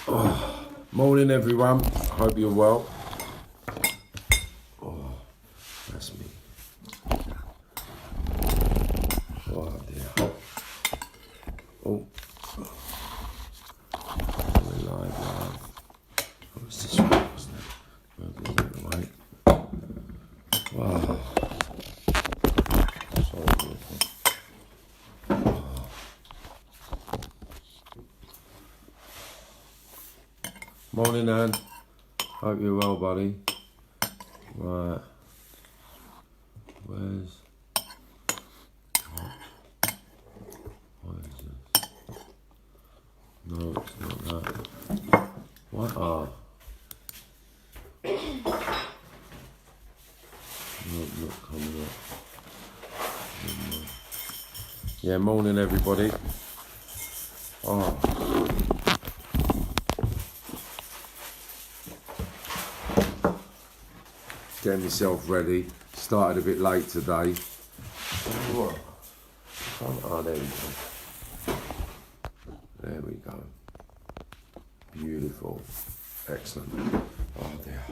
Morning everyone, hope you're well. Oh, that's me. Oh dear. Oh, we're live. Oh, it's this one, wasn't it? Right. Wow. So beautiful. Morning, Anne. Hope you're well, buddy. Right. Where's... What is this? No, it's not that. What are... No, not coming up. Yeah, morning, everybody. Oh. Getting myself ready. Started a bit late today. Oh, there we go. There we go. Beautiful. Excellent. Oh dear.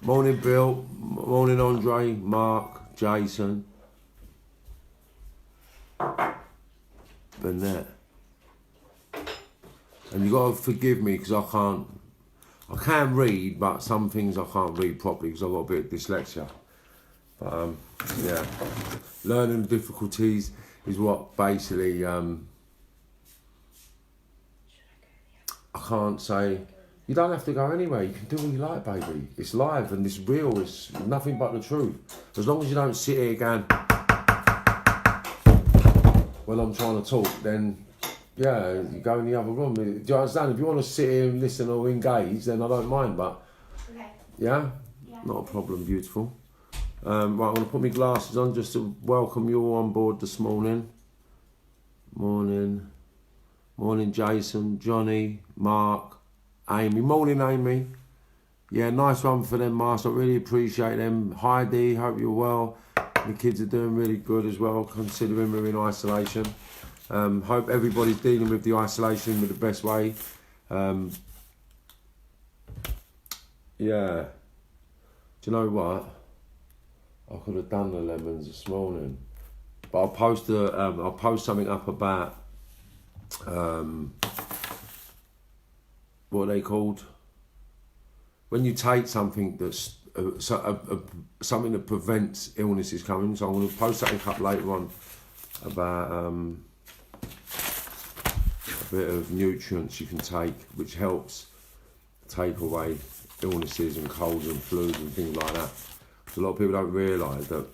Morning, Bill. Morning, Andre, Mark, Jason, Burnett. And you got to forgive me because I can read, but some things I can't read properly because I've got a bit of dyslexia. But yeah, learning difficulties is what basically I can't say. You don't have to go anywhere. You can do what you like, baby. It's live and it's real. It's nothing but the truth. As long as you don't sit here going when I'm trying to talk, then. Yeah, you go in the other room. Do you understand? If you want to sit here and listen or engage, then I don't mind, but... Okay. Yeah? Not a problem, beautiful. Right, I'm going to put my glasses on just to welcome you all on board this morning. Morning. Morning, Jason, Johnny, Mark, Amy. Morning, Amy. Yeah, nice one for them, Mars. I really appreciate them. Heidi, hope you're well. The kids are doing really good as well, considering we're in isolation. Hope everybody's dealing with the isolation with the best way. Yeah. Do you know what? I could have done the lemons this morning, but I'll post something up about what are they called? When you take something that's something that prevents illnesses coming. So I'm going to post something up later on about. Bit of nutrients you can take which helps take away illnesses and colds and flus and things like that. So a lot of people don't realise that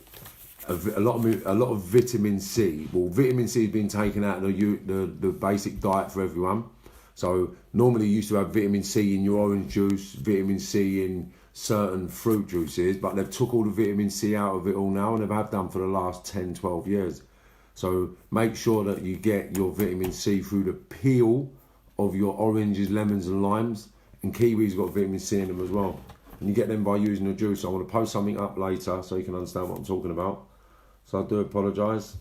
a lot of vitamin C. Well, vitamin C has been taken out of the basic diet for everyone. So normally you used to have vitamin C in your orange juice, vitamin C in certain fruit juices, but they've took all the vitamin C out of it all now, and they've had done for the last 10, 12 years. So make sure that you get your vitamin C through the peel of your oranges, lemons and limes. And kiwis got vitamin C in them as well. And you get them by using the juice. I want to post something up later so you can understand what I'm talking about. So I do apologise.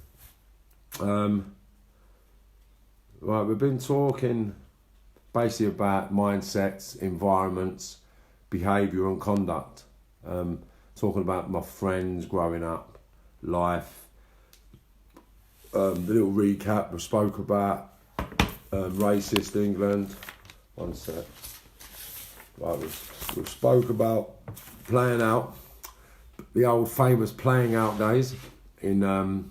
Right, we've been talking basically about mindsets, environments, behaviour and conduct. Talking about my friends growing up, life. The little recap we spoke about racist England. One sec. Right, we spoke about playing out, the old famous playing out days in the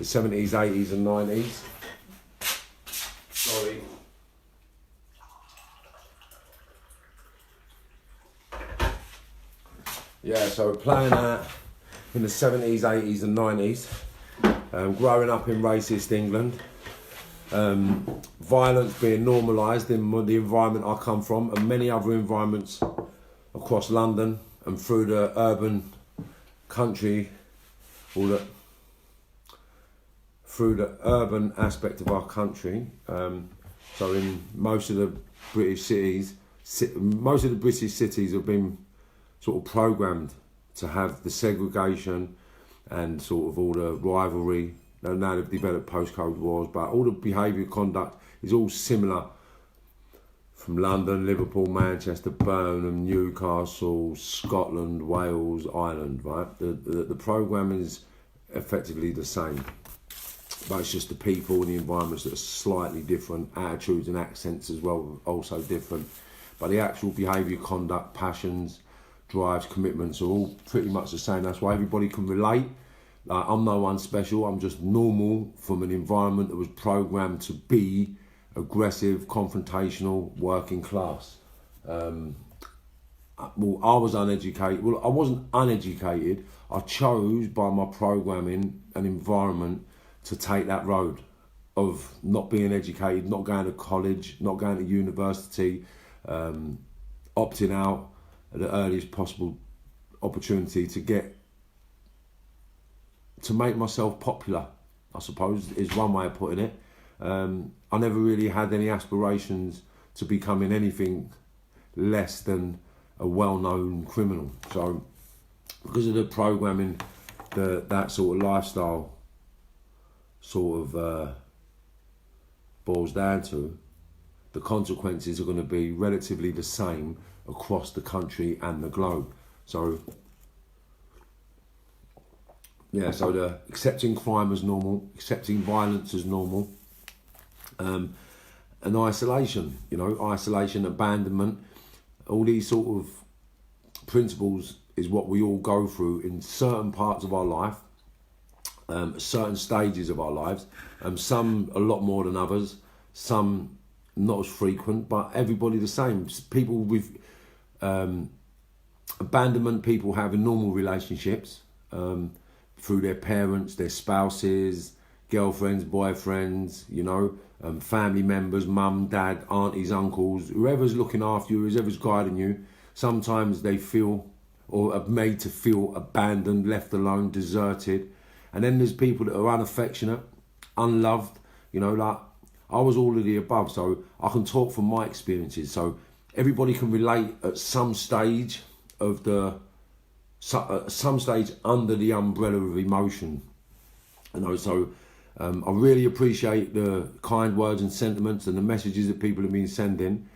70s, 80s and 90s. Sorry. Yeah, so playing out in the 70s, 80s and 90s. Growing up in racist England, violence being normalised in the environment I come from and many other environments across London and through the urban country, through the urban aspect of our country. So in most of the British cities, most of the British cities have been sort of programmed to have the segregation and sort of all the rivalry Now they've developed postcode wars, but all the behaviour conduct is all similar from London, Liverpool, Manchester, Birmingham, Newcastle, Scotland, Wales, Ireland, right? The programme is effectively the same, but it's just the people and the environments that are slightly different, attitudes and accents as well, also different. But the actual behaviour, conduct, passions, drives, commitments are all pretty much the same. That's why everybody can relate. Like, I'm no one special, I'm just normal from an environment that was programmed to be aggressive, confrontational, working class. Well, I was uneducated. Well, I wasn't uneducated. I chose by my programming and environment to take that road of not being educated, not going to college, not going to university, opting out at the earliest possible opportunity to make myself popular, I suppose, is one way of putting it. I never really had any aspirations to becoming anything less than a well-known criminal. So because of the programming that sort of lifestyle sort of boils down to, the consequences are going to be relatively the same across the country and the globe. So yeah, so the accepting crime as normal, accepting violence as normal, and isolation, isolation, abandonment, all these sort of principles is what we all go through in certain parts of our life, certain stages of our lives, some a lot more than others, some not as frequent, but everybody the same. People with abandonment, people have in normal relationships, through their parents, their spouses, girlfriends, boyfriends, family members, mum, dad, aunties, uncles, whoever's looking after you, whoever's guiding you. Sometimes they feel or are made to feel abandoned, left alone, deserted. And then there's people that are unaffectionate, unloved, like I was all of the above. So I can talk from my experiences. So everybody can relate at some stage of some stage under the umbrella of emotion. So I really appreciate the kind words and sentiments and the messages that people have been sending.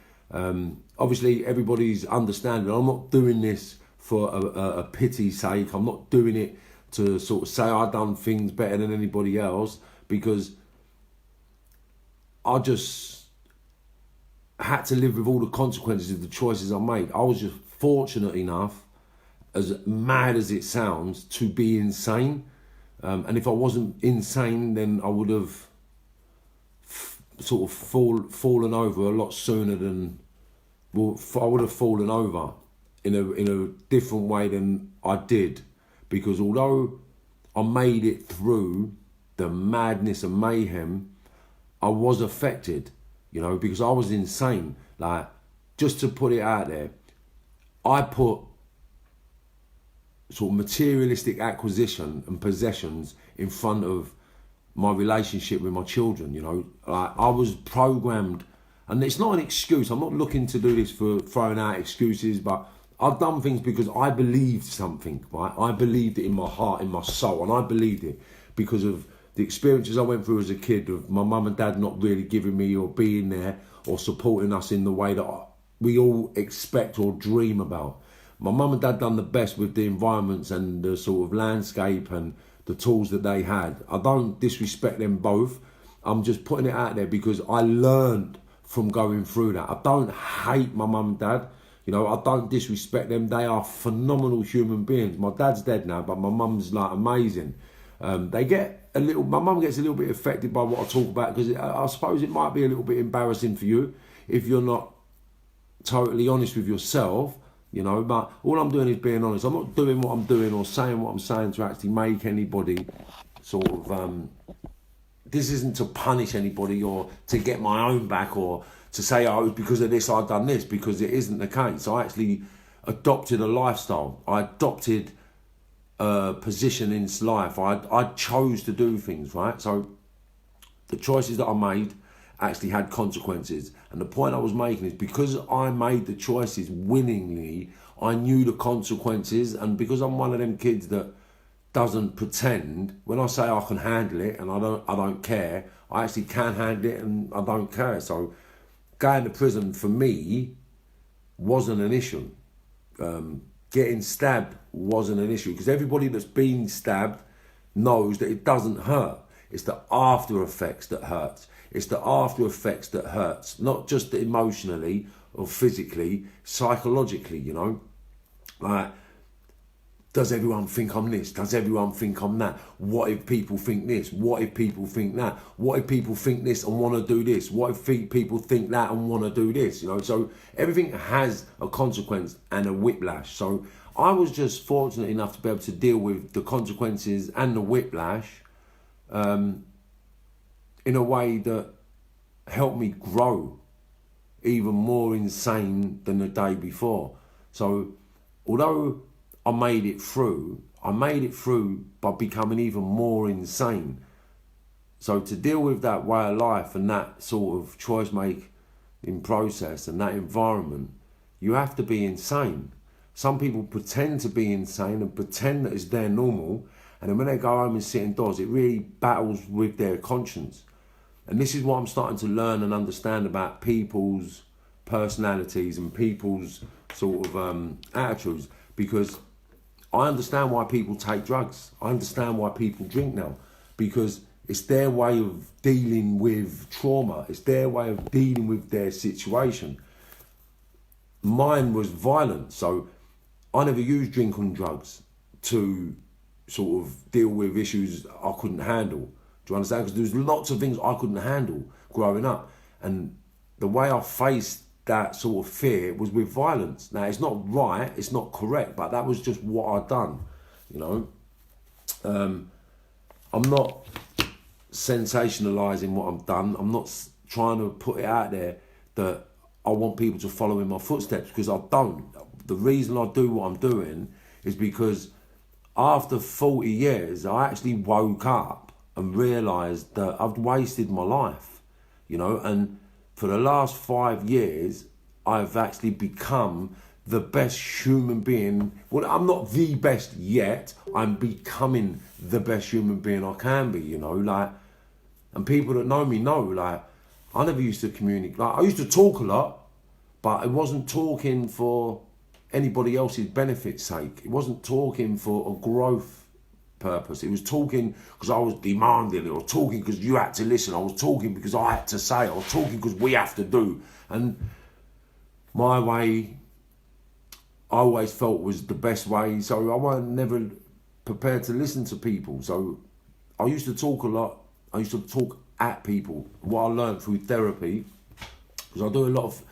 Obviously, everybody's understanding. I'm not doing this for a pity's sake. I'm not doing it to sort of say I've done things better than anybody else, because I just had to live with all the consequences of the choices I made. I was just fortunate enough, as mad as it sounds, to be insane. And if I wasn't insane, then I would have sort of fallen over a lot sooner than... Well, I would have fallen over in a different way than I did. Because although I made it through the madness and mayhem, I was affected, because I was insane. Like, just to put it out there, I put sort of materialistic acquisition and possessions in front of my relationship with my children. Like, I was programmed, and it's not an excuse. I'm not looking to do this for throwing out excuses, but I've done things because I believed something, right? I believed it in my heart, in my soul, and I believed it because of the experiences I went through as a kid, of my mum and dad not really giving me or being there or supporting us in the way that we all expect or dream about. My mum and dad done the best with the environments and the sort of landscape and the tools that they had. I don't disrespect them both. I'm just putting it out there because I learned from going through that. I don't hate my mum and dad. I don't disrespect them. They are phenomenal human beings. My dad's dead now, but my mum's like amazing. My mum gets a little bit affected by what I talk about, because I suppose it might be a little bit embarrassing for you if you're not totally honest with yourself, but all I'm doing is being honest. I'm not doing what I'm doing or saying what I'm saying to actually make anybody sort of, this isn't to punish anybody or to get my own back or to say, oh, because of this I've done this, because it isn't the case. I actually adopted a lifestyle. I adopted a position in life. I chose to do things, right? So the choices that I made actually had consequences. And the point I was making is, because I made the choices willingly, I knew the consequences. And because I'm one of them kids that doesn't pretend. When I say I can handle it and I don't care, I actually can handle it and I don't care. So going to prison for me wasn't an issue. Getting stabbed wasn't an issue, because everybody that's been stabbed knows that it doesn't hurt. It's the after effects that hurts. It's the after effects that hurts, not just emotionally or physically, psychologically, you know. Like, does everyone think I'm this? Does everyone think I'm that? What if people think this? What if people think that? What if people think this and want to do this? What if people think that and want to do this? You know, so everything has a consequence and a whiplash. So I was just fortunate enough to be able to deal with the consequences and the whiplash in a way that helped me grow even more insane than the day before. So although I made it through by becoming even more insane. So to deal with that way of life and that sort of choice making process and that environment, you have to be insane. Some people pretend to be insane and pretend that it's their normal, and then when they go home and sit indoors, it really battles with their conscience. And this is what I'm starting to learn and understand about people's personalities and people's sort of attitudes, because I understand why people take drugs. I understand why people drink now, because it's their way of dealing with trauma. It's their way of dealing with their situation. Mine was violent, so I never used drink and drugs to sort of deal with issues I couldn't handle. Do you understand? Because there was lots of things I couldn't handle growing up. And the way I faced that sort of fear was with violence. Now, it's not right, it's not correct, but that was just what I'd done, you know. I'm not sensationalising what I've done. I'm not trying to put it out there that I want people to follow in my footsteps, because I don't. The reason I do what I'm doing is because after 40 years, I actually woke up and realised that I've wasted my life, you know, and for the last 5 years, I've actually become the best human being. Well, I'm not the best yet. I'm becoming the best human being I can be, you know, like, and people that know me know, like, I never used to communicate. Like, I used to talk a lot, but I wasn't talking for anybody else's benefit's sake. It wasn't talking for a growth purpose. It was talking because I was demanding it, or talking because you had to listen. I was talking because I had to say. I was talking because we have to do. And my way, I always felt was the best way. So I wasn't never prepared to listen to people. So I used to talk a lot. I used to talk at people. What I learned through therapy, because I do a lot of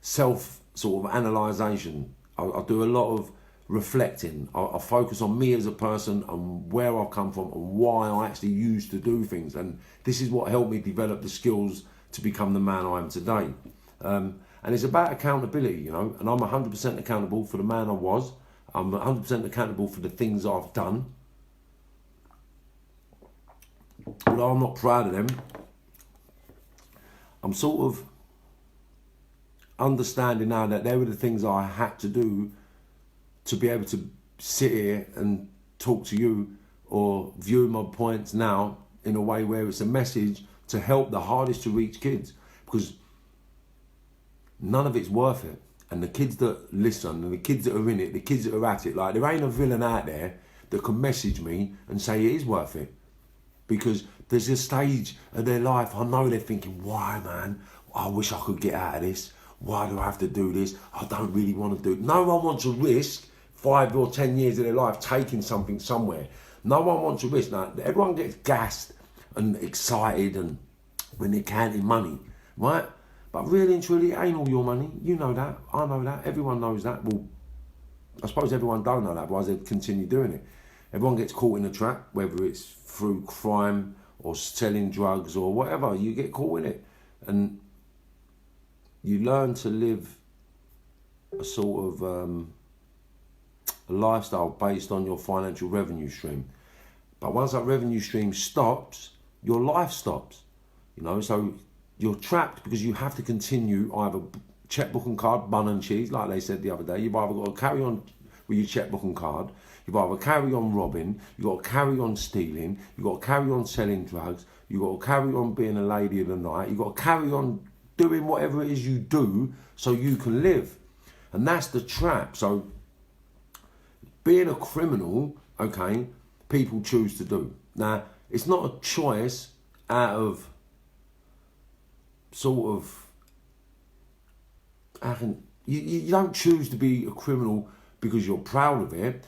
self sort of analysation. I do a lot of reflecting. I focus on me as a person and where I've come from and why I actually used to do things. And this is what helped me develop the skills to become the man I am today. And it's about accountability, you know, and I'm 100% accountable for the man I was. I'm 100% accountable for the things I've done. Although I'm not proud of them, I'm sort of understanding now that they were the things I had to do to be able to sit here and talk to you or view my points now in a way where it's a message to help the hardest to reach kids, because none of it's worth it. And the kids that listen and the kids that are in it, the kids that are at it, like, there ain't a villain out there that can message me and say it is worth it. Because there's a stage of their life, I know they're thinking, why, man? I wish I could get out of this. Why do I have to do this? I don't really want to do it. No one wants to risk 5 or 10 years of their life taking something somewhere. No one wants to risk that. Everyone gets gassed and excited and when they're counting money, right? But really and truly, it ain't all your money. You know that. I know that. Everyone knows that. Well, I suppose everyone don't know that, otherwise they'd continue doing it. Everyone gets caught in a trap, whether it's through crime or selling drugs or whatever. You get caught in it. And you learn to live a sort of a lifestyle based on your financial revenue stream. But once that revenue stream stops, your life stops. You know, so you're trapped because you have to continue either checkbook and card, bun and cheese, like they said the other day. You've either got to carry on with your checkbook and card, You've either carry on robbing, you've got to carry on stealing, you've got to carry on selling drugs, you've got to carry on being a lady of the night, you've got to carry on doing whatever it is you do so you can live. And that's the trap. So being a criminal, okay, people choose to do. Now, it's not a choice out of sort of, you don't choose to be a criminal because you're proud of it.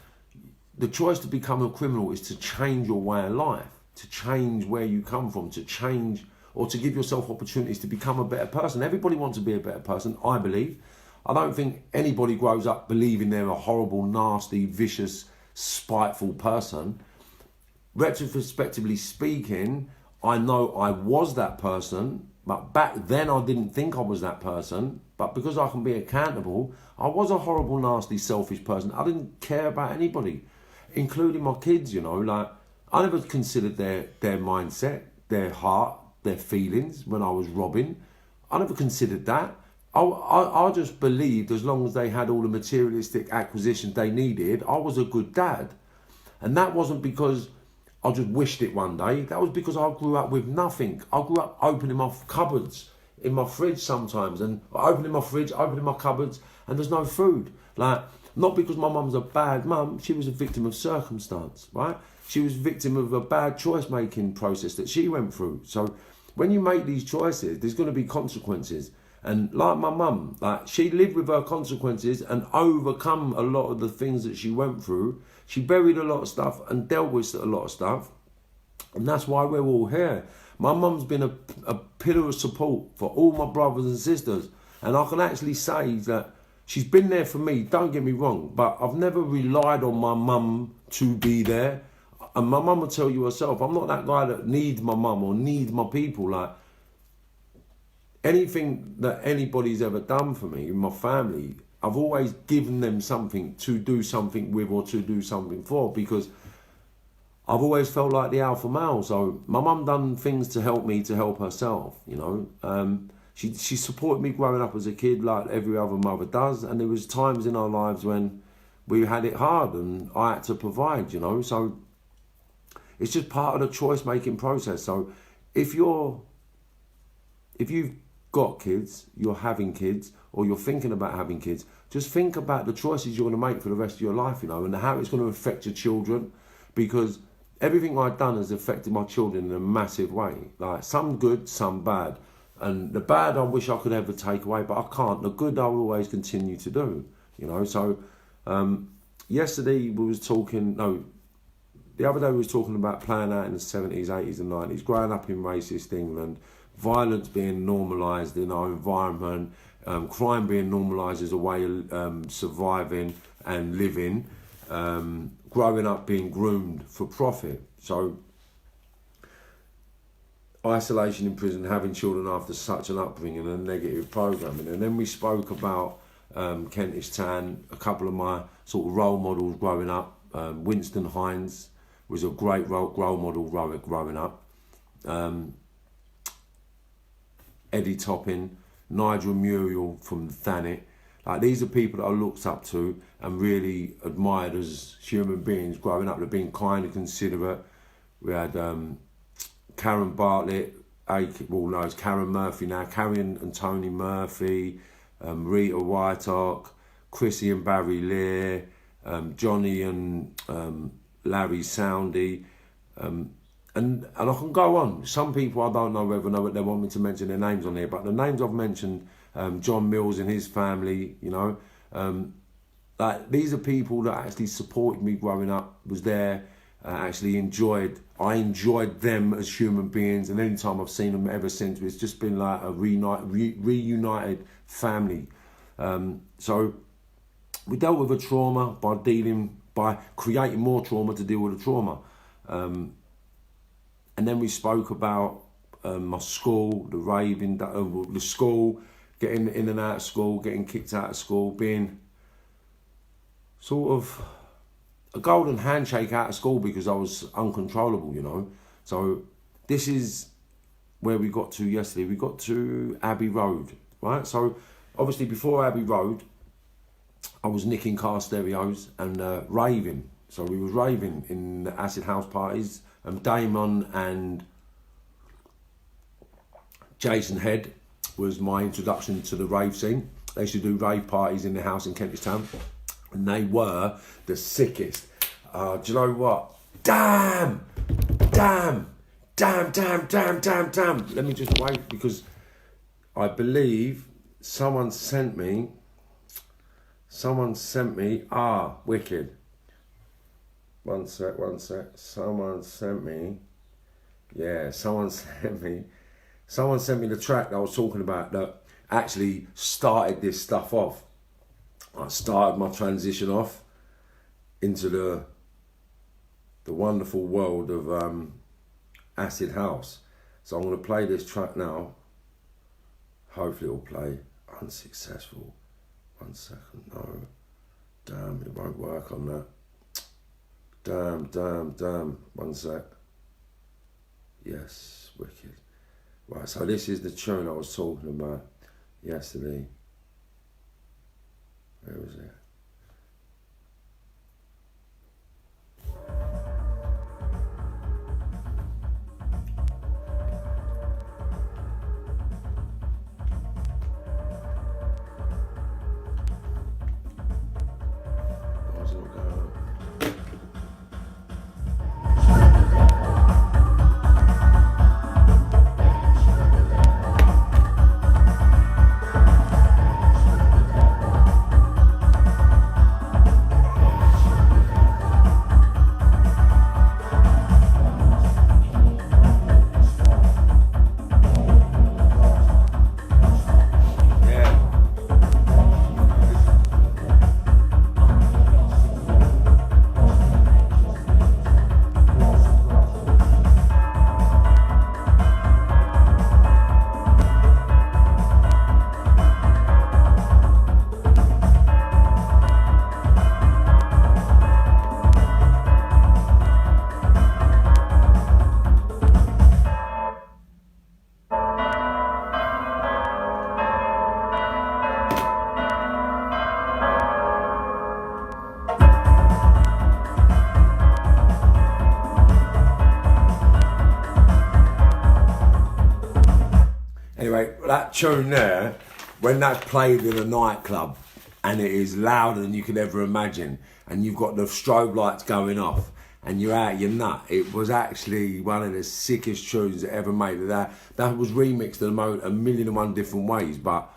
The choice to become a criminal is to change your way of life, to change where you come from, to change or to give yourself opportunities to become a better person. Everybody wants to be a better person, I believe. I don't think anybody grows up believing they're a horrible, nasty, vicious, spiteful person. Retrospectively speaking, I know I was that person, but back then I didn't think I was that person. But because I can be accountable, I was a horrible, nasty, selfish person. I didn't care about anybody, including my kids, you know. Like, I never considered their mindset, their heart, their feelings when I was robbing. I never considered that. I just believed as long as they had all the materialistic acquisitions they needed, I was a good dad. And that wasn't because I just wished it one day. That was because I grew up with nothing. I grew up opening my cupboards in my fridge sometimes, and opening my fridge, opening my cupboards, and there's no food. Like, not because my mum's a bad mum, she was a victim of circumstance, right? She was a victim of a bad choice-making process that she went through. So when you make these choices, there's going to be consequences. And like my mum, like, she lived with her consequences and overcome a lot of the things that she went through. She buried a lot of stuff and dealt with a lot of stuff. And that's why we're all here. My mum's been a pillar of support for all my brothers and sisters. And I can actually say that she's been there for me, don't get me wrong, but I've never relied on my mum to be there. And my mum will tell you herself, I'm not that guy that needs my mum or needs my people. Like, anything that anybody's ever done for me in my family, I've always given them something to do something with or to do something for, because I've always felt like the alpha male. So my mum done things to help me to help herself, you know. She supported me growing up as a kid like every other mother does. And there was times in our lives when we had it hard and I had to provide, you know. So it's just part of the choice-making process. So if you've got kids, you're having kids, or you're thinking about having kids, just think about the choices you're going to make for the rest of your life, you know, and how it's going to affect your children, because everything I've done has affected my children in a massive way. Like, some good, some bad. And the bad I wish I could ever take away, but I can't. The good I will always continue to do, you know. So yesterday we was talking, the other day we was talking about playing out in the 70s, 80s and 90s, growing up in racist England, violence being normalised in our environment, crime being normalised as a way of surviving and living, growing up being groomed for profit. So isolation in prison, having children after such an upbringing and negative programming. And then we spoke about Kentish Town, a couple of my sort of role models growing up. Winston Hines was a great role model growing up. Eddie Topping, Nigel Muriel from Thanet. Like, these are people that I looked up to and really admired as human beings growing up. They've been kind and considerate. We had Karen Bartlett, it's Karen Murphy now, Karen and Tony Murphy, Rita Whiteock, Chrissy and Barry Lear, Johnny and Larry Soundy, and I can go on. Some people I don't know whether they want me to mention their names on here, but the names I've mentioned, John Mills and his family, you know, like, these are people that actually supported me growing up, was there, I enjoyed them as human beings, and any time I've seen them ever since, it's just been like a reunited family. So we dealt with a trauma by creating more trauma to deal with the trauma. And then we spoke about my school, the raving, the school, getting in and out of school, getting kicked out of school, being sort of a golden handshake out of school because I was uncontrollable, you know. So this is where we got to yesterday. We got to Abbey Road, right? So obviously before Abbey Road, I was nicking car stereos and raving. So we was raving in the acid house parties. Damon and Jason Head was my introduction to the rave scene. They used to do rave parties in the house in Kentish Town, and they were the sickest. Do you know what? Damn. Let me just wait, because I believe someone sent me, wicked. One sec. Someone sent me the track that I was talking about that actually started this stuff off. I started my transition off into the wonderful world of acid house. So I'm going to play this track now. Hopefully it'll play. Unsuccessful. 1 second. No. Damn, it won't work on that. Damn. 1 sec. Yes, wicked. Right, so this is the tune I was talking about yesterday. Where was it? Anyway, that tune there, when that's played in a nightclub and it is louder than you could ever imagine, and you've got the strobe lights going off and you're out your nut, it was actually one of the sickest tunes ever made. That was remixed in a million and one different ways, but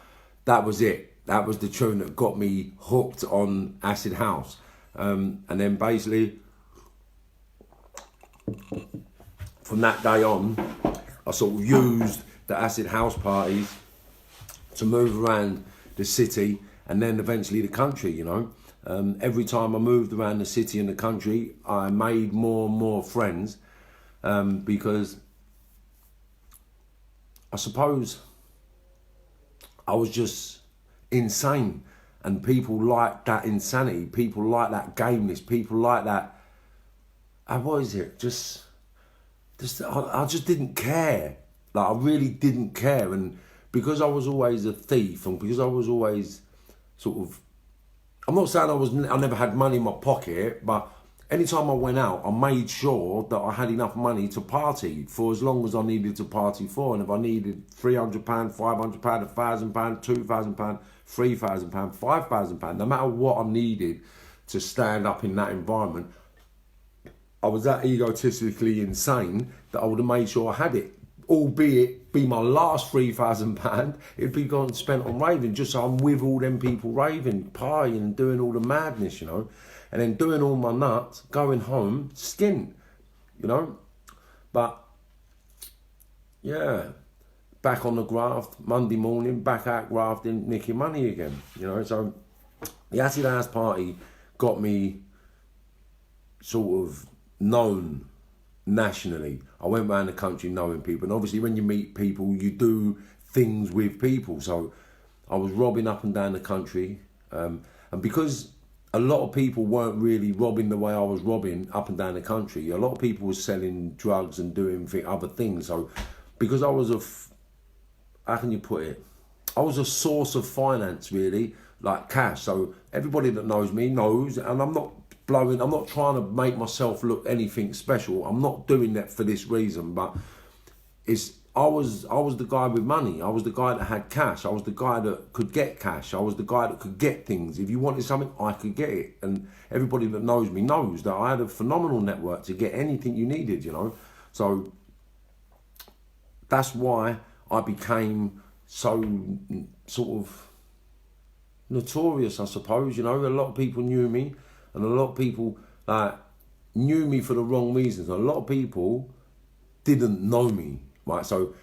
that was it. That was the tune that got me hooked on acid house. And then basically, from that day on, I sort of used the acid house parties to move around the city and then eventually the country, you know. Every time I moved around the city and the country, I made more and more friends because I suppose I was just insane, and people like that insanity, people like that gameness, people like that, what is it, I just didn't care. Like, I really didn't care. And because I was always a thief, and because I was always sort of, I'm not saying I never had money in my pocket, but anytime I went out, I made sure that I had enough money to party for as long as I needed to party for. And if I needed £300, £500, £1,000, £2,000, £3,000, £5,000, no matter what I needed to stand up in that environment, I was that egotistically insane that I would have made sure I had it. Albeit be my last £3,000, it'd be gone spent on raving, just so I'm with all them people raving, partying and doing all the madness, you know, and then doing all my nuts, going home, skint, you know. But yeah, back on the graft, Monday morning, back out grafting, nicking money again, you know. So the acid house party got me sort of known nationally. I went around the country knowing people, and obviously when you meet people, you do things with people. So I was robbing up and down the country, and because a lot of people weren't really robbing the way I was robbing up and down the country, a lot of people were selling drugs and doing other things. So because I was how can you put it, I was a source of finance, really, like cash. So everybody that knows me knows, and I'm not blowing. I'm not trying to make myself look anything special. I'm not doing that for this reason. But I was the guy with money. I was the guy that had cash. I was the guy that could get cash. I was the guy that could get things. If you wanted something, I could get it. And everybody that knows me knows that I had a phenomenal network to get anything you needed, you know. So that's why I became so sort of notorious, I suppose. You know, a lot of people knew me, and a lot of people knew me for the wrong reasons. A lot of people didn't know me, right? So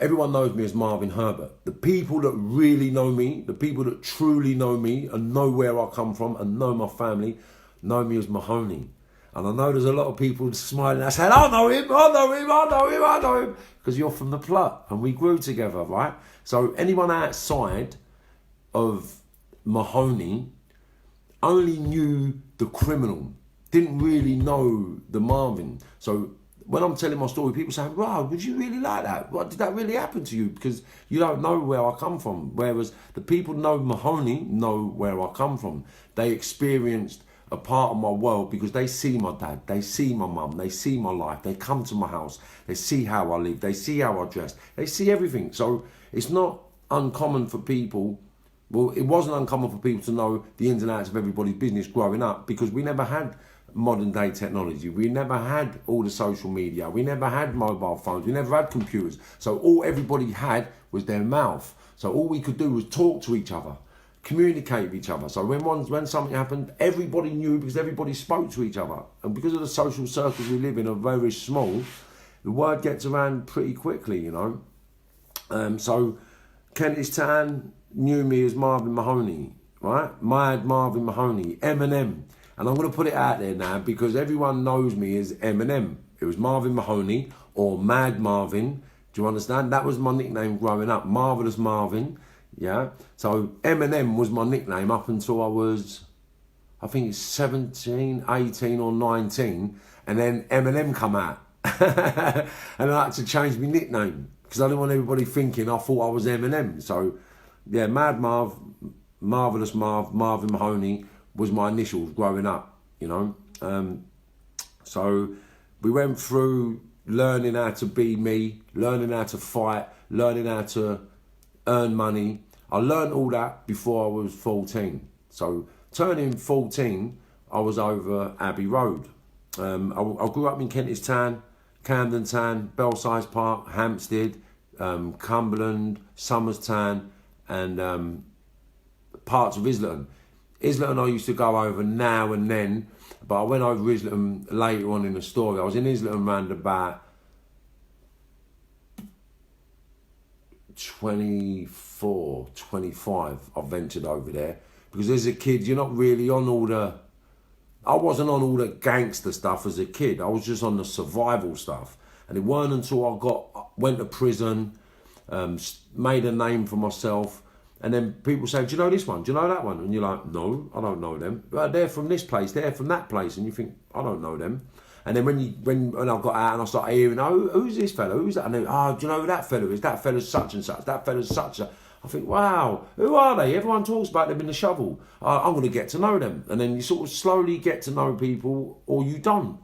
everyone knows me as Marvin Herbert. The people that really know me, the people that truly know me and know where I come from and know my family, know me as Mahoney. And I know there's a lot of people smiling and saying, I know him, I know him, I know him, I know him. Because you're from the plot and we grew together, right? So anyone outside of Mahoney only knew the criminal, didn't really know the Marvin. So when I'm telling my story, people say, wow, would you really like that? What, did that really happen to you? Because you don't know where I come from. Whereas the people who know Mahoney know where I come from. They experienced a part of my world because they see my dad, they see my mum, they see my life, they come to my house, they see how I live, they see how I dress, they see everything. So it's not uncommon for people, well, it wasn't uncommon for people to know the ins and outs of everybody's business growing up because we never had modern day technology, we never had all the social media, we never had mobile phones, we never had computers. So all everybody had was their mouth. So all we could do was talk to each other, communicate with each other. So when something happened, everybody knew because everybody spoke to each other. And because of the social circles we live in are very small, the word gets around pretty quickly, you know. So Kentish Town knew me as Marvin Mahoney, right? Mad Marvin Mahoney, Eminem. And I'm going to put it out there now because everyone knows me as Eminem. It was Marvin Mahoney or Mad Marvin. Do you understand? That was my nickname growing up, Marvelous Marvin. Yeah, so Eminem was my nickname up until I was, I think it's 17, 18 or 19. And then Eminem come out. And I had to change my nickname because I didn't want everybody thinking I thought I was Eminem. So, yeah, Mad Marv, Marvelous Marv, Marvin Mahoney was my initials growing up, you know. So we went through learning how to be me, learning how to fight, learning how to earn money. I learned all that before I was 14. So turning 14, I was over Abbey Road. I grew up in Kentish Town, Camden Town, Belsize Park, Hampstead, Cumberland, Somers Town, and parts of Islington. Islington I used to go over now and then, but I went over Islington later on in the story. I was in Islington around about 24, 25, I ventured over there. Because as a kid, you're not really on all the... I wasn't on all the gangster stuff as a kid. I was just on the survival stuff. And it weren't until I went to prison, made a name for myself, and then people say, do you know this one? Do you know that one? And you're like, no, I don't know them. Well, they're from this place, they're from that place. And you think, I don't know them. And then when I got out and I started hearing, oh, who's this fella? Who's that? And then, oh, do you know who that fella is? That fella's such and such. That fella's such a... I think, wow, who are they? Everyone talks about them in the shovel. I'm going to get to know them. And then you sort of slowly get to know people, or you don't.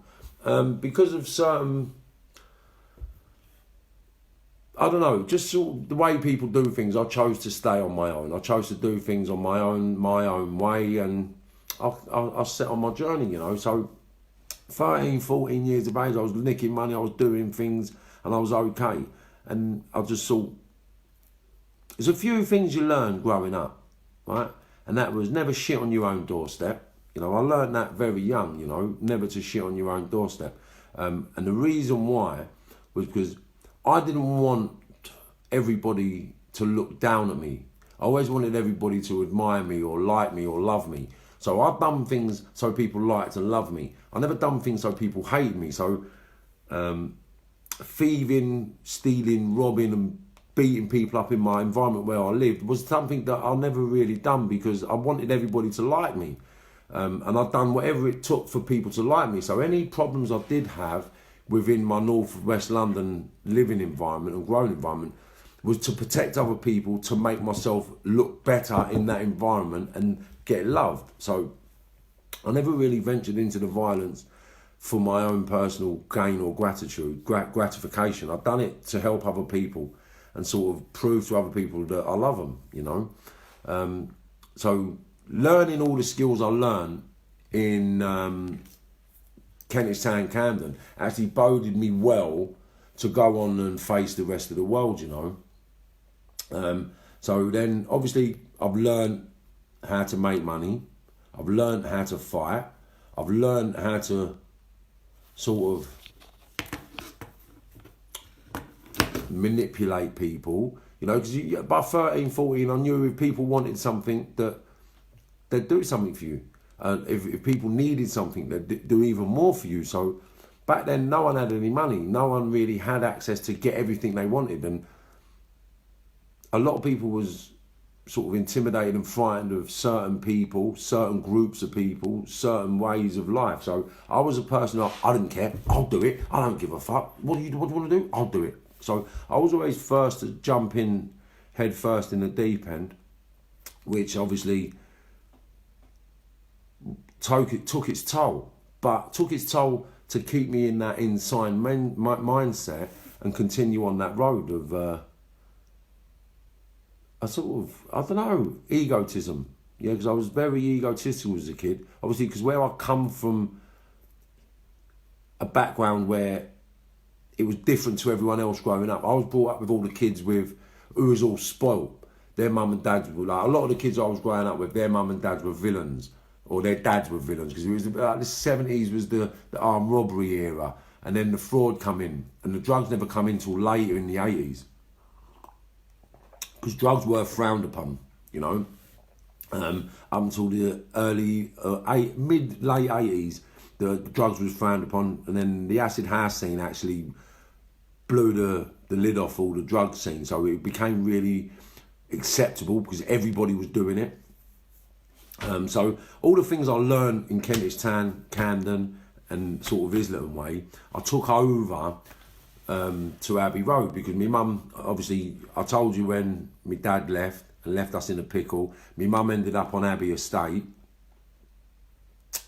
Because of certain... I don't know, just sort of the way people do things, I chose to stay on my own. I chose to do things on my own way, and I set on my journey, you know. So 13, 14 years of age, I was nicking money, I was doing things, and I was okay. And I just thought, there's a few things you learn growing up, right? And that was never shit on your own doorstep. You know, I learned that very young, you know, never to shit on your own doorstep. And the reason why was because I didn't want everybody to look down at me. I always wanted everybody to admire me or like me or love me. So I've done things so people liked and loved me. I never done things so people hated me. So thieving, stealing, robbing and beating people up in my environment where I lived was something that I never really done because I wanted everybody to like me. And I've done whatever it took for people to like me. So any problems I did have within my North West London living environment and growing environment was to protect other people, to make myself look better in that environment and get loved. So I never really ventured into the violence for my own personal gain or gratification. I've done it to help other people and sort of prove to other people that I love them, you know. So learning all the skills I learned in Kentish Town, Camden, actually boded me well to go on and face the rest of the world, you know. So then, obviously, I've learned how to make money. I've learned how to fight. I've learned how to sort of manipulate people, you know, because by 13, 14, I knew if people wanted something, that they'd do something for you. If people needed something, they'd do even more for you. So back then, no one had any money. No one really had access to get everything they wanted. And a lot of people was sort of intimidated and frightened of certain people, certain groups of people, certain ways of life. So I was a person, I didn't care, I'll do it, I don't give a fuck. What do you want to do? I'll do it. So I was always first to jump in, head first in the deep end, which obviously took its toll. But took its toll to keep me in that insane mindset and continue on that road of a sort of, I don't know, egotism. Yeah, because I was very egotistical as a kid. Obviously, because where I come from, a background where it was different to everyone else growing up. I was brought up with all the kids who was all spoiled. Their mum and dads were like, a lot of the kids I was growing up with, their mum and dads were villains, or their dads were villains, because it was like the 70s was the armed robbery era, and then the fraud come in, and the drugs never come in till later in the 80s. Because drugs were frowned upon, you know, up until the late 80s, the drugs was frowned upon, and then the acid house scene actually blew the lid off all the drug scene, so it became really acceptable because everybody was doing it. So all the things I learned in Kentish Town, Camden, and sort of Islington way, I took over to Abbey Road, because my mum, obviously, I told you when my dad left and left us in a pickle, my mum ended up on Abbey Estate,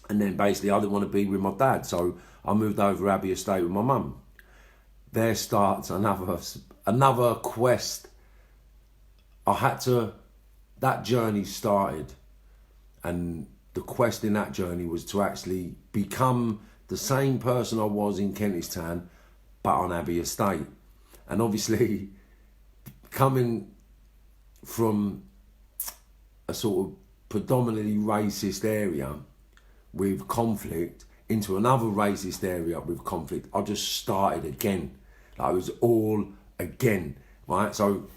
and then basically I didn't want to be with my dad, so I moved over Abbey Estate with my mum. There starts another quest. That journey started, and the quest in that journey was to actually become the same person I was in Kentish Town, but on Abbey Estate. And obviously, coming from a sort of predominantly racist area with conflict into another racist area with conflict, I just started again. Like, it was all again, right? So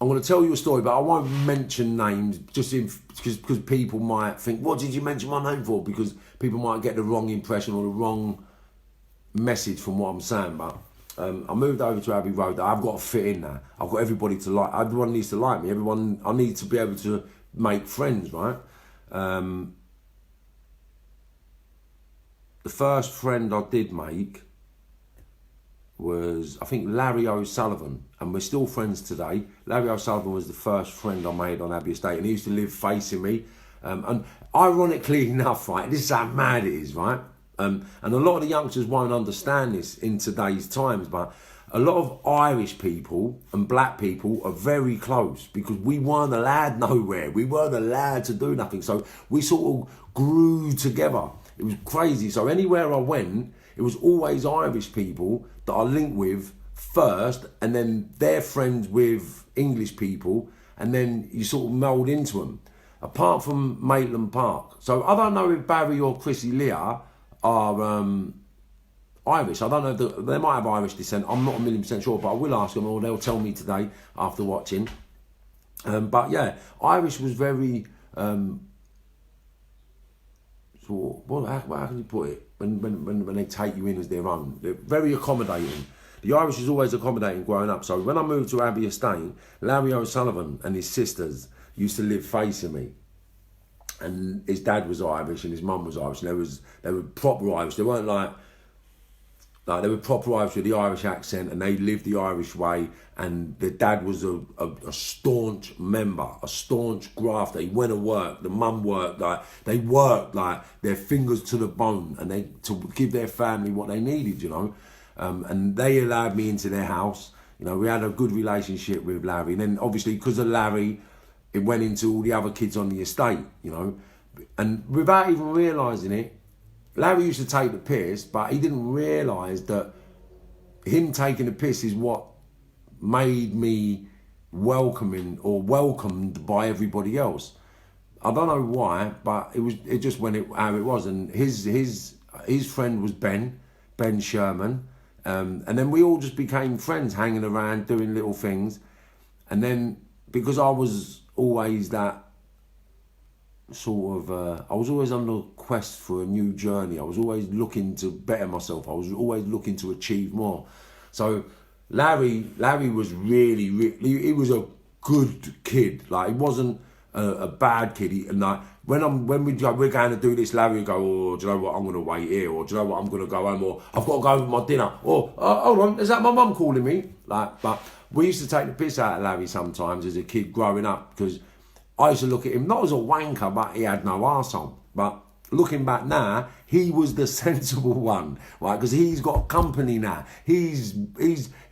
I'm going to tell you a story, but I won't mention names, just because people might think, what did you mention my name for? Because people might get the wrong impression or the wrong message from what I'm saying. But I moved over to Abbey Road. I've got to fit in now. I've got everybody to like. Everyone needs to like me. I need to be able to make friends, right? The first friend I did make was, I think, Larry O'Sullivan, and we're still friends today. Larry O'Sullivan was the first friend I made on Abbey Estate, and he used to live facing me. And ironically enough, right, this is how mad it is, right? And a lot of the youngsters won't understand this in today's times, but a lot of Irish people and black people are very close, because we weren't allowed nowhere. We weren't allowed to do nothing. So we sort of grew together. It was crazy. So anywhere I went, it was always Irish people that I linked with first, and then they're friends with English people, and then you sort of meld into them. Apart from Maitland Park. So I don't know if Barry or Chrissy Leah are Irish. I don't know if they might have Irish descent. I'm not 1,000,000% sure, but I will ask them, or they'll tell me today after watching. But yeah, Irish was very how can you put it? When they take you in as their own, they're very accommodating. The Irish was always accommodating growing up. So when I moved to Abbey Estate, Larry O'Sullivan and his sisters used to live facing me, and his dad was Irish and his mum was Irish. And they were proper Irish. They weren't like Like, they were proper Irish with the Irish accent, and they lived the Irish way. And the dad was a staunch member, a staunch grafter. He went to work. The mum worked. Like, they worked like their fingers to the bone, and they to give their family what they needed, you know. And they allowed me into their house. You know, we had a good relationship with Larry. And then obviously, because of Larry, it went into all the other kids on the estate, you know. And without even realising it, Larry used to take the piss, but he didn't realise that him taking the piss is what made me welcoming or welcomed by everybody else. I don't know why, but it just went how it was. And his friend was Ben Sherman, and then we all just became friends, hanging around, doing little things. And then because I was always that sort of, I was always on the quest for a new journey. I was always looking to better myself. I was always looking to achieve more. So Larry was really, he was a good kid. Like, he wasn't a bad kid. And like, when we go, we're going to do this, Larry would go, oh, do you know what, I'm going to wait here, or do you know what, I'm going to go home, or I've got to go with my dinner, or hold on, is that my mum calling me? Like, but we used to take the piss out of Larry sometimes as a kid growing up, because I used to look at him not as a wanker, but he had no arse on. But looking back now, he was the sensible one, right? Because he's got company now. He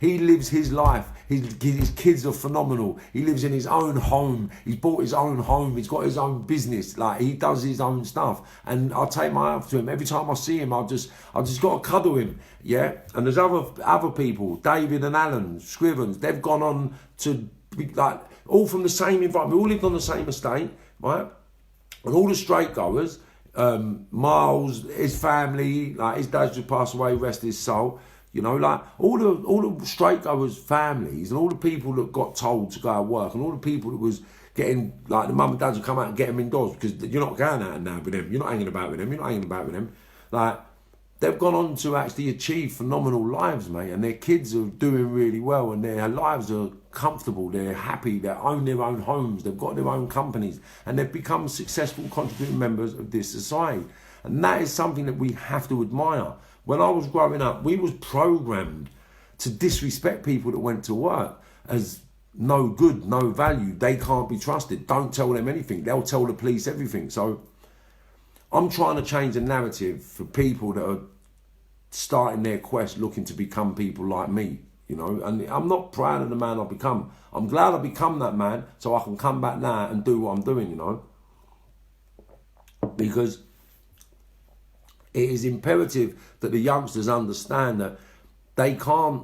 lives his life. His kids are phenomenal. He lives in his own home. He's bought his own home. He's got his own business. Like, he does his own stuff. And I'll take my hat to him. Every time I see him, I just got to cuddle him. Yeah. And there's other people, David and Alan Scrivens. They've gone on to be like all from the same environment. We all lived on the same estate, right? And all the straight goers. Miles, his family, like his dad just passed away, rest his soul. You know, like all the straight goers' families, and all the people that got told to go and work, and all the people that was getting, like, the mum and dads would come out and get them indoors, because you're not going out now with them, you're not hanging about with them, you're not hanging about with them. Like, they've gone on to actually achieve phenomenal lives, mate, and their kids are doing really well, and their lives are comfortable, they're happy, they own their own homes, they've got their own companies, and they've become successful contributing members of this society. And that is something that we have to admire. When I was growing up, we was programmed to disrespect people that went to work as no good, no value, they can't be trusted, don't tell them anything, they'll tell the police everything. So I'm trying to change the narrative for people that are starting their quest looking to become people like me, you know. And I'm not proud of the man I've become. I'm glad I've become that man so I can come back now and do what I'm doing, you know. Because it is imperative that the youngsters understand that they can't,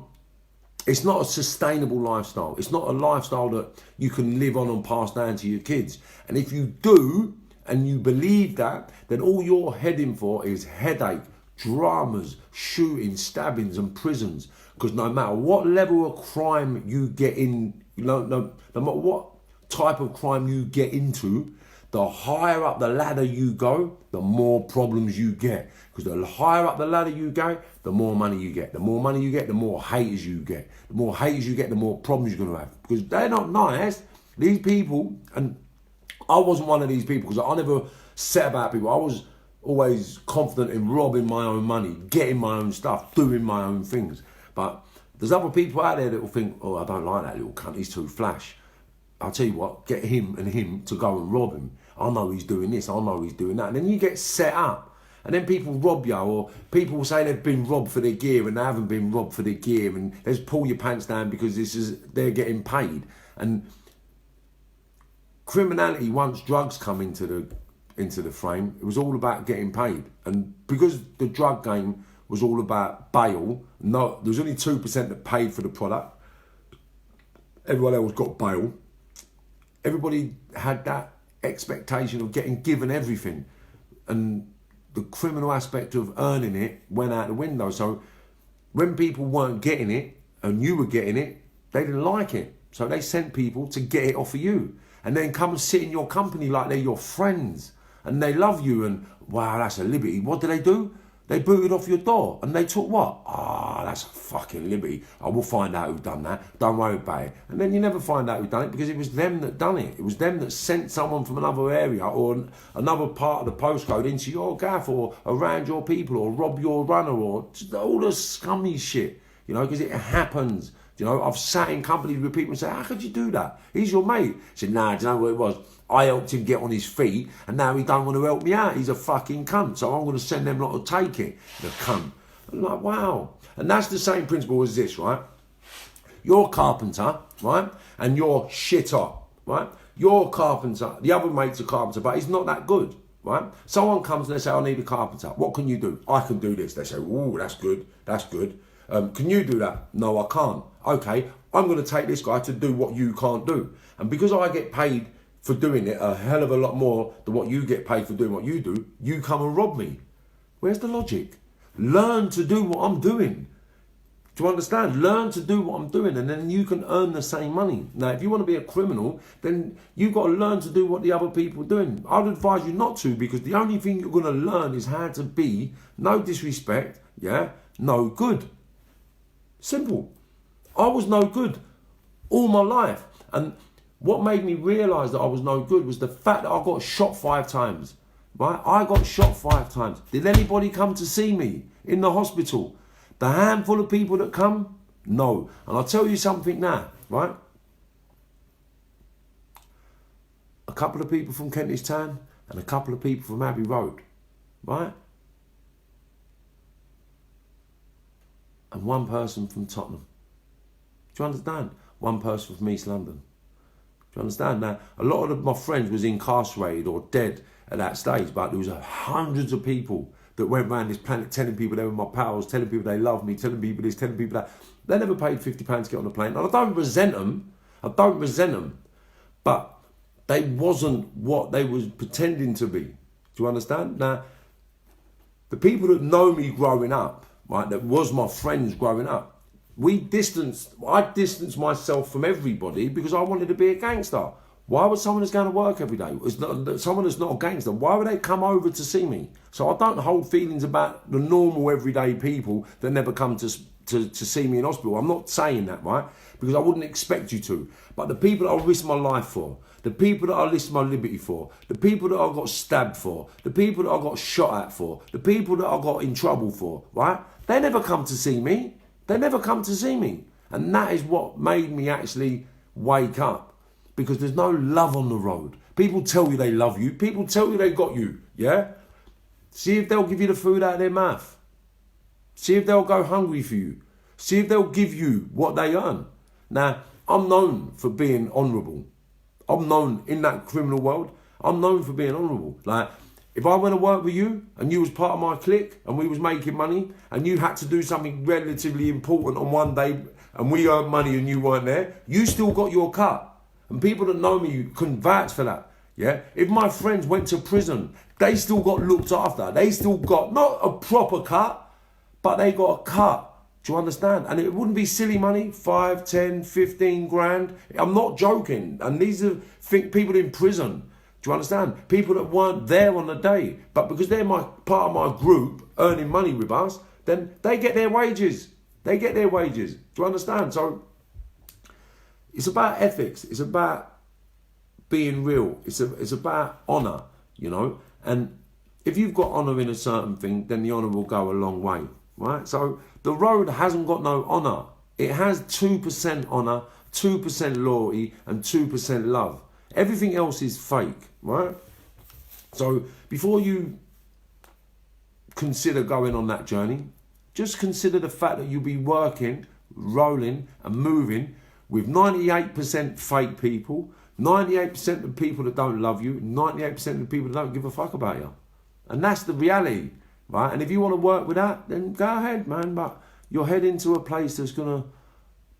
it's not a sustainable lifestyle. It's not a lifestyle that you can live on and pass down to your kids. And if you do, and you believe that, then all you're heading for is headache, dramas, shooting, stabbings and prisons. Because no matter what level of crime you get in, no matter what type of crime you get into, the higher up the ladder you go, the more problems you get. Because the higher up the ladder you go, the more money you get. The more money you get, the more haters you get. The more haters you get, the more problems you're going to have. Because they're not nice. These people, and I wasn't one of these people, because I never set about people. I was always confident in robbing my own money, getting my own stuff, doing my own things. But there's other people out there that will think, oh, I don't like that little cunt, he's too flash. I'll tell you what, get him and him to go and rob him. I know he's doing this, I know he's doing that. And then you get set up. And then people rob you, or people say they've been robbed for their gear and they haven't been robbed for their gear, and they just pull your pants down because they're getting paid. And criminality, once drugs come into the frame, it was all about getting paid. And because the drug game was all about bail, no, there was only 2% that paid for the product. Everyone else got bail. Everybody had that expectation of getting given everything, and the criminal aspect of earning it went out the window. So when people weren't getting it and you were getting it, they didn't like it. So they sent people to get it off of you, and then come and sit in your company like they're your friends, and they love you, and wow, that's a liberty. What do? They booted off your door and they took what? That's a fucking liberty. I will find out who done that. Don't worry about it. And then you never find out who done it because it was them that done it. It was them that sent someone from another area or another part of the postcode into your gaff or around your people or rob your runner or just all the scummy shit, you know, because it happens. You know, I've sat in companies with people and say, how could you do that? He's your mate. I said, nah, do you know what it was? I helped him get on his feet and now he don't want to help me out. He's a fucking cunt. So I'm going to send them lot to take it. The cunt. I'm like, wow. And that's the same principle as this, right? You're a carpenter, right? And you're shit up, right? You're a carpenter. The other mate's a carpenter, but he's not that good, right? Someone comes and they say, I need a carpenter. What can you do? I can do this. They say, ooh, that's good. That's good. Can you do that? No, I can't. Okay, I'm going to take this guy to do what you can't do. And because I get paid for doing it a hell of a lot more than what you get paid for doing what you do, you come and rob me. Where's the logic? Learn to do what I'm doing. Do you understand? Learn to do what I'm doing and then you can earn the same money. Now, if you want to be a criminal, then you've got to learn to do what the other people are doing. I'd advise you not to because the only thing you're going to learn is how to be, no disrespect, yeah, no good. Simple. I was no good all my life. And what made me realise that I was no good was the fact that I got shot 5 times. Right? I got shot 5 times. Did anybody come to see me in the hospital? The handful of people that come? No. And I'll tell you something now, right? A couple of people from Kentish Town and a couple of people from Abbey Road, right? And one person from Tottenham. Do you understand? One person from East London. Do you understand? Now, a lot of my friends was incarcerated or dead at that stage, but there was hundreds of people that went around this planet telling people they were my pals, telling people they love me, telling people this, telling people that. They never paid £50 to get on the plane. And I don't resent them. But they wasn't what they was pretending to be. Do you understand? Now, the people that know me growing up, right, that was my friends growing up, I distanced myself from everybody because I wanted to be a gangster. Why would someone that's going to work every day, someone that's not a gangster, why would they come over to see me? So I don't hold feelings about the normal everyday people that never come to see me in hospital. I'm not saying that, right? Because I wouldn't expect you to. But the people that I risk my life for, the people that I risk my liberty for, the people that I got stabbed for, the people that I got shot at for, the people that I got in trouble for, right? They never come to see me. They never come to see me. And that is what made me actually wake up. Because there's no love on the road. People tell you they love you. People tell you they got you, yeah? See if they'll give you the food out of their mouth. See if they'll go hungry for you. See if they'll give you what they earn. Now, I'm known for being honourable. I'm known in that criminal world. I'm known for being honourable. Like, if I went to work with you and you was part of my clique and we was making money and you had to do something relatively important on one day and we earned money and you weren't there, you still got your cut. And people that know me can vouch for that. Yeah. If my friends went to prison, they still got looked after. They still got not a proper cut, but they got a cut. Do you understand? And it wouldn't be silly money, 5, 10, 15 grand. I'm not joking. And these are people in prison. Do you understand? People that weren't there on the day, but because they're part of my group earning money with us, then they get their wages. They get their wages. Do you understand? So it's about ethics. It's about being real. It's about honour, you know. And if you've got honour in a certain thing, then the honour will go a long way, right? So the road hasn't got no honour. It has 2% honour, 2% loyalty, and 2% love. Everything else is fake, right? So before you consider going on that journey, just consider the fact that you'll be working, rolling, and moving with 98% fake people, 98% of people that don't love you, 98% of the people that don't give a fuck about you. And that's the reality, right? And if you want to work with that, then go ahead, man. But you're heading to a place that's going to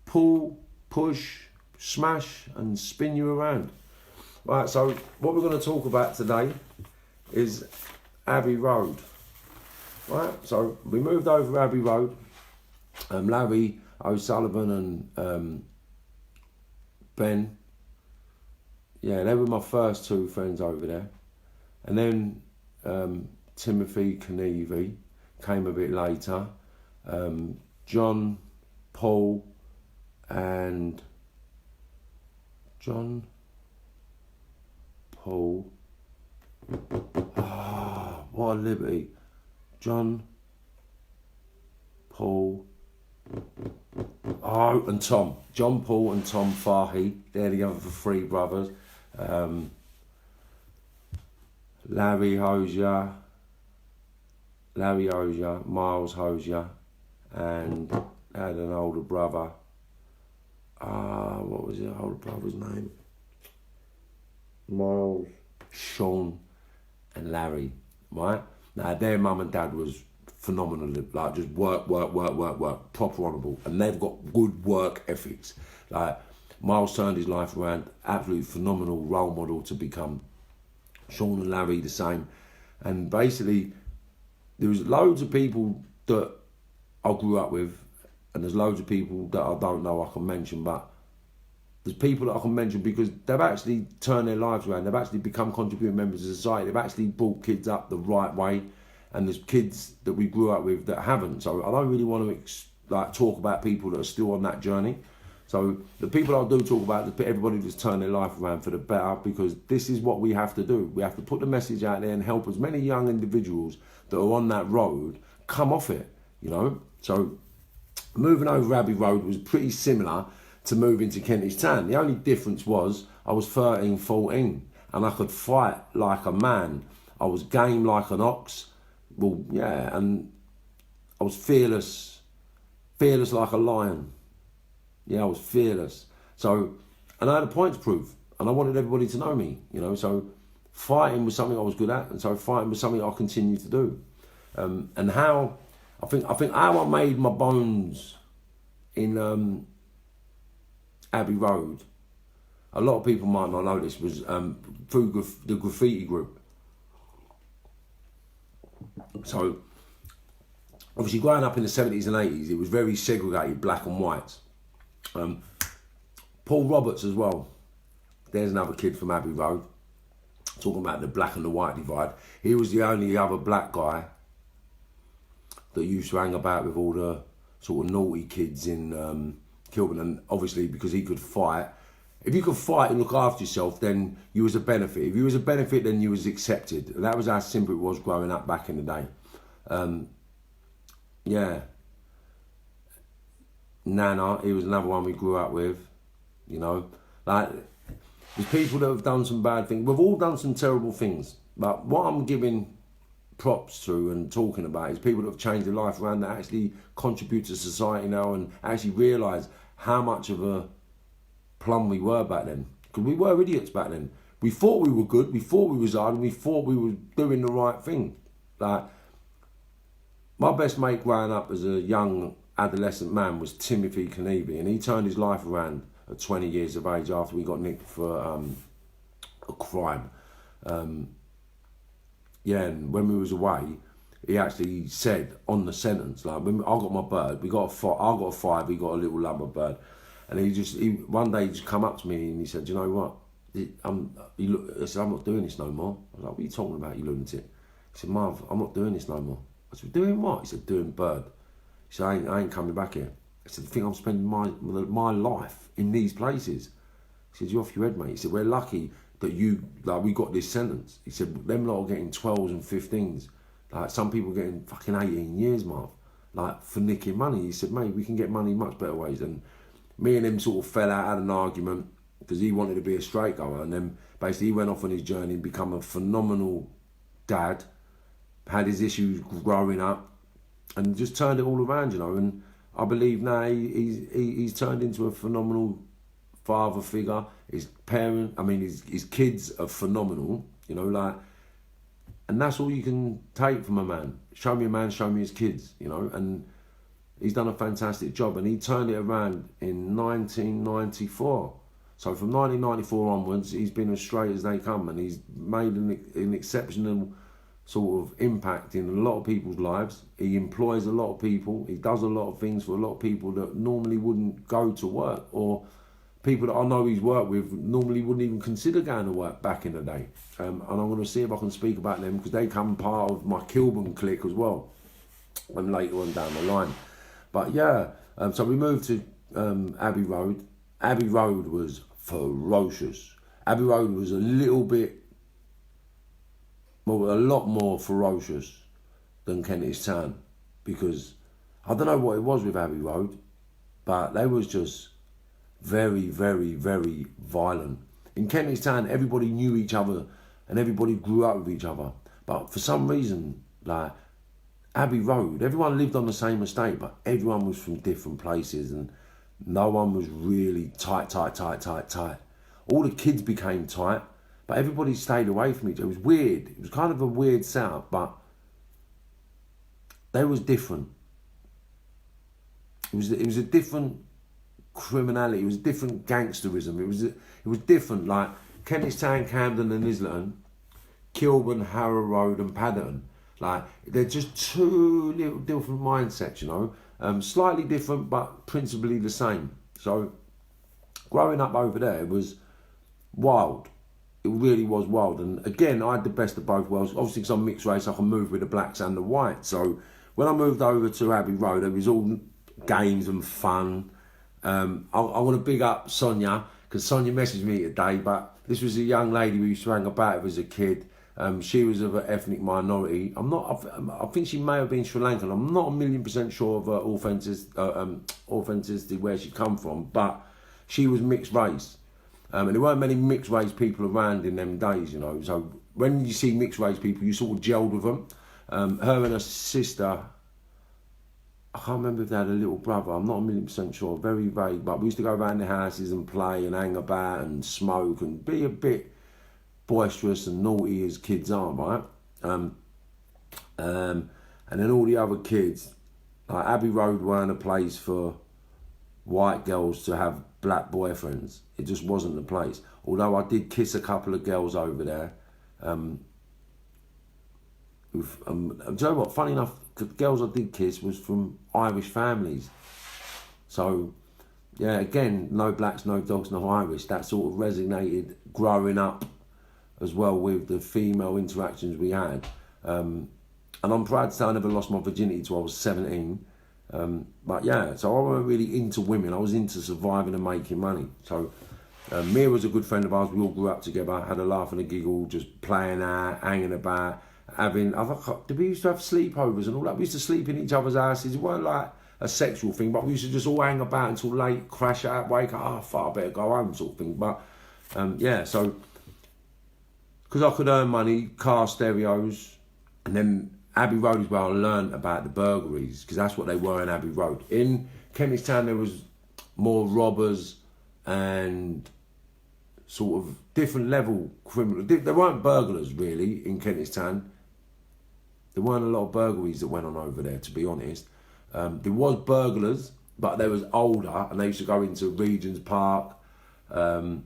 pull, push, smash, and spin you around. Right, so what we're going to talk about today is Abbey Road. Right, so we moved over Abbey Road. Larry O'Sullivan and Ben, yeah, they were my first 2 friends over there. And then Timothy Canevy came a bit later. John, Paul, and John, Paul. What a liberty. John, Paul, and Tom. John, Paul and Tom Fahey. They're together for 3 brothers. Larry Hosier, Miles Hosier, and had an older brother. What was the older brother's name? Miles, Sean, and Larry. Right? Now their mum and dad was phenomenal, like just work, proper honourable, and they've got good work ethics. Like Miles turned his life around, absolutely phenomenal role model to become. Sean and Larry the same, and basically there was loads of people that I grew up with, and there's loads of people that I don't know I can mention, but there's people that I can mention because they've actually turned their lives around. They've actually become contributing members of society. They've actually brought kids up the right way, and there's kids that we grew up with that haven't. So I don't really want to talk about people that are still on that journey. So the people I do talk about, everybody just turn their life around for the better, because this is what we have to do. We have to put the message out there and help as many young individuals that are on that road come off it, you know. So moving over Abbey Road was pretty similar to moving to Kentish Town. The only difference was I was 13, 14, and I could fight like a man. I was game like an ox. Well, yeah, and I was fearless like a lion. Yeah, I was fearless. So, and I had a point to prove, and I wanted everybody to know me, you know. So, fighting was something I was good at, and so fighting was something I continue to do. And how I think how I made my bones in Abbey Road. A lot of people might not know this, was through the graffiti group. So, obviously, growing up in the 70s and 80s, it was very segregated, black and whites. Paul Roberts as well. There's another kid from Abbey Road. Talking about the black and the white divide. He was the only other black guy that used to hang about with all the sort of naughty kids in Kilburn. And obviously, because he could fight. If you could fight and look after yourself, then you was a benefit. If you was a benefit, then you was accepted. And that was how simple it was growing up back in the day. Yeah. Nana, he was another one we grew up with, you know. Like, there's people that have done some bad things. We've all done some terrible things. But what I'm giving props to and talking about is people that have changed their life around, that actually contribute to society now and actually realise how much of a plum we were back then. Because we were idiots back then. We thought we were good, we thought we was hard, and we thought we were doing the right thing. Like, my best mate growing up as a young adolescent man was Timothy Knievy, and he turned his life around at 20 years of age after we got nicked for a crime. Yeah, and when we was away, he actually said on the sentence, like, when I got my bird, I got a 5, he got a little lumber bird, and one day he just come up to me and he said, "You know what? I said, I'm not doing this no more." I was like, "What are you talking about, you lunatic?" He said, "Marv, I'm not doing this no more." I said, "Doing what?" He said, "Doing bird." He said, I ain't coming back here." I said, "I think I'm spending my life in these places." He said, "You're off your head, mate." He said, "We're lucky that we got this sentence." He said, "Them lot are getting 12s and 15s. Like, some people getting fucking 18 years, Marv, like, for nicking money." He said, "Mate, we can get money much better ways." And me and him sort of fell out, had an argument, because he wanted to be a straight goer. And then basically he went off on his journey and become a phenomenal dad, had his issues growing up, and just turned it all around, you know. And I believe now he's turned into a phenomenal father figure. His kids are phenomenal, you know, like, and that's all you can take from a man. Show me a man, show me his kids, you know. And he's done a fantastic job, and he turned it around in 1994. So from 1994 onwards, he's been as straight as they come, and he's made an exceptional sort of impact in a lot of people's lives. He employs a lot of people. He does a lot of things for a lot of people that normally wouldn't go to work, or people that I know he's worked with normally wouldn't even consider going to work back in the day. And I'm going to see if I can speak about them, because they come part of my Kilburn clique as well. when later on down the line. But yeah, so we moved to Abbey Road. Abbey Road was ferocious. Abbey Road was a lot more ferocious than Kentish Town, because I don't know what it was with Abbey Road, but they was just very, very, very violent. In Kentish Town, everybody knew each other and everybody grew up with each other. But for some reason, like Abbey Road, everyone lived on the same estate, but everyone was from different places and no one was really tight. All the kids became tight, but everybody stayed away from each other. It was weird. It was kind of a weird setup, but they was different. It was a different criminality. It was different gangsterism. It was different. Like Kentish Town, Camden, and Islington, Kilburn, Harrow Road, and Paddington. Like they're just two little different mindsets, you know. Slightly different, but principally the same. So growing up over there was wild. It really was wild. And again, I had the best of both worlds. Obviously, because I'm mixed race, I can move with the blacks and the whites. So when I moved over to Abbey Road, it was all games and fun. I want to big up Sonia, because Sonia messaged me today, but this was a young lady we used to hang about with as a kid. She was of an ethnic minority. I think she may have been Sri Lankan. I'm not 1,000,000% sure of her authenticity, where she come from, but she was mixed race. And there weren't many mixed race people around in them days, you know. So when you see mixed race people, you sort of gelled with them. Her and her sister, I can't remember if they had a little brother. I'm not 1,000,000% sure. Very vague. But we used to go around the houses and play and hang about and smoke and be a bit boisterous and naughty as kids are, right? And then all the other kids, like Abbey Road weren't a place for white girls to have black boyfriends. It just wasn't the place. Although I did kiss a couple of girls over there. Do you know what? Funny enough, the girls I did kiss was from Irish families. So, yeah, again, no blacks, no dogs, no Irish. That sort of resonated growing up as well with the female interactions we had. And I'm proud to say I never lost my virginity till I was 17. But yeah, so I wasn't really into women. I was into surviving and making money. So Mia was a good friend of ours. We all grew up together, had a laugh and a giggle, just playing out, hanging about, did we used to have sleepovers and all that? We used to sleep in each other's houses. It weren't like a sexual thing, but we used to just all hang about until late, crash out, wake up, fuck, I better go home sort of thing. But yeah, so because I could earn money, car stereos, and then Abbey Road is where I learned about the burglaries, because that's what they were in Abbey Road. In Kentish Town, there was more robbers and sort of different level criminal. There weren't burglars really in Kentish Town. There weren't a lot of burglaries that went on over there, to be honest. There was burglars, but they was older, and they used to go into Regent's Park. I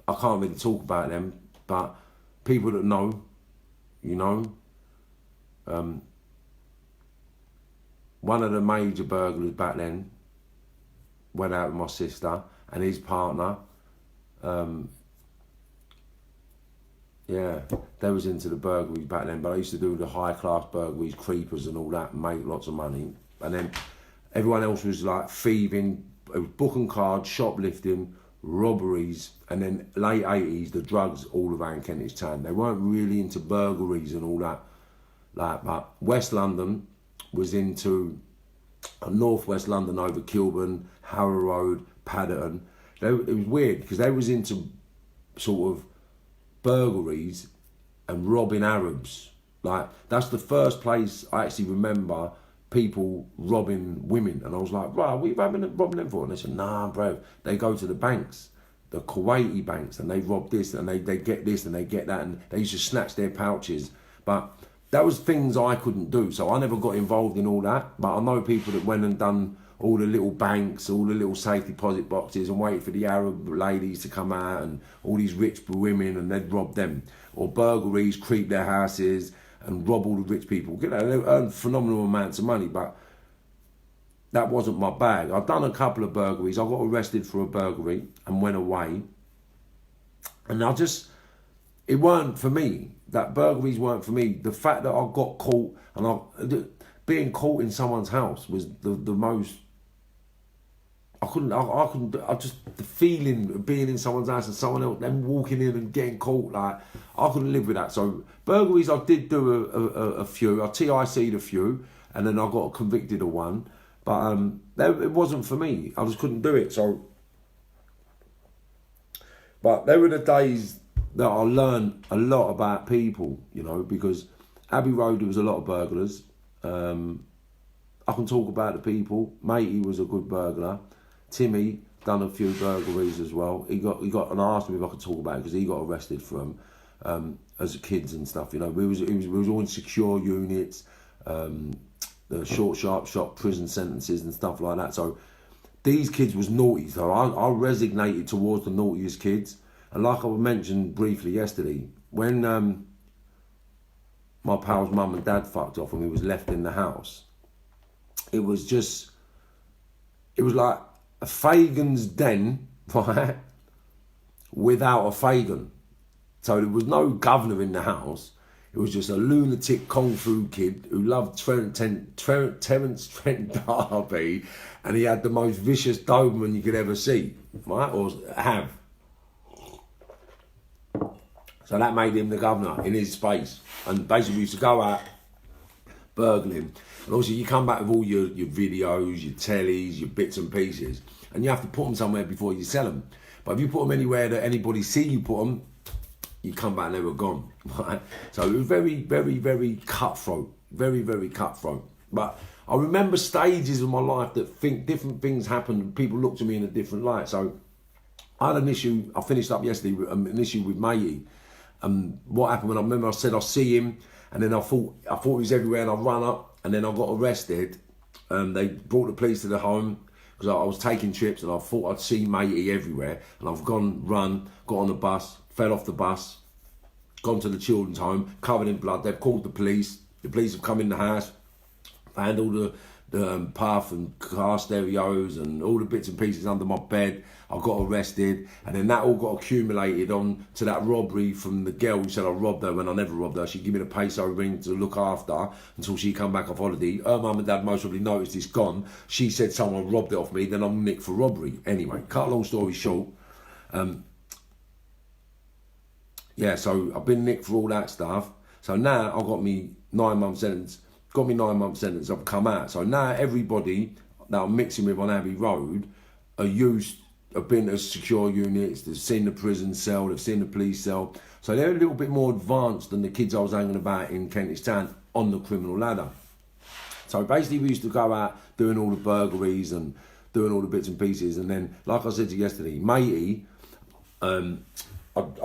can't really talk about them, but people that know, you know. One of the major burglars back then went out with my sister and his partner. Yeah, they was into the burglaries back then, but I used to do the high class burglaries, creepers and all that, and make lots of money. And then everyone else was like thieving, book and card, shoplifting, robberies, and then late 80s, the drugs all around Kentish Town. They weren't really into burglaries and all that. But West London was into northwest London over Kilburn, Harrow Road, Paddington. It was weird because they was into sort of burglaries and robbing Arabs. Like that's the first place I actually remember people robbing women, and I was like, right, what are you robbing them for? And they said, nah, bro, they go to the banks, the Kuwaiti banks, and they rob this and they get this and they get that, and they used to snatch their pouches. But that was things I couldn't do, so I never got involved in all that. But I know people that went and done all the little banks, all the little safe deposit boxes, and waited for the Arab ladies to come out, and all these rich women, and they'd rob them. Or burglaries, creep their houses, and rob all the rich people. You know, they earn phenomenal amounts of money, but that wasn't my bag. I've done a couple of burglaries. I got arrested for a burglary and went away. And it weren't for me. That burglaries weren't for me. The fact that I got caught, and being caught in someone's house was the most. I couldn't. I just the feeling of being in someone's house and someone else, them walking in and getting caught. Like I couldn't live with that. So burglaries, I did do a few. I TIC'd a few, and then I got convicted of one. But it wasn't for me. I just couldn't do it. So, but there were the days that I learned a lot about people, you know, because Abbey Road, there was a lot of burglars. I can talk about the people. Matey was a good burglar. Timmy done a few burglaries as well. He got and I asked him if I could talk about it because he got arrested for them as kids and stuff. You know, we was all in secure units, the short, sharp shot prison sentences and stuff like that. So these kids was naughty. So I resignated towards the naughtiest kids. And like I mentioned briefly yesterday, when my pal's mum and dad fucked off and we was left in the house, it was like a Fagan's den, right, without a Fagan. So there was no governor in the house. It was just a lunatic kung fu kid who loved Terence Trent D'Arby, and he had the most vicious Doberman you could ever see, right, or have. So that made him the governor in his space. And basically we used to go out burgling. And also you come back with all your videos, your tellies, your bits and pieces, and you have to put them somewhere before you sell them. But if you put them anywhere that anybody see you put them, you come back and they were gone. Right? So it was very, very, very cutthroat. Very, very cutthroat. But I remember stages of my life that different things happened and people looked at me in a different light. So I had an issue, I finished up yesterday with an issue with Matey. What happened when I remember I said I'll see him, and then I thought he was everywhere, and I ran up, and then I got arrested. They brought the police to the home because I was taking trips, and I thought I'd see Matey everywhere, and I've got on the bus, fell off the bus, gone to the children's home, covered in blood. They've called the police. The police have come in the house, found all the puff and car stereos and all the bits and pieces under my bed. I got arrested, and then that all got accumulated on to that robbery from the girl who said I robbed her when I never robbed her. She'd give me the peso ring to look after until she come back off holiday. Her mum and dad most probably noticed it's gone. She said someone robbed it off me, then I'm nicked for robbery. Anyway, cut a long story short, yeah, so I've been nicked for all that stuff. So now I've got me 9 month sentence. I've come out. So now everybody that I'm mixing with on Abbey Road have been to secure units, they've seen the prison cell, they've seen the police cell. So they're a little bit more advanced than the kids I was hanging about in Kentish Town on the criminal ladder. So basically we used to go out doing all the burglaries and doing all the bits and pieces. And then, like I said to you yesterday, Matey, I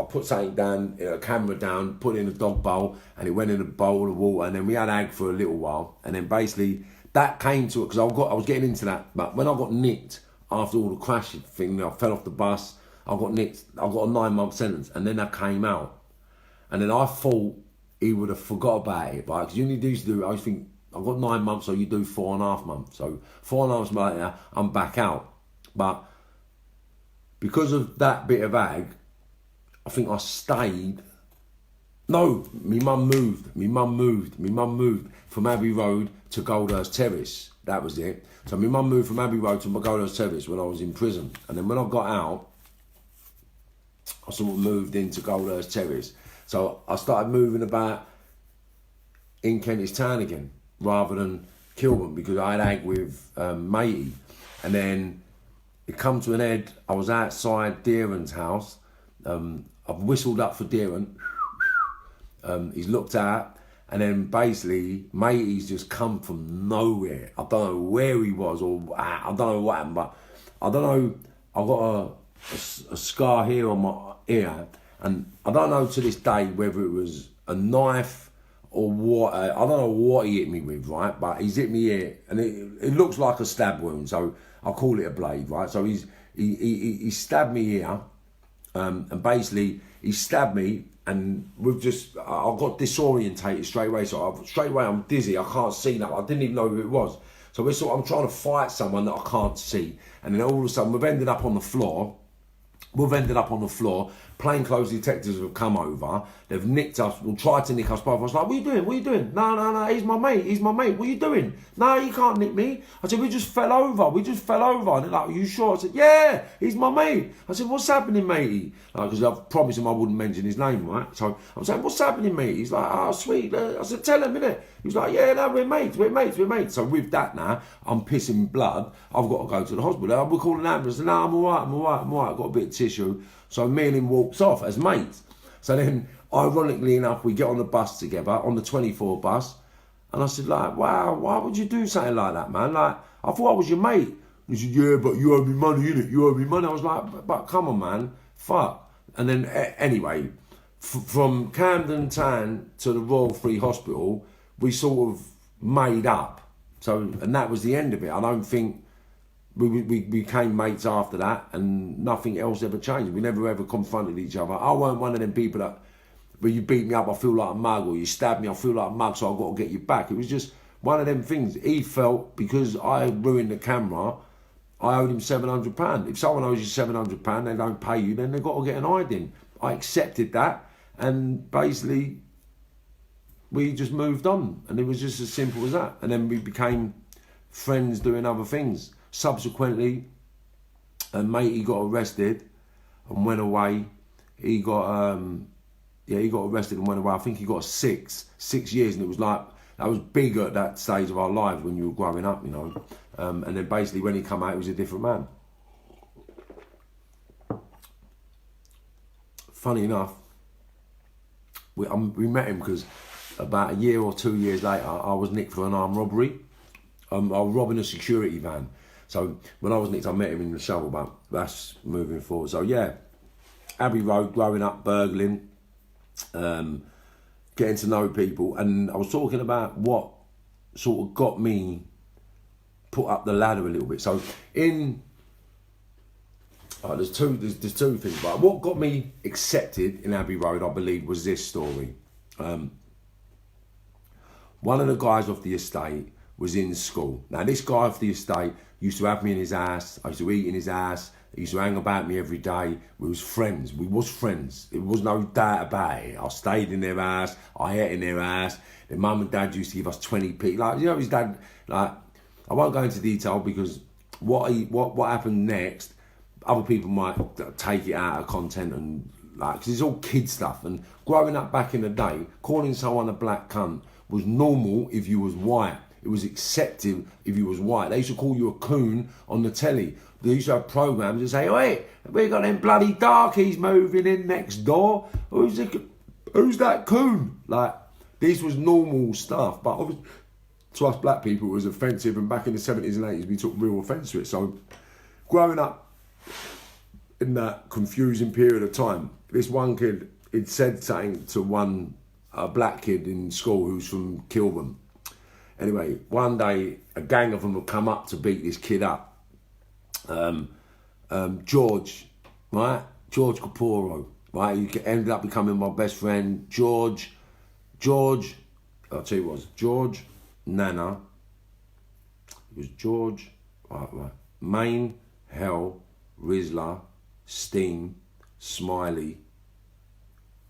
put something down, a camera down, put it in a dog bowl, and it went in a bowl of water, and then we had ag for a little while, and then basically that came to it, because I was getting into that, but when I got nicked after all the crash thing, I fell off the bus, I got nicked, I got a 9 month sentence, and then that came out, and then I thought he would have forgot about it, right? Because you need to do, I always think, I've got 9 months, so you do 4.5 months, so 4.5 months later, I'm back out, but because of that bit of ag, I think I stayed. No, my mum moved from Abbey Road to Goldhurst Terrace. That was it. So my mum moved from Abbey Road to Goldhurst Terrace when I was in prison. And then when I got out, I sort of moved into Goldhurst Terrace. So I started moving about in Kentish Town again, rather than Kilburn, because I had ag with Matey. And then it come to an end. I was outside Deeran's house. I've whistled up for Deeran. He's looked out, and then basically Matey's just come from nowhere. I don't know where he was, or I don't know what happened, but I don't know. I've got a scar here on my ear, and I don't know to this day whether it was a knife or what. I don't know what he hit me with, right? But he's hit me here, and it looks like a stab wound, so I'll call it a blade, right? So he stabbed me here. And basically, he stabbed me, and I got disorientated straight away. So straight away, I'm dizzy. I can't see now. I didn't even know who it was. So I'm trying to fight someone that I can't see, and then all of a sudden, we've ended up on the floor. We've ended up on the floor. Plainclothes detectives have come over. They've nicked us, or tried to nick us both. I was like, what are you doing? What are you doing? No, he's my mate. He's my mate. What are you doing? No, you can't nick me. I said, we just fell over. And they're like, are you sure? I said, yeah, he's my mate. I said, what's happening, matey? Because I've promised him I wouldn't mention his name, right? So I'm saying, what's happening, mate? He's like, oh, sweet. I said, tell him, innit? He was like, yeah, no, we're mates. So with that now, I'm pissing blood. I've got to go to the hospital. We're calling an ambulance. No, I'm all right. I've got a bit of tissue. So me and him walks off as mates. So then, ironically enough, we get on the bus together, on the 24 bus. And I said, like, wow, why would you do something like that, man? Like, I thought I was your mate. He said, yeah, but you owe me money, innit? You owe me money. I was like, but come on, man. Fuck. And then, anyway, from Camden Town to the Royal Free Hospital, we sort of made up. So, and that was the end of it. I don't think... We became mates after that, and nothing else ever changed. We never ever confronted each other. I weren't one of them people that, when you beat me up, I feel like a mug, or you stab me, I feel like a mug, so I've got to get you back. It was just one of them things. He felt, because I ruined the camera, I owed him £700. If someone owes you £700, they don't pay you, then they've got to get an hiding. I accepted that, and basically, we just moved on. And it was just as simple as that. And then we became friends doing other things. Subsequently, matey got arrested and went away. He got arrested and went away. I think he got 6 years, and it was like, that was big at that stage of our lives when you were growing up, you know. And then basically when he come out, he was a different man. Funny enough, we met him because about a year or 2 years later, I was nicked for an armed robbery. I was robbing a security van. So when I was nicked, I met him in the shovel, but that's moving forward. So yeah, Abbey Road, growing up, burgling, getting to know people. And I was talking about what sort of got me put up the ladder a little bit. So there's two things, but what got me accepted in Abbey Road, I believe, was this story. One of the guys off the estate was in school. Now, this guy off the estate used to have me in his house. I used to eat in his house. He used to hang about me every day. We was friends. There was no doubt about it. I stayed in their house. I ate in their house. Their mum and dad used to give us 20p. Like, you know, his dad, like, I won't go into detail because what happened next, other people might take it out of content and, like, because it's all kid stuff. And growing up back in the day, calling someone a black cunt was normal if you was white. It was accepted if you was white. They used to call you a coon on the telly. They used to have programs and say, "Hey, we got them bloody darkies moving in next door. Who's that coon?" Like, this was normal stuff. But obviously, to us black people, it was offensive. And back in the 70s and 80s, we took real offence to it. So, growing up in that confusing period of time, this one kid, he'd said something to a black kid in school who's from Kilburn. Anyway, one day, a gang of them would come up to beat this kid up. George, right? George Caporo, right? He ended up becoming my best friend. George, I'll tell you what it was. George, Nana. It was George, right. Main, Hell, Rizla, Steam, Smiley,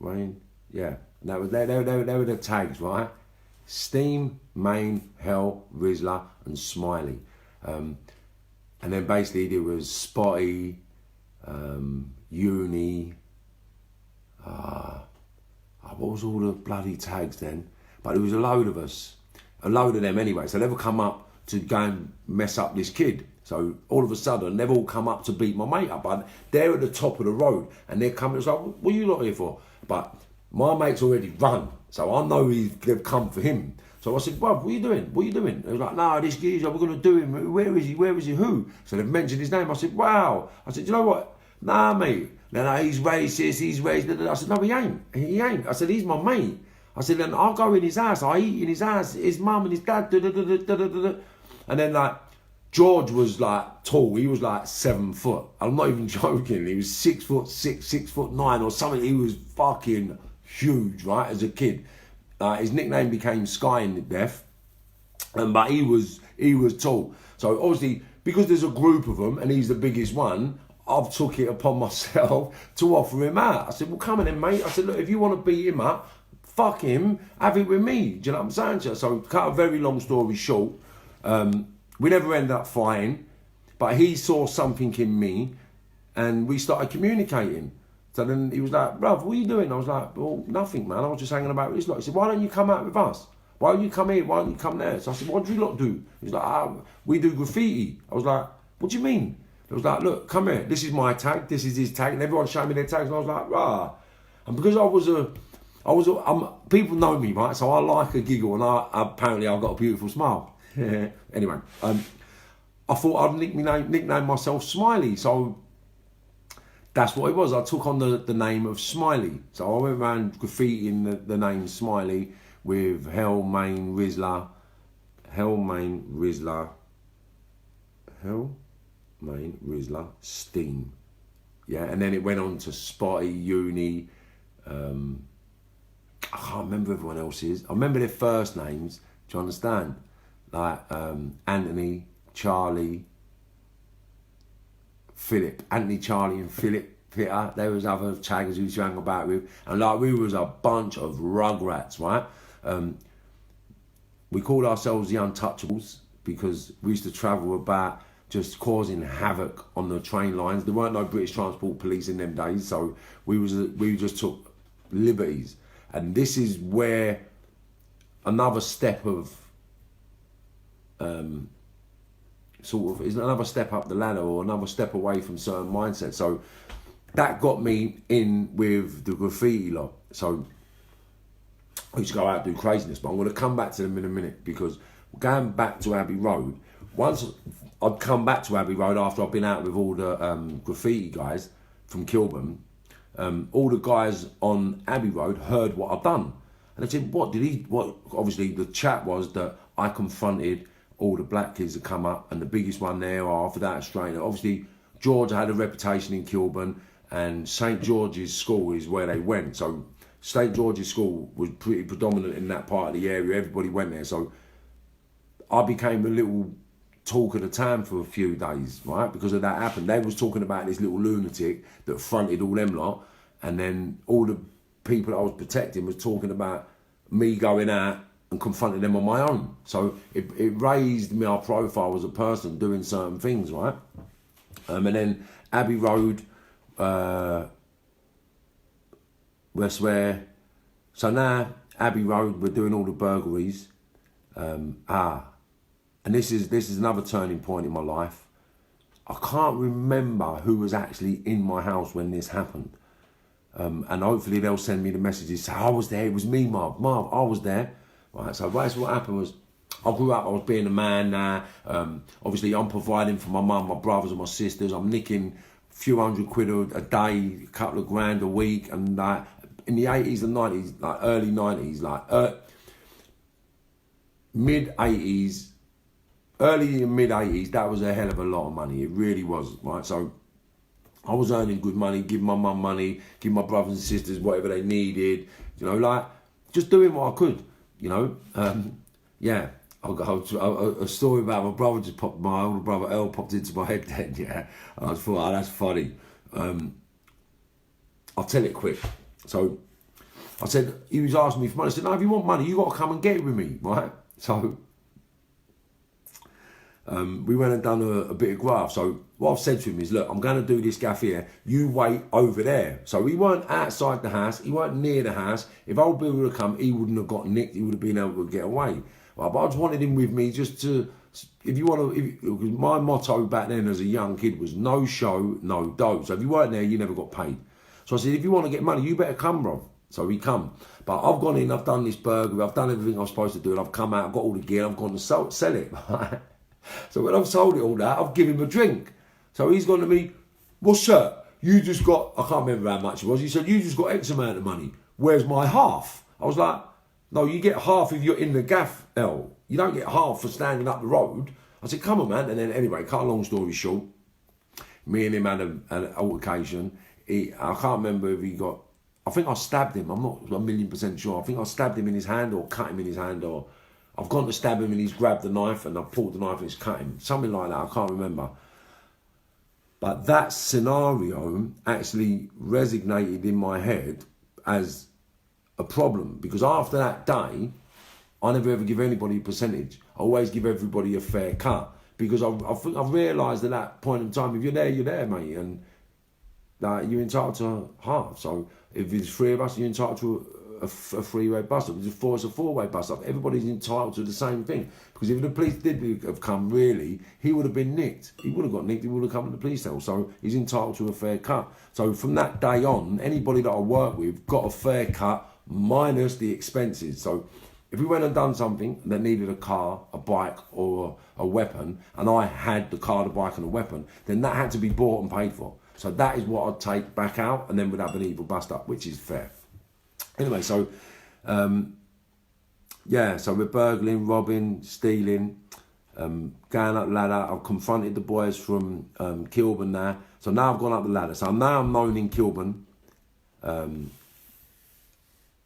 Rain. Yeah, they were the tags, right? Steam, Main, Hell, Rizla, and Smiley. And then basically there was Spotty, Uni, what was all the bloody tags then? But there was a load of us, a load of them anyway. So they would come up to go and mess up this kid. So all of a sudden, they've all come up to beat my mate up. But they're at the top of the road, and they're coming. It's like, what are you lot here for? But my mate's already run, so I know they've come for him. So I said, bruv, what are you doing? They was like, no, this geezer, we're going to do him. Where is he? Who? So they've mentioned his name. I said, wow. I said, you know what? Nah, mate. No, he's racist, I said, no, he ain't. I said, he's my mate. I said, then I'll go in his house, I eat in his house, his mum and his dad, And then, like, George was, like, tall. He was, like, 7 foot. I'm not even joking. He was 6'6", 6'9" or something. He was fucking huge, right, as a kid. His nickname became Sky in the Death, but he was tall. So obviously, because there's a group of them and he's the biggest one, I've took it upon myself to offer him out. I said, well, come on then, mate. I said, look, if you want to beat him up, fuck him, have it with me. Do you know what I'm saying to you? So, cut a very long story short, we never ended up fighting, but he saw something in me, and we started communicating. So then he was like, bruv, what are you doing? I was like, well, nothing, man. I was just hanging about with this lot. He said, why don't you come out with us? Why don't you come here? Why don't you come there? So I said, what do you lot do? He was like, we do graffiti. I was like, what do you mean? He was like, look, come here. This is my tag. This is his tag. And everyone showed me their tags. And I was like, rah. And because people know me, right? So I like a giggle, and apparently I've got a beautiful smile. Anyway, I thought I'd nickname myself Smiley. So that's what it was. I took on the name of Smiley. So I went around graffitiing the name Smiley with Hell, Main, Rizzler, Steam. Yeah, and then it went on to Spotty, Uni. I can't remember everyone else's. I remember their first names. Do you understand? Like Anthony, Charlie, Philip. Anthony, Charlie, and Philip Pitter. There was other taggers who used to hang about with, and like we was a bunch of rugrats, right? We called ourselves the Untouchables because we used to travel about just causing havoc on the train lines. There weren't no British Transport Police in them days, so we just took liberties. And this is where another step of is another step up the ladder, or another step away from certain mindsets. So that got me in with the graffiti lot. So I used to go out and do craziness, but I'm going to come back to them in a minute, because going back to Abbey Road, once I'd come back to Abbey Road after I'd been out with all the graffiti guys from Kilburn, all the guys on Abbey Road heard what I'd done. And they said, what? Obviously the chat was that I confronted all the black kids that come up, and the biggest one there after that straight. Obviously, George had a reputation in Kilburn, and St. George's School is where they went. So St. George's School was pretty predominant in that part of the area. Everybody went there. So I became a little talk of the town for a few days, right? Because of that happened. They was talking about this little lunatic that fronted all them lot, and then all the people I was protecting was talking about me going out and confronting them on my own. So it raised my profile as a person doing certain things, right? And then Abbey Road, West Ware. So now Abbey Road, we're doing all the burglaries. And this is another turning point in my life. I can't remember who was actually in my house when this happened. And hopefully they'll send me the messages. So I was there, it was me, Marv, I was there. Right, so that's what happened was, I grew up, I was being a man now. Obviously I'm providing for my mum, my brothers and my sisters. I'm nicking a few £100 a day, a couple of grand a week. And in the 80s and 90s, like early 90s, mid-80s, early and mid-80s, that was a hell of a lot of money. It really was, right? So I was earning good money, giving my mum money, giving my brothers and sisters whatever they needed, just doing what I could, yeah. A story about my brother just popped, my older brother Earl popped into my head then, yeah. And I thought, that's funny. I'll tell it quick. So I said, he was asking me for money. I said, no, if you want money, you got to come and get it with me, right? So we went and done a bit of graft. So what I've said to him is, look, I'm going to do this gaff here. You wait over there. So he weren't outside the house. He weren't near the house. If old Bill would have come, he wouldn't have got nicked. He would have been able to get away. Right, but I just wanted him with me just to, because my motto back then as a young kid was no show, no dough. So if you weren't there, you never got paid. So I said, if you want to get money, you better come, bro. So he come. But I've gone in, I've done this burger, I've done everything I'm supposed to do, and I've come out, I've got all the gear, I've gone to sell it. So when I've sold it all that, I've given him a drink. So he's gone to me, well, sir, you just got, I can't remember how much it was. He said, you just got X amount of money. Where's my half? I was like, no, you get half if you're in the gaff, L. You don't get half for standing up the road. I said, come on, man. And then anyway, cut a long story short, me and him had an altercation. I can't remember if he got, I think I stabbed him. I'm not 1,000,000% sure. I think I stabbed him in his hand or cut him in his hand, or I've gone to stab him and he's grabbed the knife and I've pulled the knife and he's cut him. Something like that, I can't remember. But that scenario actually resonated in my head as a problem, because after that day, I never ever give anybody a percentage. I always give everybody a fair cut, because I've realised at that point in time, if you're there, mate, and you're entitled to half. So if there's 3 of us, you're entitled to a 3-way bus up. If there's 4, it's a 4-way bus up. Everybody's entitled to the same thing. Because if the police did have come, really, he would have been nicked. He would have got nicked. He would have come to the police cell. So he's entitled to a fair cut. So from that day on, anybody that I work with got a fair cut minus the expenses. So if we went and done something that needed a car, a bike, or a weapon, and I had the car, the bike, and the weapon, then that had to be bought and paid for. So that is what I'd take back out, and then we'd have an evil bust up, which is fair. Anyway, so so we're burgling, robbing, stealing, going up the ladder. I've confronted the boys from Kilburn now. So now I've gone up the ladder. So now I'm known in Kilburn. Where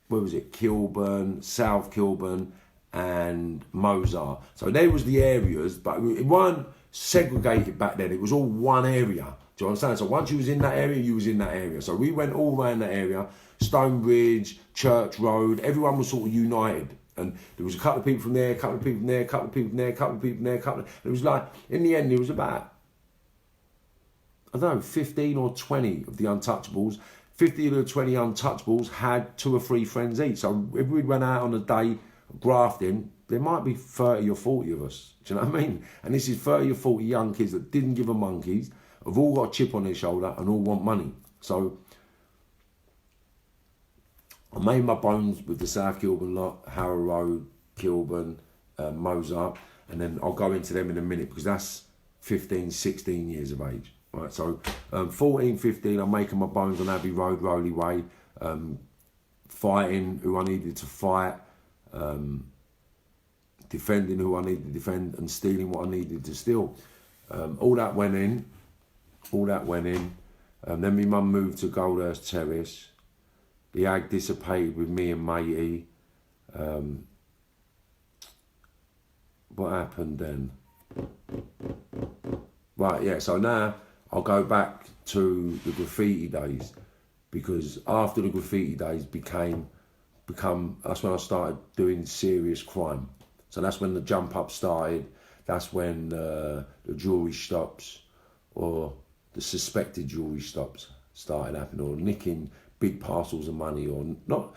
was it? Kilburn, South Kilburn, and Mozart. So there was the areas, but it weren't segregated back then. It was all one area. Do you understand? So once you was in that area, you was in that area. So we went all around that area. Stonebridge, Church Road, everyone was sort of united. And there was a couple of people from there, a couple of people from there, a couple of people from there, a couple of people from there, it was like, in the end, there was about, I don't know, 15 or 20 of the untouchables. 50 or 20 untouchables had 2 or 3 friends each. So if we went out on a day grafting, there might be 30 or 40 of us. Do you know what I mean? And this is 30 or 40 young kids that didn't give a monkeys, have all got a chip on their shoulder and all want money. So I made my bones with the South Kilburn lot, Harrow Road, Kilburn, Mozart, and then I'll go into them in a minute, because that's 15, 16 years of age. Right, so 14, 15, I'm making my bones on Abbey Road, Rowley Way, fighting who I needed to fight, defending who I needed to defend, and stealing what I needed to steal. All that went in. Then my mum moved to Goldhurst Terrace. The ag dissipated with me and matey. What happened then? Right, yeah, so now I'll go back to the graffiti days, because after the graffiti days that's when I started doing serious crime. So that's when the jump up started. That's when the jewellery stops, or the suspected jewellery stops started happening, or nicking big parcels of money, or not,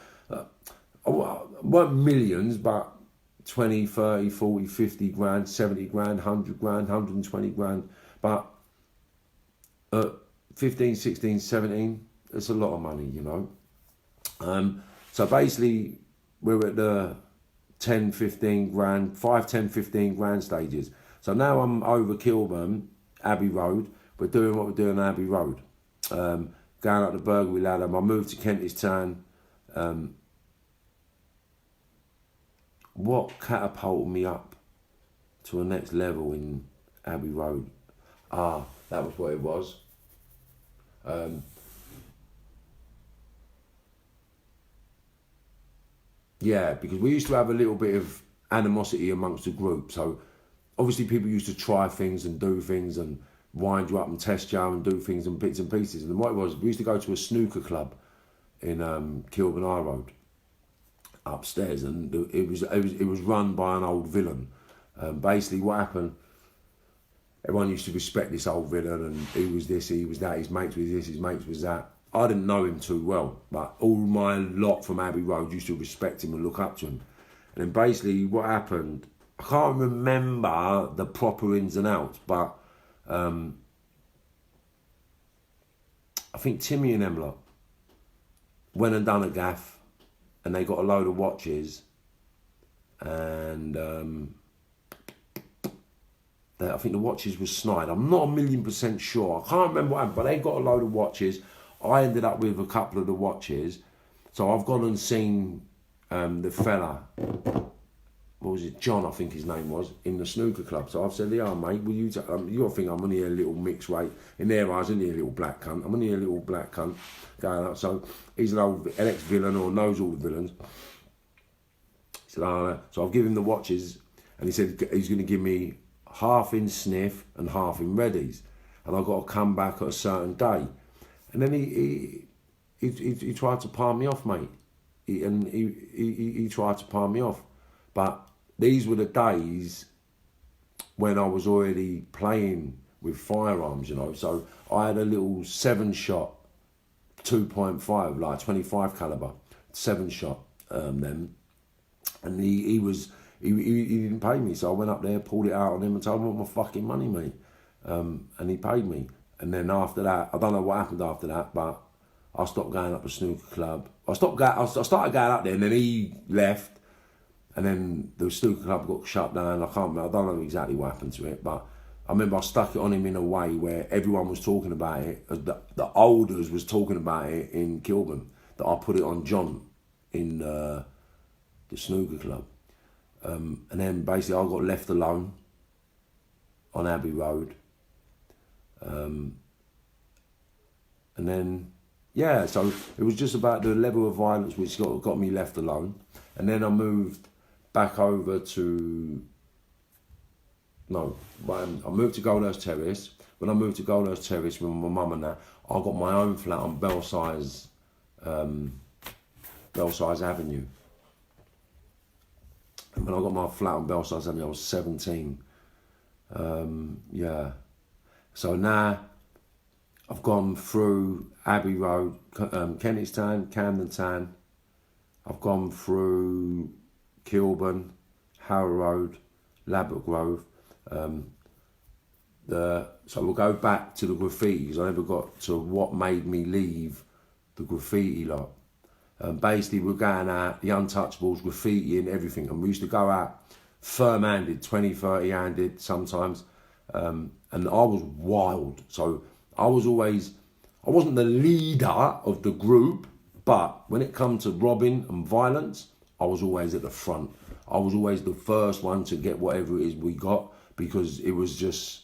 weren't millions, but 20, 30, 40, 50 grand, 70 grand, 100 grand, 120 grand. But 15, 16, 17, it's a lot of money, you know. So basically, we're at the 10, 15 grand, 5, 10, 15 grand stages. So now I'm over Kilburn, Abbey Road. We're doing what we're doing on Abbey Road. Going up the burglary ladder. I moved to Kentish Town. What catapulted me up to a next level in Abbey Road? That was what it was. Yeah, because we used to have a little bit of animosity amongst the group. So obviously people used to try things and do things and wind you up and test you and do things and bits and pieces. And what it was, we used to go to a snooker club in Kilburn High Road upstairs, and it was run by an old villain. Basically, what happened? Everyone used to respect this old villain, and he was this, he was that, his mates was this, his mates was that. I didn't know him too well, but all my lot from Abbey Road used to respect him and look up to him. And then basically, what happened? I can't remember the proper ins and outs, but I think Timmy and them lot went and done a gaff, and they got a load of watches, and I think the watches were snide. I'm not 1,000,000% sure. I can't remember what happened, but they got a load of watches. I ended up with a couple of the watches. So I've gone and seen the fella, what was it, John, I think his name was, in the snooker club. So I've said, yeah, mate, will you got to think I'm only a little mixed weight. In their eyes, only a little black cunt. I'm only a little black cunt going up. So he's an old ex-villain or knows all the villains. He said, so I've given him the watches, and he said he's going to give me half in sniff and half in reddies. and I got to come back at a certain day. And then he tried to palm me off, mate. He tried to palm me off. But these were the days when I was already playing with firearms, you know. So I had a little 7-shot, 2.5, like 25 caliber, 7-shot then. And he didn't pay me, so I went up there, pulled it out on him and told him I want my fucking money, mate. And he paid me. And then after that, I don't know what happened after that, but I stopped going up to snooker club. I started going up there, and then he left, and then the snooker club got shut down. I don't know exactly what happened to it, but I remember I stuck it on him in a way where everyone was talking about it. The olders was talking about it in Kilburn, that I put it on John in the snooker club. And then basically I got left alone on Abbey Road. And then, yeah, so it was just about the level of violence which got me left alone. And then I moved back over to, I moved to Goldhurst Terrace. When I moved to Goldhurst Terrace with my mum and that, I got my own flat on Belsize Avenue. And when I got my flat on Belsize Avenue, I was 17. Yeah. So now I've gone through Abbey Road, Kentish Town, Camden Town. I've gone through Kilburn, Harrow Road, Ladbroke Grove. So we'll go back to the graffiti, because I never got to what made me leave the graffiti lot. Basically, we're going out, the Untouchables, graffiti and everything. And we used to go out firm-handed, 20, 30-handed sometimes. And I was wild. So I wasn't the leader of the group, but when it come to robbing and violence, I was always at the front. I was always the first one to get whatever it is we got, because it was just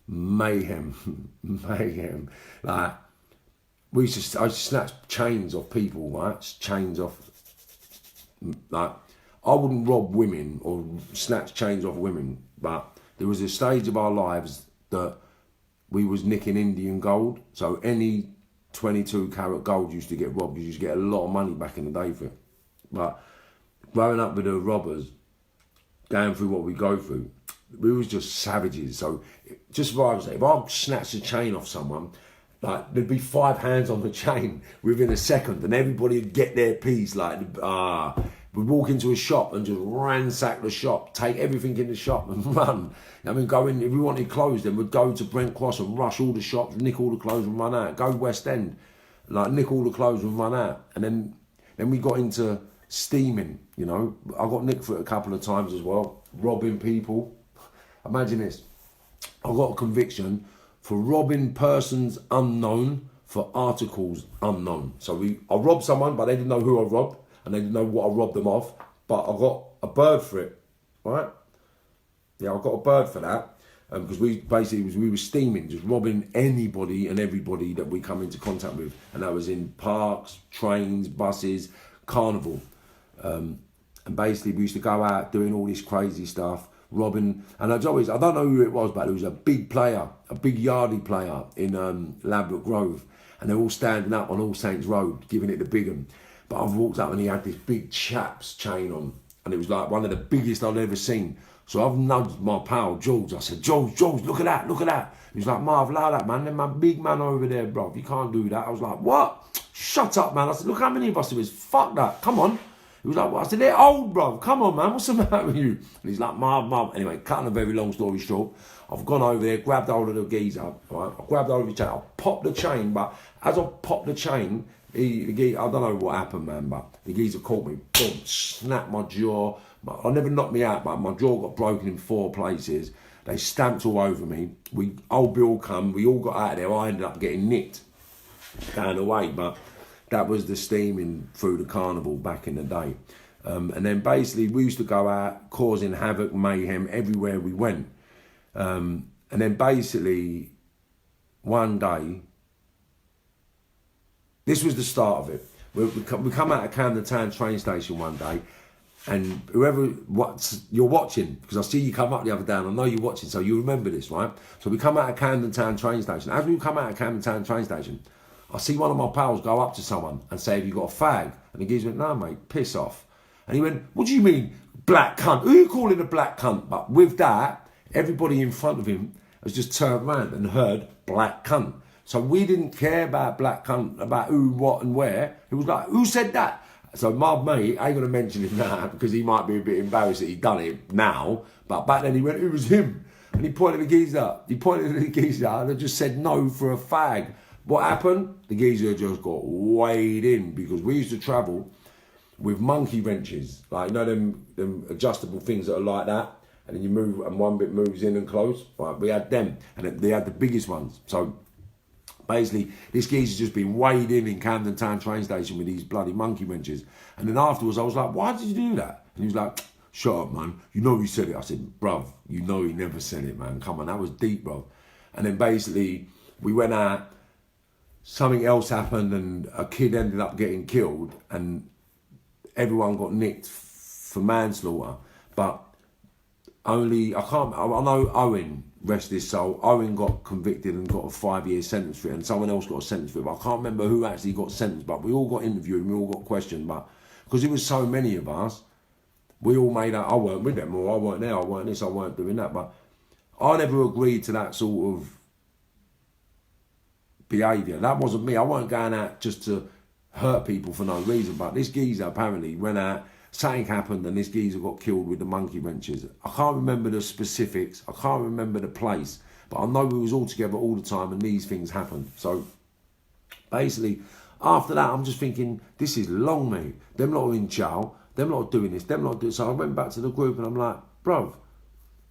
mayhem, mayhem. Like, I used to snatch chains off people, right? Chains off, like, I wouldn't rob women or snatch chains off women, but there was a stage of our lives that we was nicking Indian gold. So any 22 carat gold used to get robbed. You used to get a lot of money back in the day for it. But growing up with the robbers, going through what we go through, we was just savages. So just what I would say, if I snatched a chain off someone, like, there'd be 5 hands on the chain within a second, and everybody would get their piece. Like, we'd walk into a shop and just ransack the shop, take everything in the shop and run. I mean, go in, if we wanted clothes, then we'd go to Brent Cross and rush all the shops, nick all the clothes and run out. Go West End, like, nick all the clothes and run out. And then we got into steaming, you know. I got nicked for it a couple of times as well, robbing people. Imagine this, I got a conviction for robbing persons unknown for articles unknown. So I robbed someone, but they didn't know who I robbed, and they didn't know what I robbed them off, but I got a bird for it, right? Yeah, I got a bird for that, because we were steaming, just robbing anybody and everybody that we come into contact with, and that was in parks, trains, buses, carnival. And basically we used to go out doing all this crazy stuff, robbing, and I don't know who it was, but there was a big player, a big yardie player in Ladbroke Grove, and they're all standing up on All Saints Road, giving it the big one. But I've walked up and he had this big chap's chain on, and it was like one of the biggest I'd ever seen. So I've nudged my pal, George. I said, George, look at that. He's like, Marv, allow that, man. Then my big man over there, bro. You can't do that. I was like, what? Shut up, man. I said, look how many of us there is. Fuck that. Come on. He was like, well, I said, they're old, bro. Come on, man. What's the matter with you? And he's like, Marv. Anyway, cutting a very long story short, I've gone over there, grabbed hold of the geezer. Right? I grabbed hold of his chain. I popped the chain, but as I popped the chain, I don't know what happened, man, but the geezer caught me. Boom, snapped my jaw. I never knocked me out, but my jaw got broken in 4 places. They stamped all over me. Old Bill come. We all got out of there. I ended up getting nicked down the way, but that was the steaming through the carnival back in the day. And then basically we used to go out causing havoc, mayhem everywhere we went. And then basically one day, this was the start of it. We come out of Camden Town train station one day, And whoever you're watching, because I see you come up the other day and I know you're watching, so you remember this, right? So we come out of Camden Town train station. As we come out of Camden Town train station, I see one of my pals go up to someone and say, have you got a fag? And the geezer went, no, mate, piss off. And he went, what do you mean, black cunt? Who are you calling a black cunt? But with that, everybody in front of him has just turned around and heard black cunt. So we didn't care about black cunt, about who, what and where. It was like, who said that? So my mate, I ain't going to mention him now because he might be a bit embarrassed that he'd done it now. But back then he went, it was him. And he pointed at the geezer. He pointed at the geezer and I just said no for a fag. What happened? The geezer just got weighed in because we used to travel with monkey wrenches. Like, you know them adjustable things that are like that? And then you move and one bit moves in and close. Right, we had them and they had the biggest ones. So basically, this geezer's just been weighed in Camden Town train station with these bloody monkey wrenches. And then afterwards, I was like, why did you do that? And he was like, shut up, man. You know he said it. I said, bruv, you know he never said it, man. Come on, that was deep, bruv. And then basically, we went out. Something else happened and a kid ended up getting killed and everyone got nicked for manslaughter. But I know Owen, rest his soul, Owen got convicted and got a 5-year sentence for it and someone else got a sentence for it. But I can't remember who actually got sentenced, but we all got interviewed and we all got questioned. But because there was so many of us, we all made out, I weren't with them or I weren't there, I weren't this, I weren't doing that. But I never agreed to that sort of behaviour. That wasn't me. I weren't going out just to hurt people for no reason. But this geezer apparently went out, something happened and this geezer got killed with the monkey wrenches. I can't remember the specifics. I can't remember the place. But I know we was all together all the time and these things happened. So basically, after that, I'm just thinking, this is long, mate. Them lot are in jail. Them lot are doing this. Them lot are doing... So I went back to the group and I'm like, bro,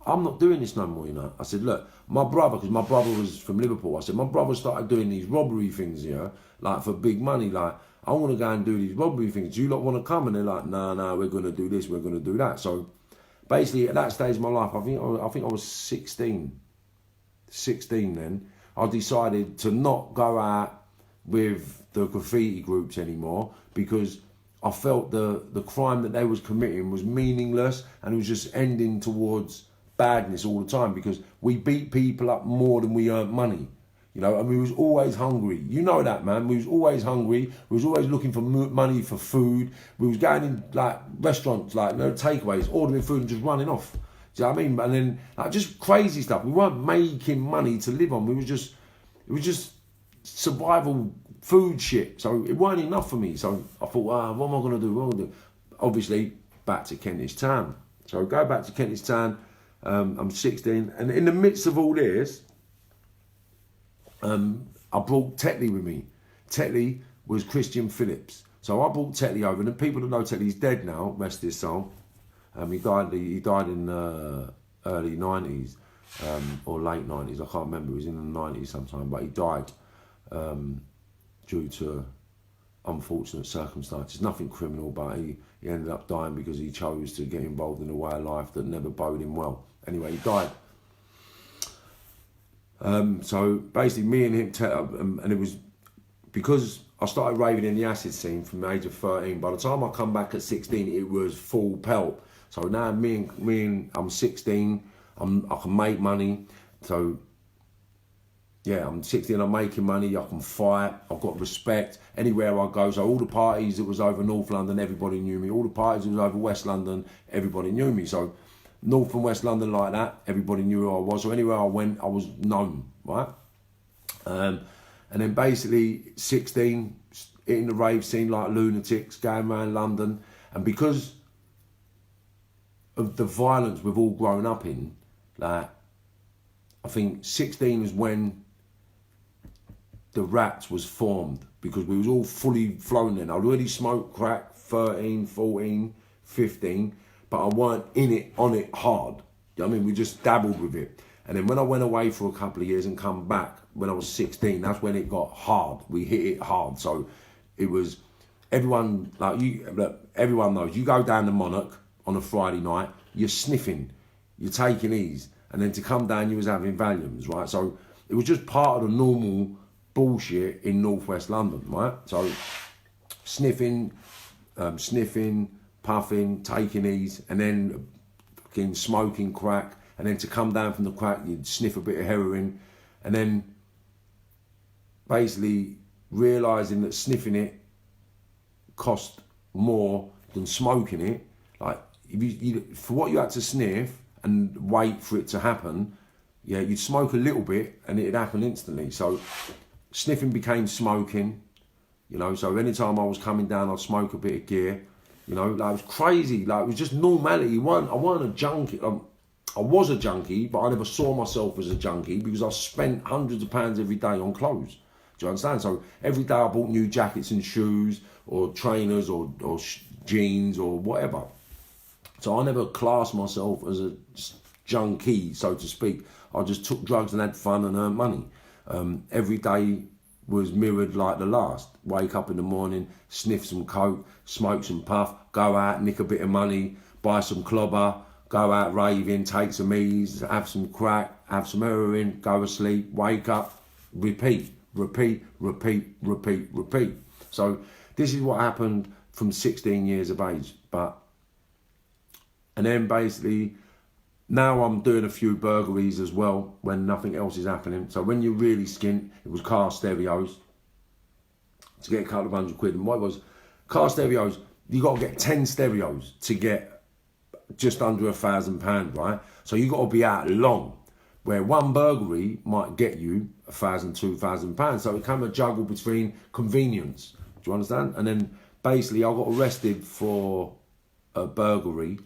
I'm not doing this no more, you know. I said, look, my brother, because my brother was from Liverpool, I said, my brother started doing these robbery things, you know, like for big money, like, I want to go and do these robbery things. Do you lot want to come? And they're like, no, we're going to do this, we're going to do that. So basically, at that stage of my life, I think I was 16 then, I decided to not go out with the graffiti groups anymore because I felt the crime that they was committing was meaningless and it was just ending towards badness all the time because we beat people up more than we earned money, you know, and we was always hungry. You know that, man. We was always hungry. We was always looking for money for food. We was going in like restaurants, like, you know, takeaways, ordering food and just running off. Do you know what I mean? And then like just crazy stuff. We weren't making money to live on. It was just survival food shit. So it weren't enough for me. So I thought, what am I going to do? What am I going to do? Obviously, back to Kentish Town. So I go back to Kentish Town. I'm 16, and in the midst of all this, I brought Tetley with me. Tetley was Christian Phillips, so I brought Tetley over. And the people that know Tetley's dead now, rest his soul. He died in early 90s or late 90s. I can't remember. It was in the 90s sometime, but he died due to unfortunate circumstances. Nothing criminal, but he ended up dying because he chose to get involved in a way of life that never boded him well. Anyway, he died. So basically me and him, and it was because I started raving in the acid scene from the age of 13. By the time I come back at 16, it was full pelt. So now me and I'm 16, I can make money. So yeah, I'm 16, I'm making money, I can fight, I've got respect anywhere I go. So all the parties that was over North London, everybody knew me. All the parties that was over West London, everybody knew me. So North and West London like that, everybody knew who I was. So anywhere I went, I was known, right? And then basically 16, hitting the rave scene like lunatics, going around London. And because of the violence we've all grown up in, like, I think 16 is when the Rats was formed, because we was all fully flown then. I'd already smoked crack 13, 14, 15, but I weren't on it hard. You know what I mean? We just dabbled with it. And then when I went away for a couple of years and come back when I was 16, that's when it got hard. We hit it hard. So it was everyone, like everyone knows, you go down to Monarch on a Friday night, you're sniffing, you're taking ease, and then to come down you was having Valiums, right? So it was just part of the normal bullshit in northwest London, right? So sniffing, puffing, taking these, and then fucking smoking crack, and then to come down from the crack, you'd sniff a bit of heroin, and then basically realising that sniffing it cost more than smoking it. Like, if you for what you had to sniff and wait for it to happen, yeah, you'd smoke a little bit and it'd happen instantly. So sniffing became smoking, you know. So anytime I was coming down, I'd smoke a bit of gear, you know. Like, it was crazy. Like, it was just normality. I wasn't a junkie. I was a junkie, but I never saw myself as a junkie because I spent hundreds of pounds every day on clothes. Do you understand? So every day I bought new jackets and shoes, or trainers, or jeans, or whatever. So I never classed myself as a junkie, so to speak. I just took drugs and had fun and earned money. Every day was mirrored like the last. Wake up in the morning, sniff some coke, smoke some puff, go out, nick a bit of money, buy some clobber, go out raving, take some ease, have some crack, have some heroin, go to sleep, wake up, repeat. So this is what happened from 16 years of age. And then basically, now I'm doing a few burglaries as well when nothing else is happening. So when you're really skint, it was car stereos to get a couple of £100. And what it was, car stereos, you got to get 10 stereos to get just under £1,000, right? So you got to be out long, where one burglary might get you £1,000, £2,000. So it kind of juggle between convenience. Do you understand? And then basically I got arrested for a burglary,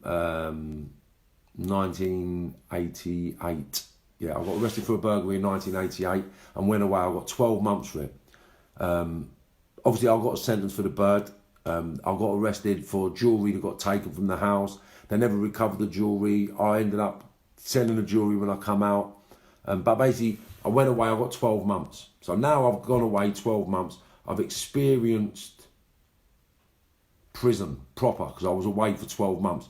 1988. Yeah, I got arrested for a burglary in 1988 and went away. I got 12 months for it. Obviously I got a sentence for the bird. I got arrested for jewellery that got taken from the house. They never recovered the jewellery. I ended up sending the jewellery when I come out. But basically, I went away, I got 12 months. So now I've gone away 12 months. I've experienced prison proper, because I was away for 12 months.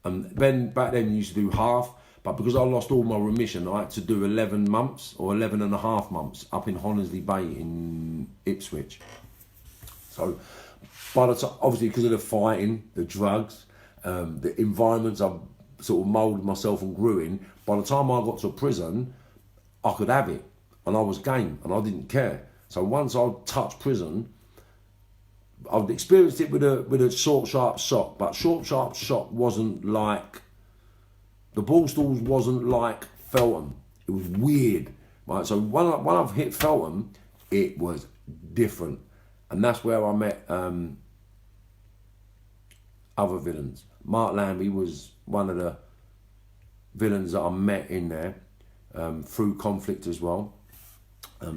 And then back then you used to do half, but because I lost all my remission, I had to do 11 months or 11 and a half months up in Honnersley Bay in Ipswich. So by the time, obviously because of the fighting, the drugs, the environments I've sort of moulded myself and grew in, by the time I got to prison, I could have it. And I was game and I didn't care. So once I touched prison, I'd experienced it with a short, sharp shot, but short, sharp shot wasn't like, the ball stalls wasn't like Feltham. It was weird, right? So when I've hit Feltham, it was different. And that's where I met other villains. Mark Lambie was one of the villains that I met in there through conflict as well.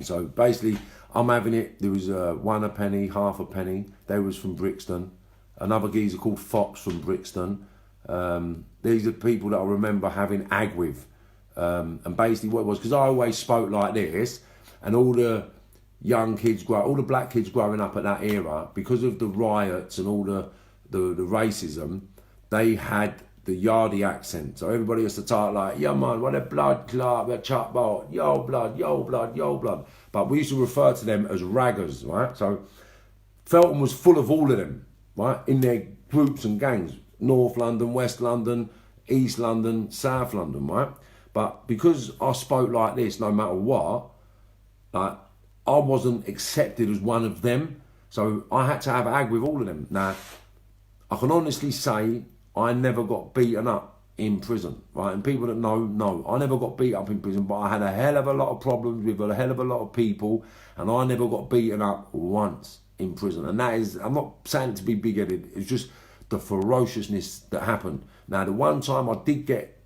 So basically, I'm having it. There was one a penny, half a penny. They was from Brixton. Another geezer called Fox from Brixton. These are people that I remember having ag with. And basically what it was, because I always spoke like this, and all the young kids, all the black kids growing up at that era, because of the riots and all the racism, they had the Yardie accent. So everybody used to talk like, yeah man, what a blood clot, what chop ball, yo blood, yo blood, yo blood. But we used to refer to them as raggers, right? So Feltham was full of all of them, right? In their groups and gangs. North London, West London, East London, South London, right? But because I spoke like this, no matter what, like, I wasn't accepted as one of them. So I had to have ag with all of them. Now, I can honestly say I never got beaten up in prison, right? And people that know, I never got beat up in prison, but I had a hell of a lot of problems with a hell of a lot of people, and I never got beaten up once in prison. And that is, I'm not saying it to be big-headed, it's just the ferociousness that happened. Now, the one time I did get,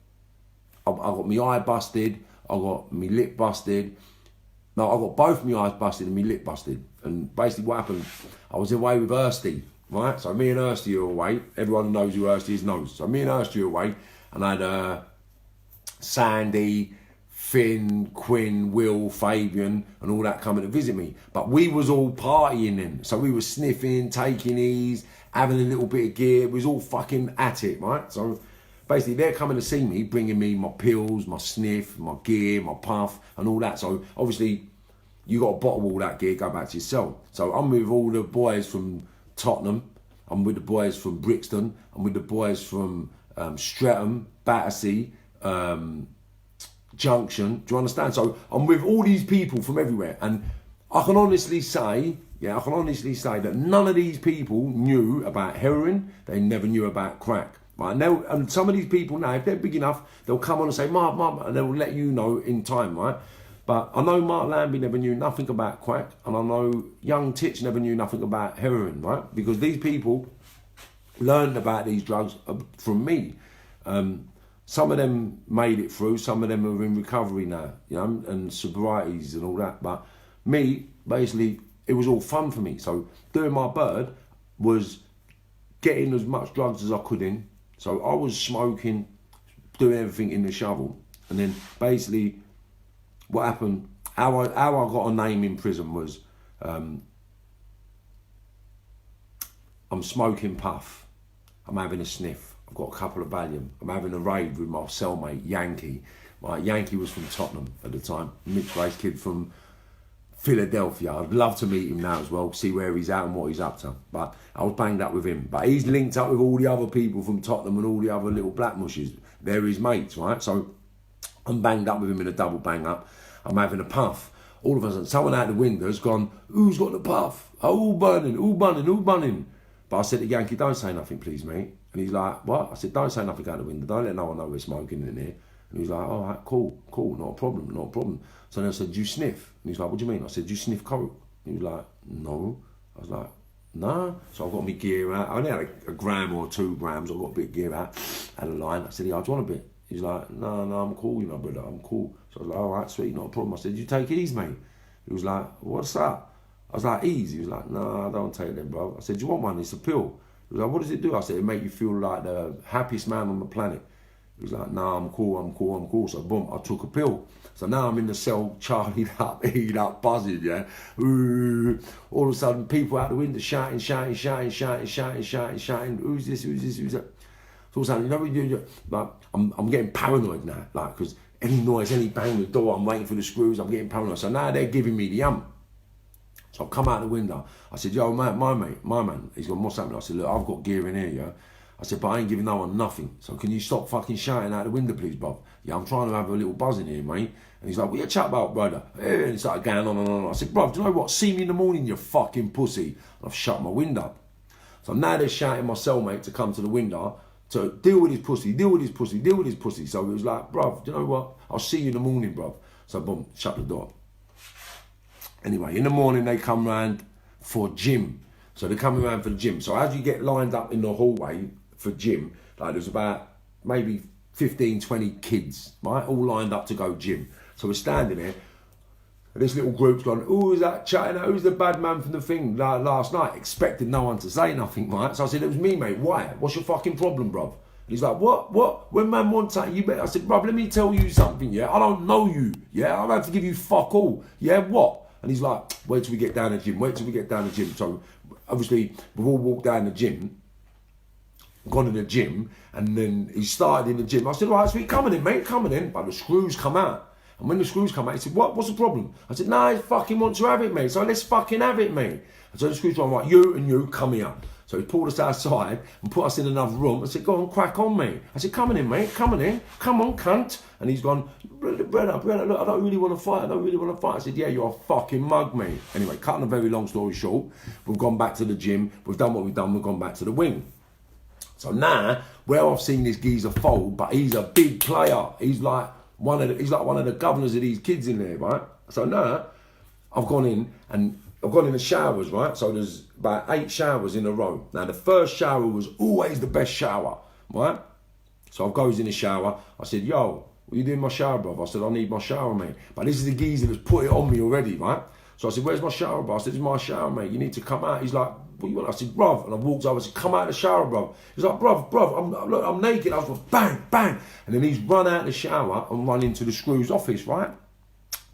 I got my eye busted, I got my lip busted. No, I got both my eyes busted and my lip busted. And basically what happened, I was away with Ersty, right? So me and Ersty are away. Everyone who knows who Ersty is knows. So me and Ersty are away, and I had Sandy, Finn, Quinn, Will, Fabian, and all that coming to visit me. But we was all partying then. So we were sniffing, taking ease, having a little bit of gear. We was all fucking at it, right? So basically they're coming to see me, bringing me my pills, my sniff, my gear, my puff, and all that. So obviously you got to bottle all that gear, go back to your cell. So I'm with all the boys from Tottenham. I'm with the boys from Brixton. I'm with the boys from Streatham, Battersea, Junction. Do you understand? So I'm with all these people from everywhere, and I can honestly say, that none of these people knew about heroin. They never knew about crack. Right now, and some of these people now, if they're big enough, they'll come on and say, Mark, and they'll let you know in time, right? But I know Mark Lambie never knew nothing about crack, and I know young Titch never knew nothing about heroin, right? Because these people learned about these drugs from me. Some of them made it through, some of them are in recovery now, you know, and sobrieties and all that. But me, basically, it was all fun for me. So doing my bird was getting as much drugs as I could in. So I was smoking, doing everything in the shovel. And then basically what happened, how I got a name in prison was, I'm smoking puff, I'm having a sniff, I've got a couple of Valium, I'm having a rave with my cellmate, Yankee. Yankee was from Tottenham at the time, mixed-race kid from Philadelphia. I'd love to meet him now as well, see where he's at and what he's up to. But I was banged up with him. But he's linked up with all the other people from Tottenham and all the other little black mushes. They're his mates, right? So I'm banged up with him in a double bang up. I'm having a puff. All of a sudden, someone out the window's gone, who's got the puff? Oh, who burning? But I said to Yankee, don't say nothing, please, mate. And he's like, what? I said, don't say nothing out the window. Don't let no one know we're smoking in here. And he's like, all right, cool, not a problem. So then I said, do you sniff? And he's like, what do you mean? I said, do you sniff coke? And he was like, no. I was like, no. So I've got my gear out. I only had a gram or 2 grams. I've got a bit of gear out, had a line. I said, yeah, do you want a bit? He's like, no, I'm cool, you know, brother, I'm cool. So I was like, all right, sweet, not a problem. I said, you take ease, mate. He was like, what's that? I was like, ease. He was like, no, I don't take them, bro. I said, do you want one? It's a pill. He was like, what does it do? I said, it make you feel like the happiest man on the planet. He was like, nah, I'm cool. So boom, I took a pill. So now I'm in the cell, charlied up, eating up, buzzing, yeah. Ooh. All of a sudden, people out the window shouting. Who's this? So all of a sudden, you know, like, I'm getting paranoid now, like, because any noise, any bang on the door, I'm waiting for the screws, I'm getting paranoid. So now they're giving me the So I come out the window. I said, yo, mate, my man. He's gone, what's happening? I said, look, I've got gear in here, yeah. I said, but I ain't giving no one nothing. So can you stop fucking shouting out the window, please, Bob? Yeah, I'm trying to have a little buzz in here, mate. And he's like, what you chat about, brother? And he started going on and on. I said, bruv, do you know what? See me in the morning, you fucking pussy. And I've shut my window. So now they're shouting my cellmate to come to the window to deal with his pussy. So he was like, bruv, do you know what? I'll see you in the morning, bruv. So boom, shut the door. Anyway, in the morning they come round for gym. So they're coming around for the gym. So as you get lined up in the hallway for gym, like there's about maybe 15, 20 kids, right? All lined up to go gym. So we're standing there, and this little group's gone, who's that chatting out? Who's the bad man from the thing last night? Expecting no one to say nothing, right? So I said, it was me, mate. Why? What's your fucking problem, bruv? And he's like, what? When man wants that, you better. I said, bruv, let me tell you something, yeah? I don't know you, yeah? I don't have to give you fuck all, yeah? What? And he's like, wait till we get down the gym. So obviously, we've all walked down the gym, gone in the gym, and then he started in the gym. I said, all right, sweet, coming in, mate, coming in. But the screws come out. And when the screws come out, he said, what's the problem? I said, nah, I fucking want to have it, mate. So let's fucking have it, mate. And so the screws were right, you and you, come here. So he pulled us outside and put us in another room. I said, go on, crack on, mate. I said, coming in, mate, coming in. Come on, cunt. And he's gone, brother, look, I don't really want to fight. I said, yeah, you're a fucking mug, mate. Anyway, cutting a very long story short, we've gone back to the gym. We've done what we've done. We've gone back to the wing. So now, where I've seen this geezer fold, but he's a big player. He's like one of the governors of these kids in there, right? So now, I've gone in the showers, right? So there's about 8 showers in a row. Now, the first shower was always the best shower, right? So I goes in the shower. I said, yo, what you doing in my shower, bro? I said, I need my shower, mate. But this is the geezer that's put it on me already, right? So I said, where's my shower, bro? I said, this is my shower, mate. You need to come out. He's like, what you want? I said, bruv. And I walked over. I said, come out of the shower, bruv. He's like, bruv, I'm naked. I was like, bang, bang. And then he's run out of the shower and run into the screws office, right?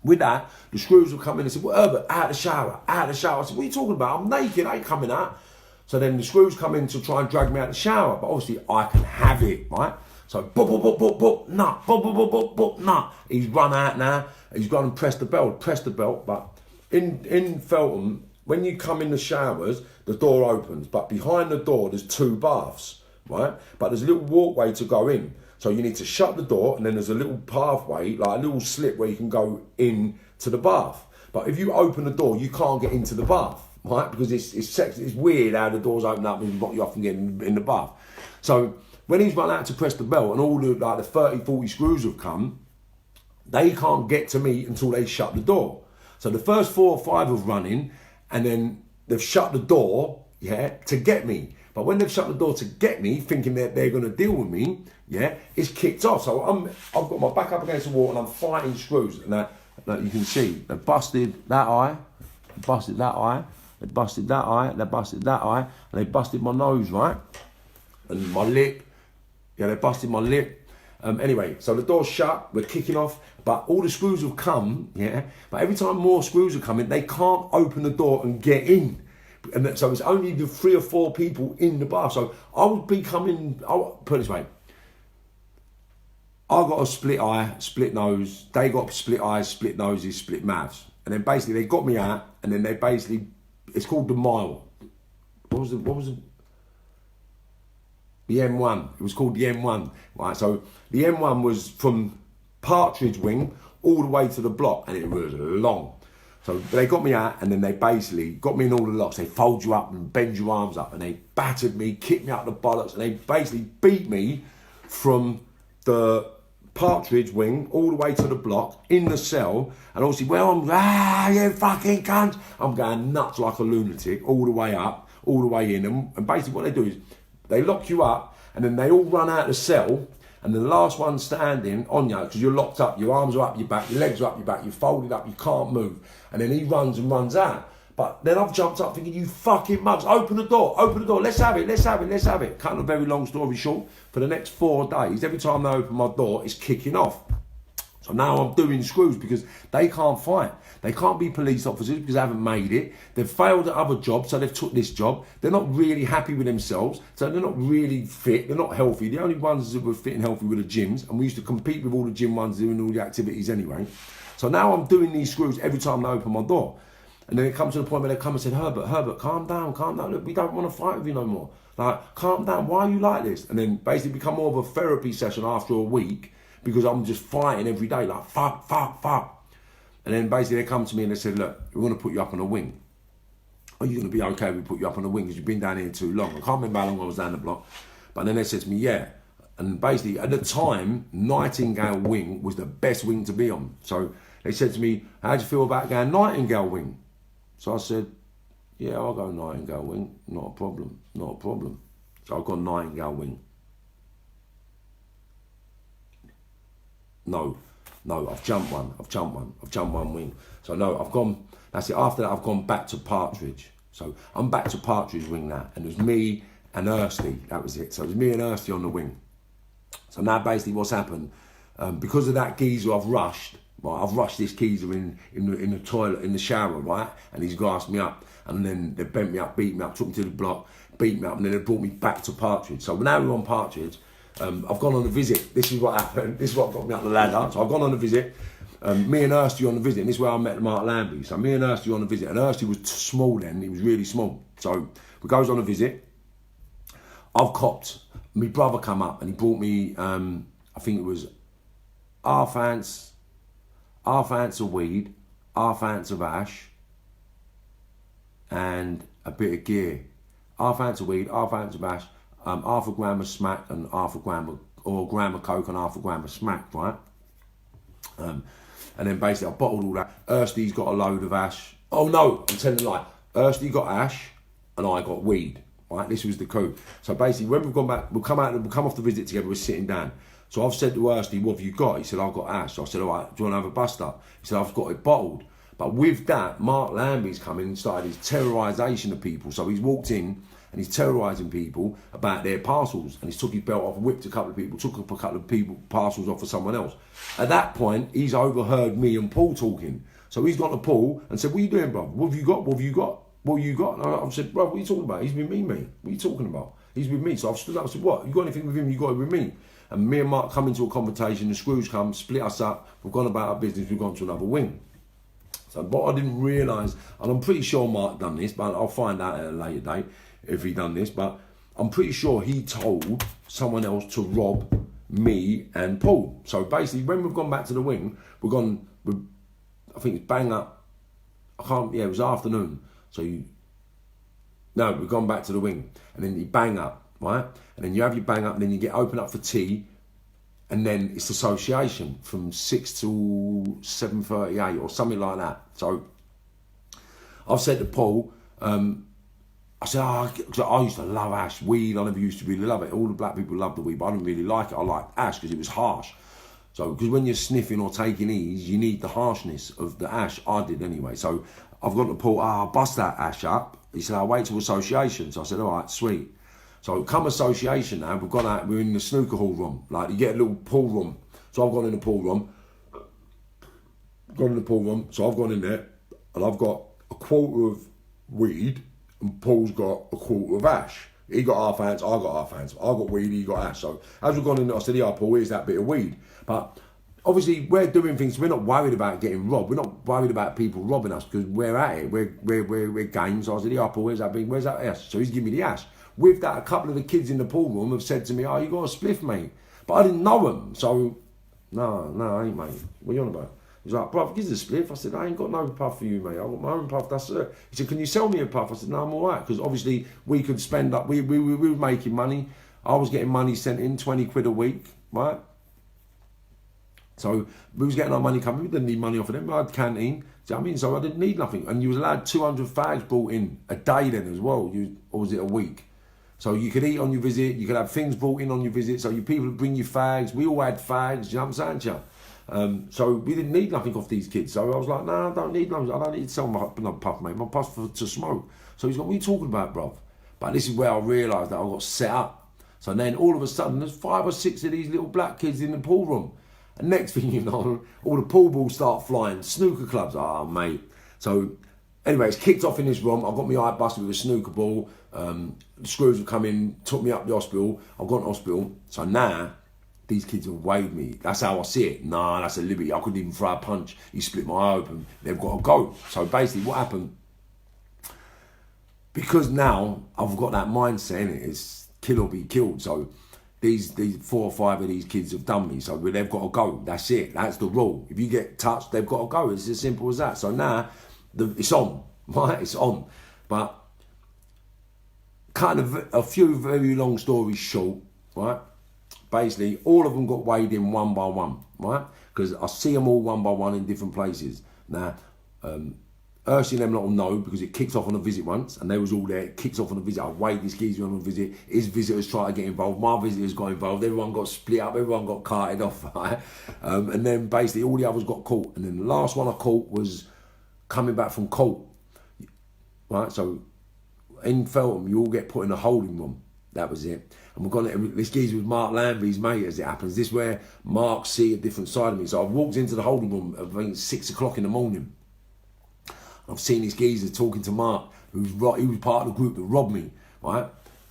With that, the screws will come in and say, well, Herbert, out of the shower. I said, what are you talking about? I'm naked, I ain't coming out. So then the screws come in to try and drag me out of the shower. But obviously, I can have it, right? So, nah. He's run out now. He's gone and pressed the belt. But in Feltham, when you come in the showers, the door opens, but behind the door there's 2 baths, right? But there's a little walkway to go in. So you need to shut the door, and then there's a little pathway, like a little slip where you can go in to the bath. But if you open the door, you can't get into the bath, right? Because it's weird how the doors open up and you often get in the bath. So when he's run out to press the bell and all the 30, 40 screws have come, they can't get to me until they shut the door. So the first 4 or 5 have run in, and then they've shut the door, to get me. But when they've shut the door to get me, thinking that they're going to deal with me, it's kicked off. So I've got my back up against the wall and I'm fighting screws. And that you can see, they busted that eye, they busted that eye, they busted that eye, they busted that eye, and they busted my nose, right? And my lip, they busted my lip. Anyway, so the door's shut, we're kicking off, but all the screws have come, but every time more screws are coming, they can't open the door and get in. And so it's only the 3 or 4 people in the bath. So I would be coming, I'll put it this way, I got a split eye, split nose, they got split eyes, split noses, split mouths. And then basically they got me out, and then they basically, it's called the mile. What was the M1. It was called the M1, right? So the M1 was from Partridge Wing all the way to the block, and it was long. So they got me out, and then they basically got me in all the locks. They fold you up and bend your arms up, and they battered me, kicked me out the bollocks, and they basically beat me from the Partridge Wing all the way to the block in the cell. And obviously, you fucking cunt, I'm going nuts like a lunatic all the way up, all the way in. And basically what they do is they lock you up, and then they all run out of the cell, and the last one standing on you, because you're locked up, your arms are up your back, your legs are up your back, you're folded up, you can't move. And then he runs and runs out. But then I've jumped up thinking, you fucking mugs, open the door, let's have it. Cut a very long story short, for the next 4 days, every time they open my door, it's kicking off. So now I'm doing screws because they can't fight. They can't be police officers because they haven't made it. They've failed at other jobs, so they've took this job. They're not really happy with themselves, so they're not really fit. They're not healthy. The only ones that were fit and healthy were the gyms, and we used to compete with all the gym ones doing all the activities anyway. So now I'm doing these screws every time they open my door. And then it comes to the point where they come and said, Herbert, calm down. Look, we don't want to fight with you no more. Like, calm down. Why are you like this? And then basically become more of a therapy session after a week, because I'm just fighting every day, like, fuck. And then basically they come to me and they said, look, we're going to put you up on a wing. Are you going to be okay if we put you up on a wing? Because you've been down here too long. I can't remember how long I was down the block. But then they said to me, yeah. And basically, at the time, Nightingale Wing was the best wing to be on. So they said to me, how do you feel about going Nightingale Wing? So I said, yeah, I'll go Nightingale Wing. Not a problem. So I've gone Nightingale Wing. No, I've jumped one wing. So no, I've gone, that's it. After that, I've gone back to Partridge. So I'm back to Partridge Wing now. And there's me and Ersty, that was it. So it was me and Ersty on the wing. So now basically what's happened, because of that geezer I've rushed this geezer in the toilet, in the shower, right? And he's gassed me up. And then they bent me up, beat me up, took me to the block, beat me up, and then they brought me back to Partridge. So now we're on Partridge. I've gone on a visit. This is what happened. This is what got me up the ladder. So I've gone on a visit. Me and Ersty on the visit. And this is where I met Mark Lambie. So me and Ersty on a visit. And Ersty was small then. He was really small. So we goes on a visit. I've copped. My brother come up and he brought me, I think it was half ounce of weed, half ounce of hash, and a bit of gear. Half ounce of weed, half ounce of hash, half a gram of smack and half a gram of coke and half a gram of smack, right? And then basically I bottled all that. Ersty's got a load of hash. Oh no, I'm telling a lie. Ersty got hash and I got weed, right? This was the coup. So basically when we've gone back, we'll come off the visit together, we're sitting down. So I've said to Ersty, what have you got? He said, I've got hash. So I said, all right, do you want to have a bust up? He said, I've got it bottled. But with that, Mark Lambie's come in and started his terrorisation of people. So he's walked in and he's terrorising people about their parcels. And he's took his belt off, whipped a couple of people, took a couple of people parcels off for someone else. At that point, he's overheard me and Paul talking. So he's gone to Paul and said, what are you doing, bro? What have you got? And I said, bro, what are you talking about? He's with me, mate. What are you talking about? He's with me. So I've stood up and said, what? You got anything with him? You got it with me. And me and Mark come into a confrontation, the screws come, split us up, we've gone about our business, we've gone to another wing. So what I didn't realise, and I'm pretty sure Mark done this, but I'll find out at a later date if he done this, but I'm pretty sure he told someone else to rob me and Paul. So basically, when we've gone back to the wing, I think it's bang up. It was afternoon. So we've gone back to the wing, and then you bang up, right? And then you have your bang up, and then you get open up for tea, and then it's association from 6 till 7:38 or something like that. So I've said to Paul, I said, cause I used to love ash, weed. I never used to really love it. All the black people love the weed, but I didn't really like it. I liked ash because it was harsh. So, because when you're sniffing or taking ease, you need the harshness of the ash. I did anyway. So, I've got to Paul, I'll bust that ash up. He said, I'll wait till association. So I said, all right, sweet. So, come association now, we're in the snooker hall room. Like, you get a little pool room. So, I've gone in the pool room. So, I've gone in there, and I've got a quarter of weed, and Paul's got a quarter of ash. He got half ounce, I got half ounce. I got weed, he got ash. So as we've gone in, I said, yeah, Paul, here's that bit of weed. But obviously, we're doing things, we're not worried about getting robbed. We're not worried about people robbing us because we're at it. We're game. So I said, yeah, Paul, where's that bit? Where's that ash? So he's giving me the ash. With that, a couple of the kids in the pool room have said to me, oh, you got a spliff, mate. But I didn't know them. So, no, I ain't, mate. What are you on about? He's like, bruv, give us a spliff. I said, I ain't got no puff for you, mate. I've got my own puff, that's it. He said, can you sell me a puff? I said, no, I'm all right. Because obviously we could spend up, we were making money. I was getting money sent in, 20 quid a week, right? So we was getting our money coming. We didn't need money off of them. I had canteen. Do you know what I mean? So I didn't need nothing. And you was allowed 200 fags brought in a day then as well. Or was it a week? So you could eat on your visit. You could have things brought in on your visit. So you people would bring you fags. We all had fags. You know what I'm saying to you? So we didn't need nothing off these kids. So I was like, no, I don't need nothing. I don't need to sell my puff, mate. My puff's to smoke. So he's like, what are you talking about, bruv? But this is where I realised that I got set up. So then all of a sudden, there's 5 or 6 of these little black kids in the pool room. And next thing you know, all the pool balls start flying. Snooker clubs. Oh, mate. So anyway, it's kicked off in this room. I got my eye busted with a snooker ball. The screws have come in, took me up the hospital. I've gone to hospital. So now, these kids have weighed me. That's how I see it. Nah, that's a liberty. I couldn't even throw a punch. He split my eye open. They've got to go. So basically what happened, because now I've got that mindset in it, it's kill or be killed. So these 4 or 5 of these kids have done me. So they've got to go. That's it. That's the rule. If you get touched, they've got to go. It's as simple as that. So now it's on, right? It's on. But kind of a few very long stories short, right? Basically, all of them got weighed in one by one, right? Because I see them all one by one in different places. Now, Urshi and them lot will know because it kicked off on a visit once and they was all there. It kicks off on a visit. I weighed this geezer on a visit. His visitors tried to get involved. My visitors got involved. Everyone got split up. Everyone got carted off, right? And then basically all the others got caught. And then the last one I caught was coming back from court, right? So in Feltham, you all get put in a holding room. That was it. And we've gone, this geezer was Mark Lambie's mate, as it happens. This is where Mark see a different side of me. So I've walked into the holding room, I think 6 o'clock in the morning. I've seen this geezer talking to Mark, he was part of the group that robbed me, right?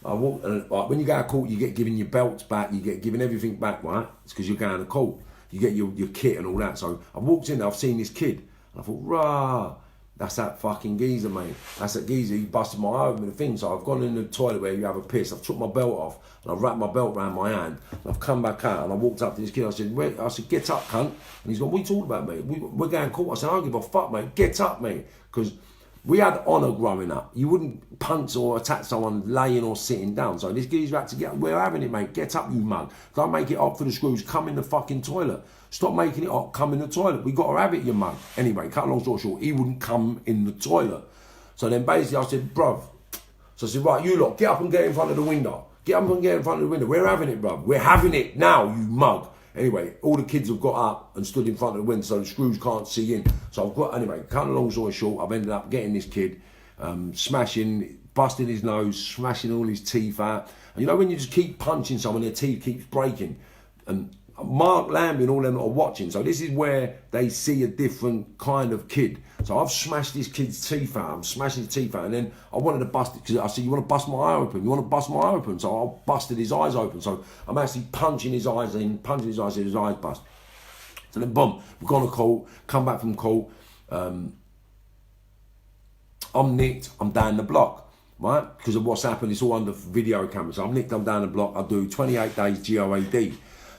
I walked, when you go to court, you get given your belts back, you get given everything back, right? It's because you're going to court. You get your kit and all that. So I walked in, I've seen this kid, and I thought, rah, that's that fucking geezer, mate. That's that geezer, he busted my eye open the thing. So I've gone in the toilet where you have a piss, I've took my belt off, and I've wrapped my belt around my hand, and I've come back out, and I walked up to this kid, I said, get up, cunt. And he's gone, what are you talking about, mate? We're going to court. I said, I don't give a fuck, mate. Get up, mate. Because we had honour growing up. You wouldn't punch or attack someone laying or sitting down. So this geezer had to get up. We're having it, mate. Get up, you mug. Don't make it up for the screws. Come in the fucking toilet. Stop making it up. Come in the toilet. We got to have it, you mug. Anyway, cut a long story short, he wouldn't come in the toilet. So then basically I said, bruv. So I said, right, you lot, get up and get in front of the window. Get up and get in front of the window. We're having it, bruv. We're having it now, you mug. Anyway, all the kids have got up and stood in front of the window so the screws can't see in. So I've got, anyway, cut a long story short, I've ended up getting this kid, smashing, busting his nose, smashing all his teeth out. And you know when you just keep punching someone, their teeth keeps breaking. And Mark Lambie and all them are watching. So this is where they see a different kind of kid. So I've smashed this kid's teeth out. I'm smashing his teeth out. And then I wanted to bust it because I said, you want to bust my eye open? You want to bust my eye open? So I busted his eyes open. So I'm actually punching his eyes in, punching his eyes bust. So then boom, we've gone to court, come back from court. I'm nicked, I'm down the block, right? Because of what's happened, it's all under video camera. So I'm nicked, I'm down the block, I do 28 days GOAD.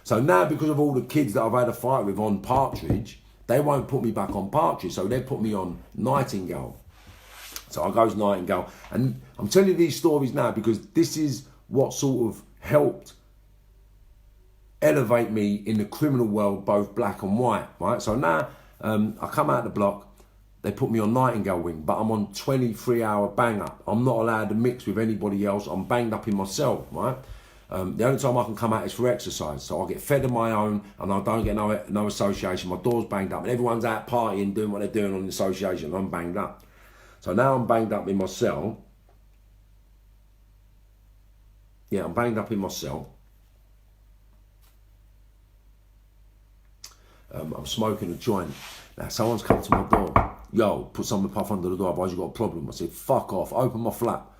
So now, because of all the kids that I've had a fight with on Partridge, they won't put me back on Partridge, so they put me on Nightingale. So I goes Nightingale, and I'm telling you these stories now because this is what sort of helped elevate me in the criminal world, both black and white, right? So now I come out the block, they put me on Nightingale wing, but I'm on 23-hour bang up. I'm not allowed to mix with anybody else. I'm banged up in my cell, right? The only time I can come out is for exercise. So I get fed on my own and I don't get no association. My door's banged up and everyone's out partying, doing what they're doing on the association. I'm banged up. So now I'm banged up in my cell. Yeah, I'm banged up in my cell. I'm smoking a joint. Now someone's come to my door. Yo, put some of the puff under the door, otherwise you got a problem. I said, fuck off, open my flap.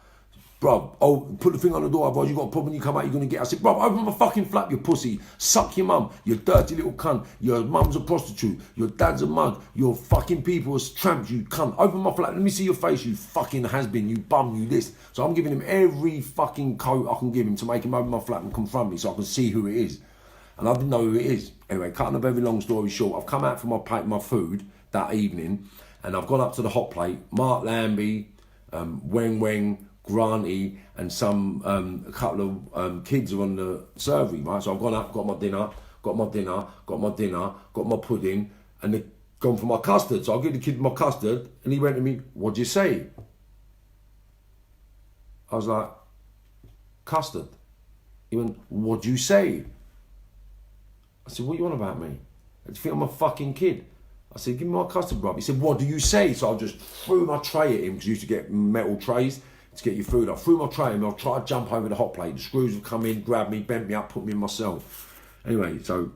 Bro, oh, put the thing on the door, otherwise you got a problem, you come out, you're going to get... I said, bro, open my fucking flap, you pussy. Suck your mum, you dirty little cunt. Your mum's a prostitute. Your dad's a mug. Your fucking people are tramps, you cunt. Open my flap, let me see your face, you fucking has-been, you bum, you this. So I'm giving him every fucking coat I can give him to make him open my flap and confront me so I can see who it is. And I didn't know who it is. Anyway, cutting a very long story short, I've come out for my food that evening, and I've gone up to the hot plate. Mark Lambie, Weng, Granty, and a couple of kids are on the servery, right? So I've gone up, got my dinner, got my pudding, and they've gone for my custard. So I'll give the kid my custard, and he went to me, what'd you say? I was like, custard. He went, what'd you say? I said, what you on about me? Do you think I'm a fucking kid? I said, give me my custard, bruv. He said, what do you say? So I just threw my tray at him, because you used to get metal trays to get your food. I threw my tray at him, I tried to jump over the hot plate. The screws would come in, grab me, bent me up, put me in my cell. Anyway, so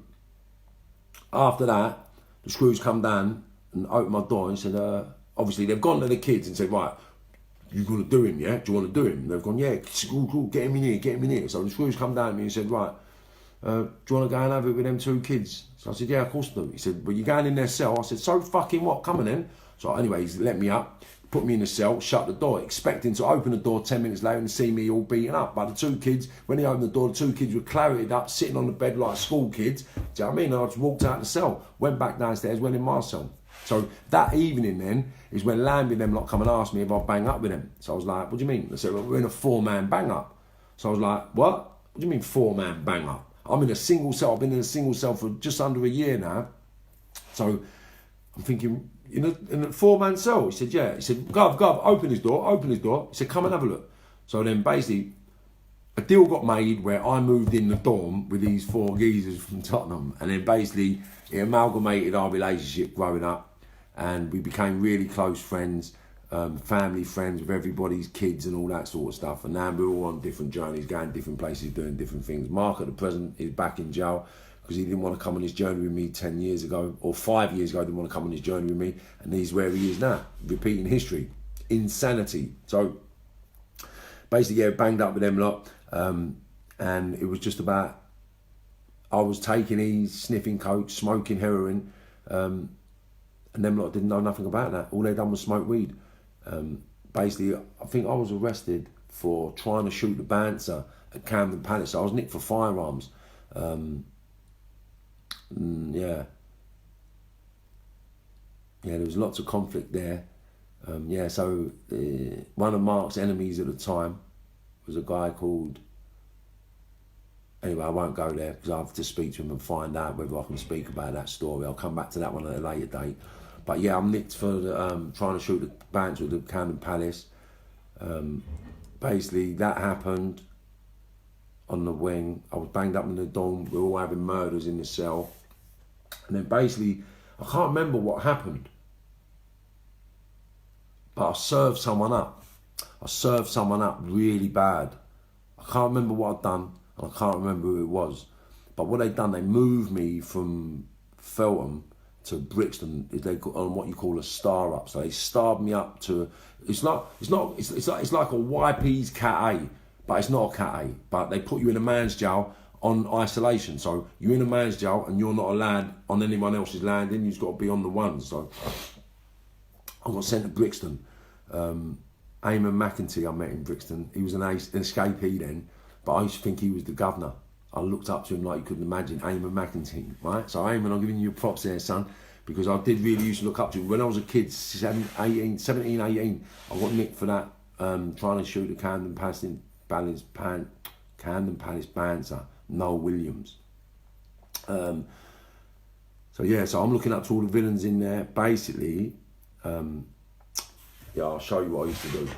after that, the screws come down and opened my door and said, obviously they've gone to the kids and said, right, you're going to do him, yeah? Do you want to do him? And they've gone, yeah, cool, get him in here. So the screws come down to me and said, right, do you want to go and have it with them two kids? So I said, yeah, of course I do. He said, well, you're going in their cell. I said, so fucking what? Come on then. So anyway, he's let me up, put me in the cell, shut the door, expecting to open the door 10 minutes later and see me all beaten up. But the two kids, when he opened the door, the two kids were clarited up, sitting on the bed like school kids. Do you know what I mean? And I just walked out the cell, went back downstairs, went in my cell. So that evening then is when Lambie and them lot come and asked me if I'd bang up with them. So I was like, what do you mean? They said, well, we're in a 4-man bang up. So I was like, what? What do you mean 4-man bang up? I'm in a single cell. I've been in a single cell for just under a year now. So I'm thinking, in a 4-man cell? He said, yeah. He said, Gov, open his door. He said, come and have a look. So then basically, a deal got made where I moved in the dorm with these 4 geezers from Tottenham. And then basically, it amalgamated our relationship growing up. And we became really close friends. Family friends with everybody's kids and all that sort of stuff. And now we're all on different journeys, going different places, doing different things. Mark at the present is back in jail because he didn't want to come on his journey with me 10 years ago, or 5 years ago, didn't want to come on his journey with me. And he's where he is now, repeating history. Insanity. So basically, yeah, banged up with them lot. And it was just about, I was taking E's, sniffing coke, smoking heroin. And them lot didn't know nothing about that. All they done was smoke weed. Basically, I think I was arrested for trying to shoot the bouncer at Camden Palace. I was nicked for firearms. Yeah, there was lots of conflict there. So one of Mark's enemies at the time was a guy called... Anyway, I won't go there because I have to speak to him and find out whether I can speak about that story. I'll come back to that one at a later date. But yeah, I'm nicked for trying to shoot the bouncer at the Camden Palace. Basically, that happened on the wing. I was banged up in the dorm. We were all having murders in the cell. And then basically, I can't remember what happened. But I served someone up. I served someone up really bad. I can't remember what I'd done. And I can't remember who it was. But what they'd done, they moved me from Feltham to Brixton. They got on what you call a star up. So they starred me up to... It's like a YP's Cat A, but it's not a Cat A. But they put you in a man's jail on isolation. So you're in a man's jail and you're not allowed on anyone else's landing. You've got to be on the one. So I got sent to Brixton. Eamon McEntee I met in Brixton. He was an escapee then, but I used to think he was the governor. I looked up to him like you couldn't imagine, Eamon McEntee, right? So Eamon, I'm giving you props there, son, because I did really used to look up to him. When I was a kid, 17, 18, I got nicked for that, trying to shoot the Camden Palace bouncer, Noel Williams. So yeah, so I'm looking up to all the villains in there. Basically, yeah, I'll show you what I used to do.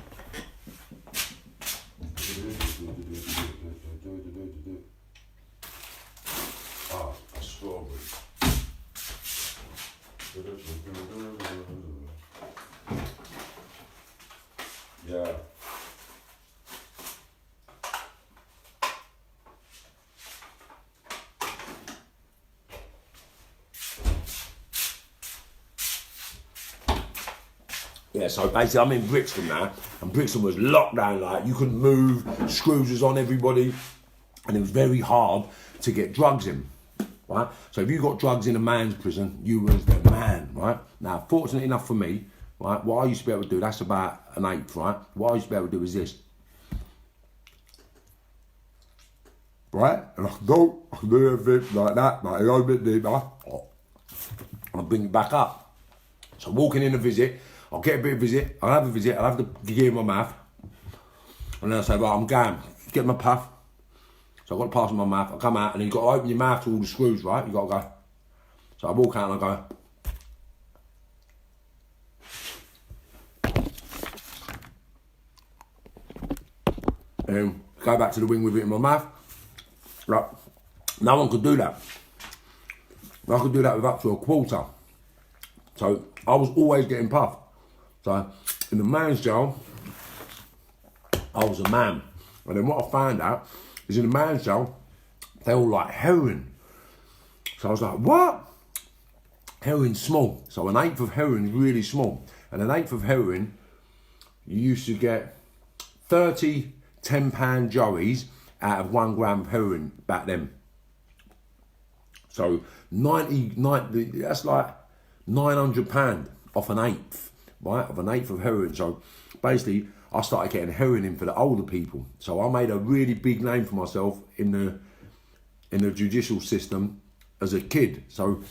A strawberry. Yeah. Yeah, so basically I'm in Brixton now, and Brixton was locked down, like you couldn't move, screws was on everybody, and it was very hard to get drugs in, right? So if you got drugs in a man's prison, you was the man, right? Now, fortunately enough for me, right, what I used to be able to do, that's about an eighth, right? What I used to be able to do is this. Right? And I can do everything like that, like a little bit deeper. I'll bring it back up. So walking in a visit, I'll get a bit of visit, I'll have a visit, I'll have the gear in my mouth, and then I'll say, right, I'm going, get my puff. So I've got to pass in my mouth, I come out, and then you've got to open your mouth to all the screws, right? You've got to go. So I walk out and I go. And go back to the wing with it in my mouth. Right. No one could do that. I could do that with up to a quarter. So I was always getting puffed. So in the man's jail, I was a man. And then what I found out is in the man's jail, they all like heroin. So I was like, what? Heroin's small. So an eighth of heroin is really small. And an eighth of heroin, you used to get 30 £10 joeys out of 1 gram of heroin back then. So 90, that's like £900 off an eighth, right? Of an eighth of heroin. So basically, I started getting heroin in for the older people. So I made a really big name for myself in the judicial system as a kid. So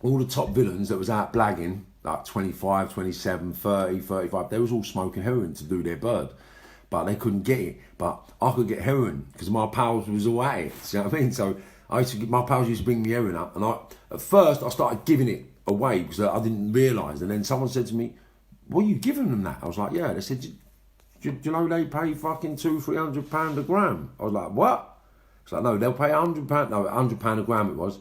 all the top villains that was out blagging, like 25, 27, 30, 35, they was all smoking heroin to do their bird. But they couldn't get it. But I could get heroin because my pals was all at it. See what I mean? So my pals used to bring me heroin up. And at first, I started giving it away because I didn't realise. And then someone said to me, "What are you giving them that?" I was like, "Yeah." They said, do you know they pay fucking £200-300 a gram?" I was like, "What?" It's like, "No, they'll pay £100. No, £100 a gram it was."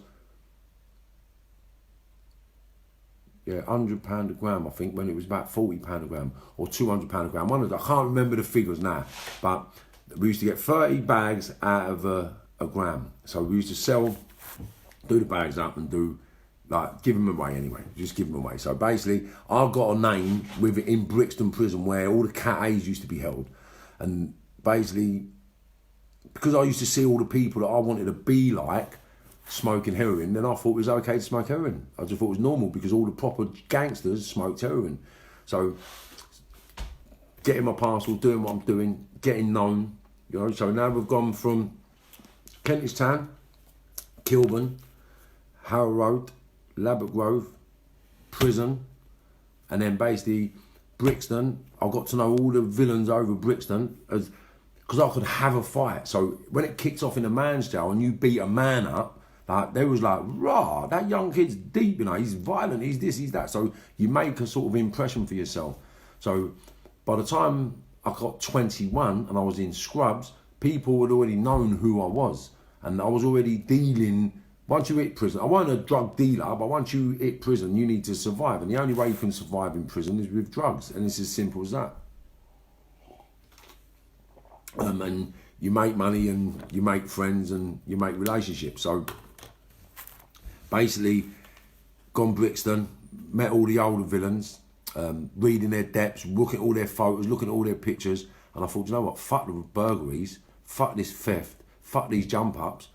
Yeah, £100 a gram, I think, when it was about £40 a gram or £200 a gram. One of the, I can't remember the figures now, but we used to get 30 bags out of a gram. So we used to do the bags up and give them away anyway. Just give them away. So basically, I've got a name with it in Brixton Prison where all the Cat A's used to be held. And basically, because I used to see all the people that I wanted to be like, smoking heroin, then I thought it was okay to smoke heroin. I just thought it was normal because all the proper gangsters smoked heroin. So getting my parcel, doing what I'm doing, getting known, you know. So now we've gone from Kentish Town, Kilburn, Harrow Road, Labatt Grove, prison, and then basically Brixton. I got to know all the villains over Brixton because I could have a fight. So when it kicks off in a man's jail and you beat a man up, like, they was like, rah, that young kid's deep, you know, he's violent, he's this, he's that. So you make a sort of impression for yourself. So by the time I got 21 and I was in Scrubs, people had already known who I was. And I was already dealing, once you hit prison, I wasn't a drug dealer, but once you hit prison, you need to survive. And the only way you can survive in prison is with drugs. And it's as simple as that. And you make money and you make friends and you make relationships. So basically, gone Brixton, met all the older villains, reading their depths, looking at all their photos, looking at all their pictures, and I thought, you know what, fuck the burglaries, fuck this theft, fuck these jump ups,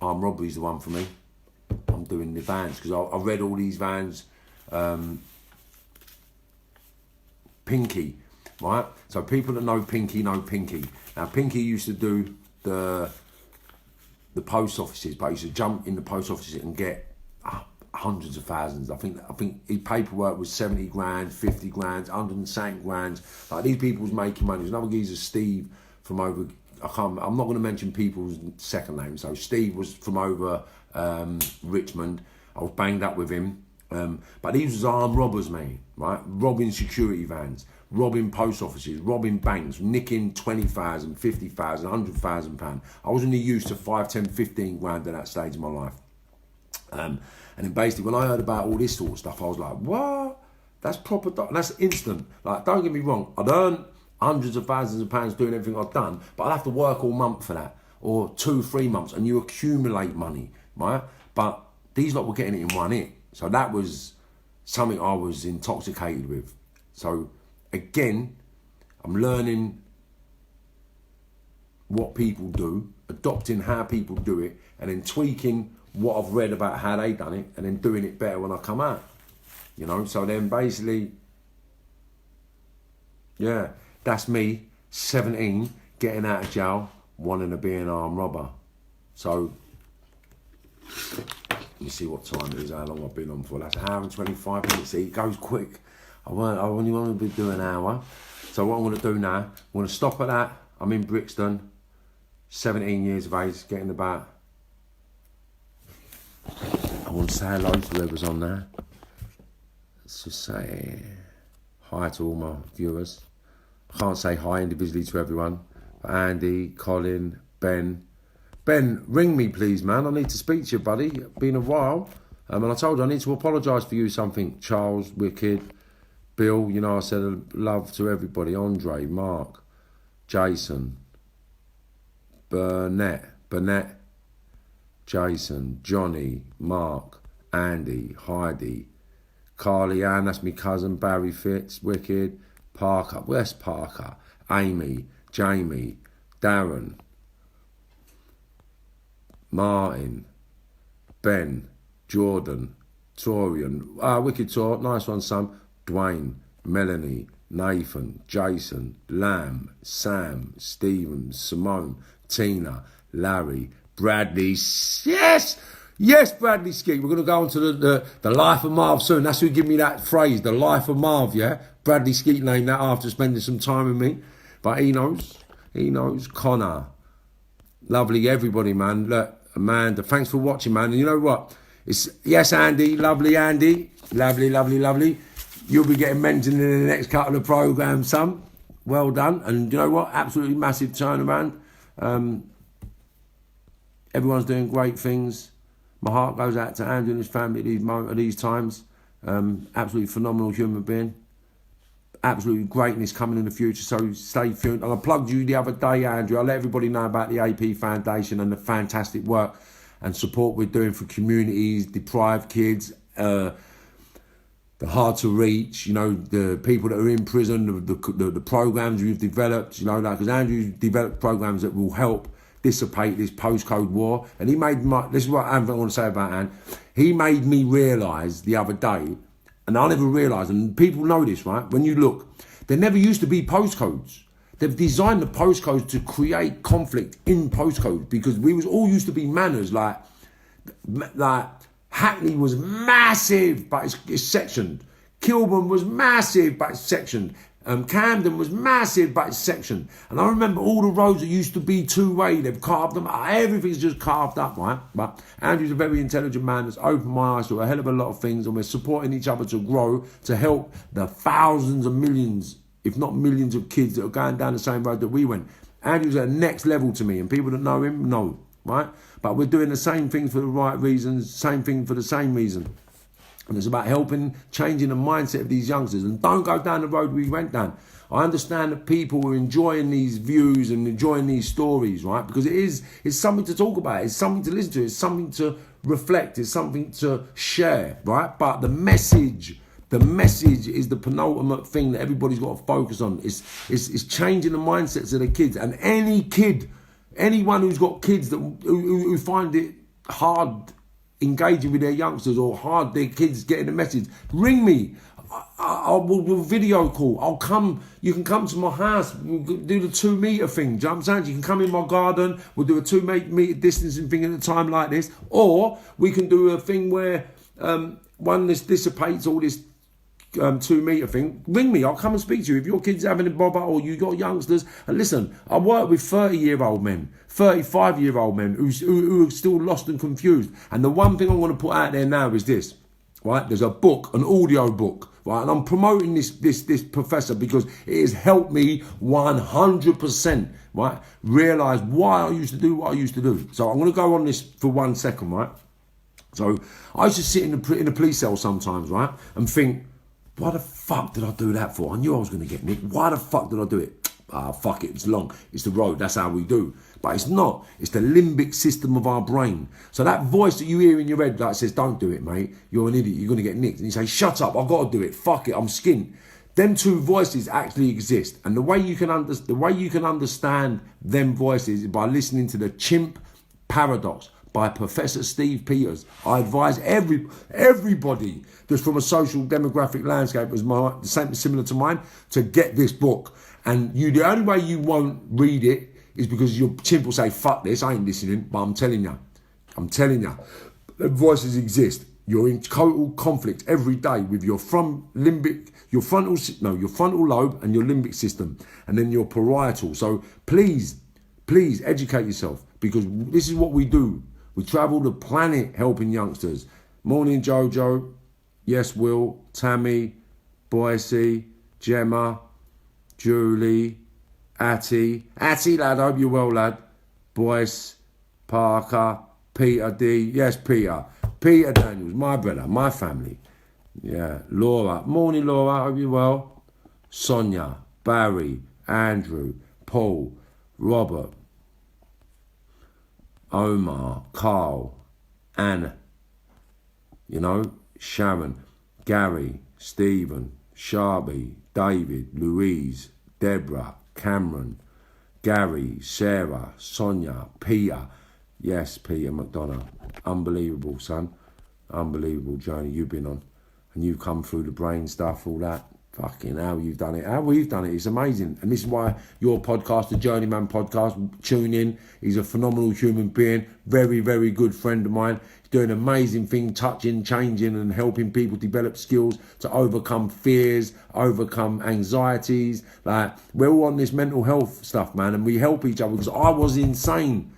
armed robbery's the one for me. I'm doing the vans, because I read all these vans, Pinky, right? So people that know Pinky know Pinky. Now Pinky used to do the post offices, but he used to jump in the post offices and get hundreds of thousands. I think his paperwork was 70 grand, 50 grand, 170 grand. Like these people was making money. There's another geezer, Steve, from over. I'm not going to mention people's second names. So Steve was from over Richmond. I was banged up with him. But these was armed robbers, mate, right? Robbing security vans, robbing post offices, robbing banks, nicking 20,000, 50,000, 100,000 pounds. I was only used to 5, 10, 15 grand at that stage of my life. And then basically when I heard about all this sort of stuff, I was like, what? That's proper, that's instant. Like, don't get me wrong, I'd earn hundreds of thousands of pounds doing everything I've done, but I'd have to work all month for that, or 2-3 months, and you accumulate money, right? But these lot were getting it in one hit. So that was something I was intoxicated with. So again, I'm learning what people do, adopting how people do it, and then tweaking what I've read about how they done it, and then doing it better when I come out. You know, so then basically, yeah, that's me, 17, getting out of jail, wanting to be an armed robber. So, let me see what time it is, how long I've been on for. That's an hour and 25 minutes. See, it goes quick. I only want to be doing an hour. So what I'm going to do now, I'm going to stop at that. I'm in Brixton, 17 years of age, getting about... I want to say hello to whoever's on there. Let's just say hi to all my viewers. I can't say hi individually to everyone. Andy, Colin, Ben. Ben, ring me please, man. I need to speak to you, buddy. It's been a while. And I told you I need to apologise for you something. Charles, Wicked, Bill, you know, I said love to everybody. Andre, Mark, Jason, Burnett, Jason, Johnny, Mark, Andy, Heidi, Carly Ann, that's my cousin, Barry Fitz, Wicked, Parker, West Parker, Amy, Jamie, Darren, Martin, Ben, Jordan, Torian, Wicked Tor, nice one, son, Dwayne, Melanie, Nathan, Jason, Lamb, Sam, Stephen, Simone, Tina, Larry, Bradley, yes, Bradley Skeet. We're going to go on to the Life of Marv soon. That's who gave me that phrase, the Life of Marv, yeah? Bradley Skeet named that after spending some time with me. But he knows. Connor, lovely, everybody, man. Look, Amanda, thanks for watching, man. And you know what? Yes, Andy, lovely Andy. Lovely. You'll be getting mentioned in the next couple of programmes, son. Well done. And you know what? Absolutely massive turnaround. Everyone's doing great things. My heart goes out to Andrew and his family at these times. Absolutely phenomenal human being. Absolutely greatness coming in the future, so stay tuned. And I plugged you the other day, Andrew. I let everybody know about the AP Foundation and the fantastic work and support we're doing for communities, deprived kids, the hard to reach, you know, the people that are in prison, the programs we've developed, you know, like, because Andrew's developed programs that will help dissipate this postcode war. And he made this is what I want to say about Anne. He made me realise the other day, and I never realised, and people know this, right? When you look, there never used to be postcodes. They've designed the postcodes to create conflict in postcodes, because we was all used to be manors, like Hackney was massive, but it's sectioned. Kilburn was massive, but it's sectioned. Camden was massive, but it's sectioned. And I remember all the roads that used to be two-way, they've carved them, everything's just carved up, right? But Andrew's a very intelligent man that's opened my eyes to a hell of a lot of things, and we're supporting each other to grow, to help the thousands of millions, if not millions of kids that are going down the same road that we went. Andrew's at the next level to me, and people that know him know, right? But we're doing the same thing for the right reasons, same thing for the same reason. And it's about helping, changing the mindset of these youngsters. And don't go down the road we went down. I understand that people are enjoying these views and enjoying these stories, right? Because it's something to talk about. It's something to listen to. It's something to reflect. It's something to share, right? But the message is the penultimate thing that everybody's got to focus on. It's changing the mindsets of the kids. And anyone who's got kids who find it hard engaging with their youngsters or hard their kids getting the message, ring me. we'll video call. I'll come. You can come to my house. We'll do the 2 meter thing. Do you know what I'm saying? You can come in my garden. We'll do a 2 meter distancing thing at a time like this. Or we can do a thing where one this dissipates all this 2 meter thing. Ring me. I'll come and speak to you. If your kid's having a bother or you got youngsters. And listen, I work with 30-year-old men, 35-year-old men who are still lost and confused. And the one thing I'm going to put out there now is this. Right, there's a book, an audio book, right, and I'm promoting this professor because it has helped me 100%, right, realise why I used to do what I used to do. So I'm going to go on this for 1 second, right. So I used to sit in a police cell sometimes, right, and think, why the fuck did I do that for? I knew I was going to get nicked. Why the fuck did I do it? Fuck it, it's long. It's the road, that's how we do. But it's not. It's the limbic system of our brain. So that voice that you hear in your head that says, don't do it, mate. You're an idiot. You're going to get nicked. And you say, shut up. I've got to do it. Fuck it. I'm skint. Them 2 voices actually exist. And the way you can understand them voices is by listening to the Chimp Paradox by Professor Steve Peters. I advise everybody that's from a social demographic landscape similar to mine to get this book. And the only way you won't read it is because your chimp will say, fuck this, I ain't listening. But I'm telling you, the voices exist. You're in total conflict every day with your frontal lobe and your limbic system, and then your parietal. So please educate yourself, because this is what we do. We travel the planet helping youngsters. Morning, Jojo. Yes, Will. Tammy. Boise. Gemma. Julie. Atty, lad, I hope you're well, lad. Boyce, Parker, Peter D. Yes, Peter Daniels, my brother, my family. Yeah, Laura. Morning, Laura, I hope you're well. Sonia, Barry, Andrew, Paul, Robert, Omar, Carl, Anna, Sharon, Gary, Stephen, Sharby, David, Louise, Deborah, Cameron, Gary, Sarah, Sonia, Peter. Yes, Peter McDonough. Unbelievable, son. Unbelievable journey you've been on. And you've come through the brain stuff, all that. Fucking how you've done it. How we've done it. It's amazing. And this is why your podcast, the Journeyman podcast, tune in. He's a phenomenal human being. Very, very good friend of mine. He's doing an amazing thing, touching, changing and helping people develop skills to overcome fears, overcome anxieties. Like, we're all on this mental health stuff, man. And we help each other, because I was insane.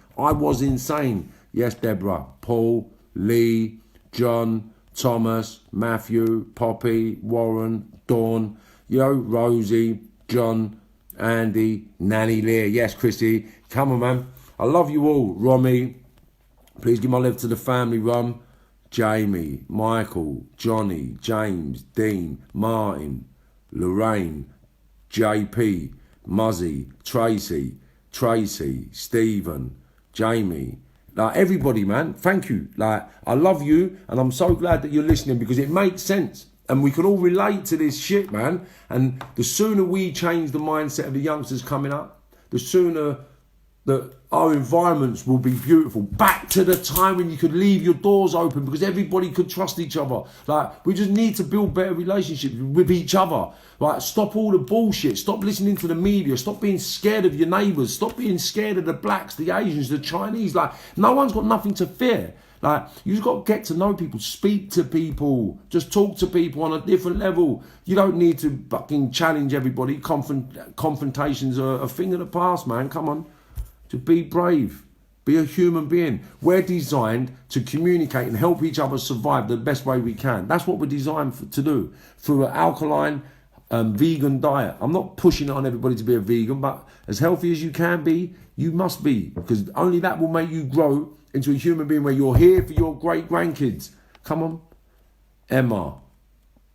Yes, Deborah, Paul, Lee, John, Thomas, Matthew, Poppy, Warren, Dawn, Rosie, John, Andy, Nanny Lear. Yes, Chrissy. Come on, man. I love you all. Romy. Please give my love to the family, Rom. Jamie, Michael, Johnny, James, Dean, Martin, Lorraine, JP, Muzzy, Tracy, Stephen, Jamie. Like, everybody, man, thank you. Like, I love you, and I'm so glad that you're listening, because it makes sense. And we can all relate to this shit, man. And the sooner we change the mindset of the youngsters coming up, the sooner that our environments will be beautiful. Back to the time when you could leave your doors open because everybody could trust each other. Like, we just need to build better relationships with each other. Like, stop all the bullshit. Stop listening to the media. Stop being scared of your neighbours. Stop being scared of the blacks, the Asians, the Chinese. Like, no one's got nothing to fear. Like, you just got to get to know people, speak to people, just talk to people on a different level. You don't need to fucking challenge everybody. Confrontations are a thing of the past, man. Come on. To be brave. Be a human being. We're designed to communicate and help each other survive the best way we can. That's what we're designed to do. Through an alkaline, vegan diet. I'm not pushing it on everybody to be a vegan, but as healthy as you can be, you must be. Because only that will make you grow into a human being where you're here for your great grandkids. Come on. Emma,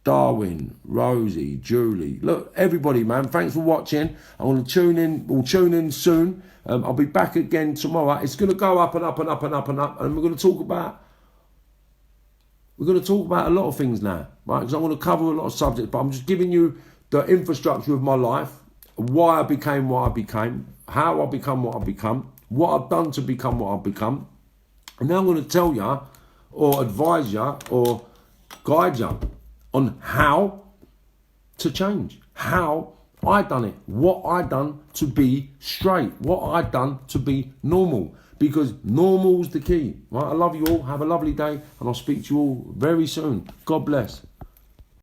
Darwin, Rosie, Julie. Look, everybody, man, thanks for watching. I want to tune in. We'll tune in soon. I'll be back again tomorrow. It's going to go up and up and up and up and up. And we're going to talk about a lot of things now, right? Because I'm going to cover a lot of subjects, but I'm just giving you the infrastructure of my life, why I became what I became, how I become what I've become, what I've done to become what I've become. And now I'm going to tell you, or advise you, or guide you on how to change. How I done it. What I done to be straight. What I done to be normal. Because normal's the key. Right? I love you all. Have a lovely day. And I'll speak to you all very soon. God bless.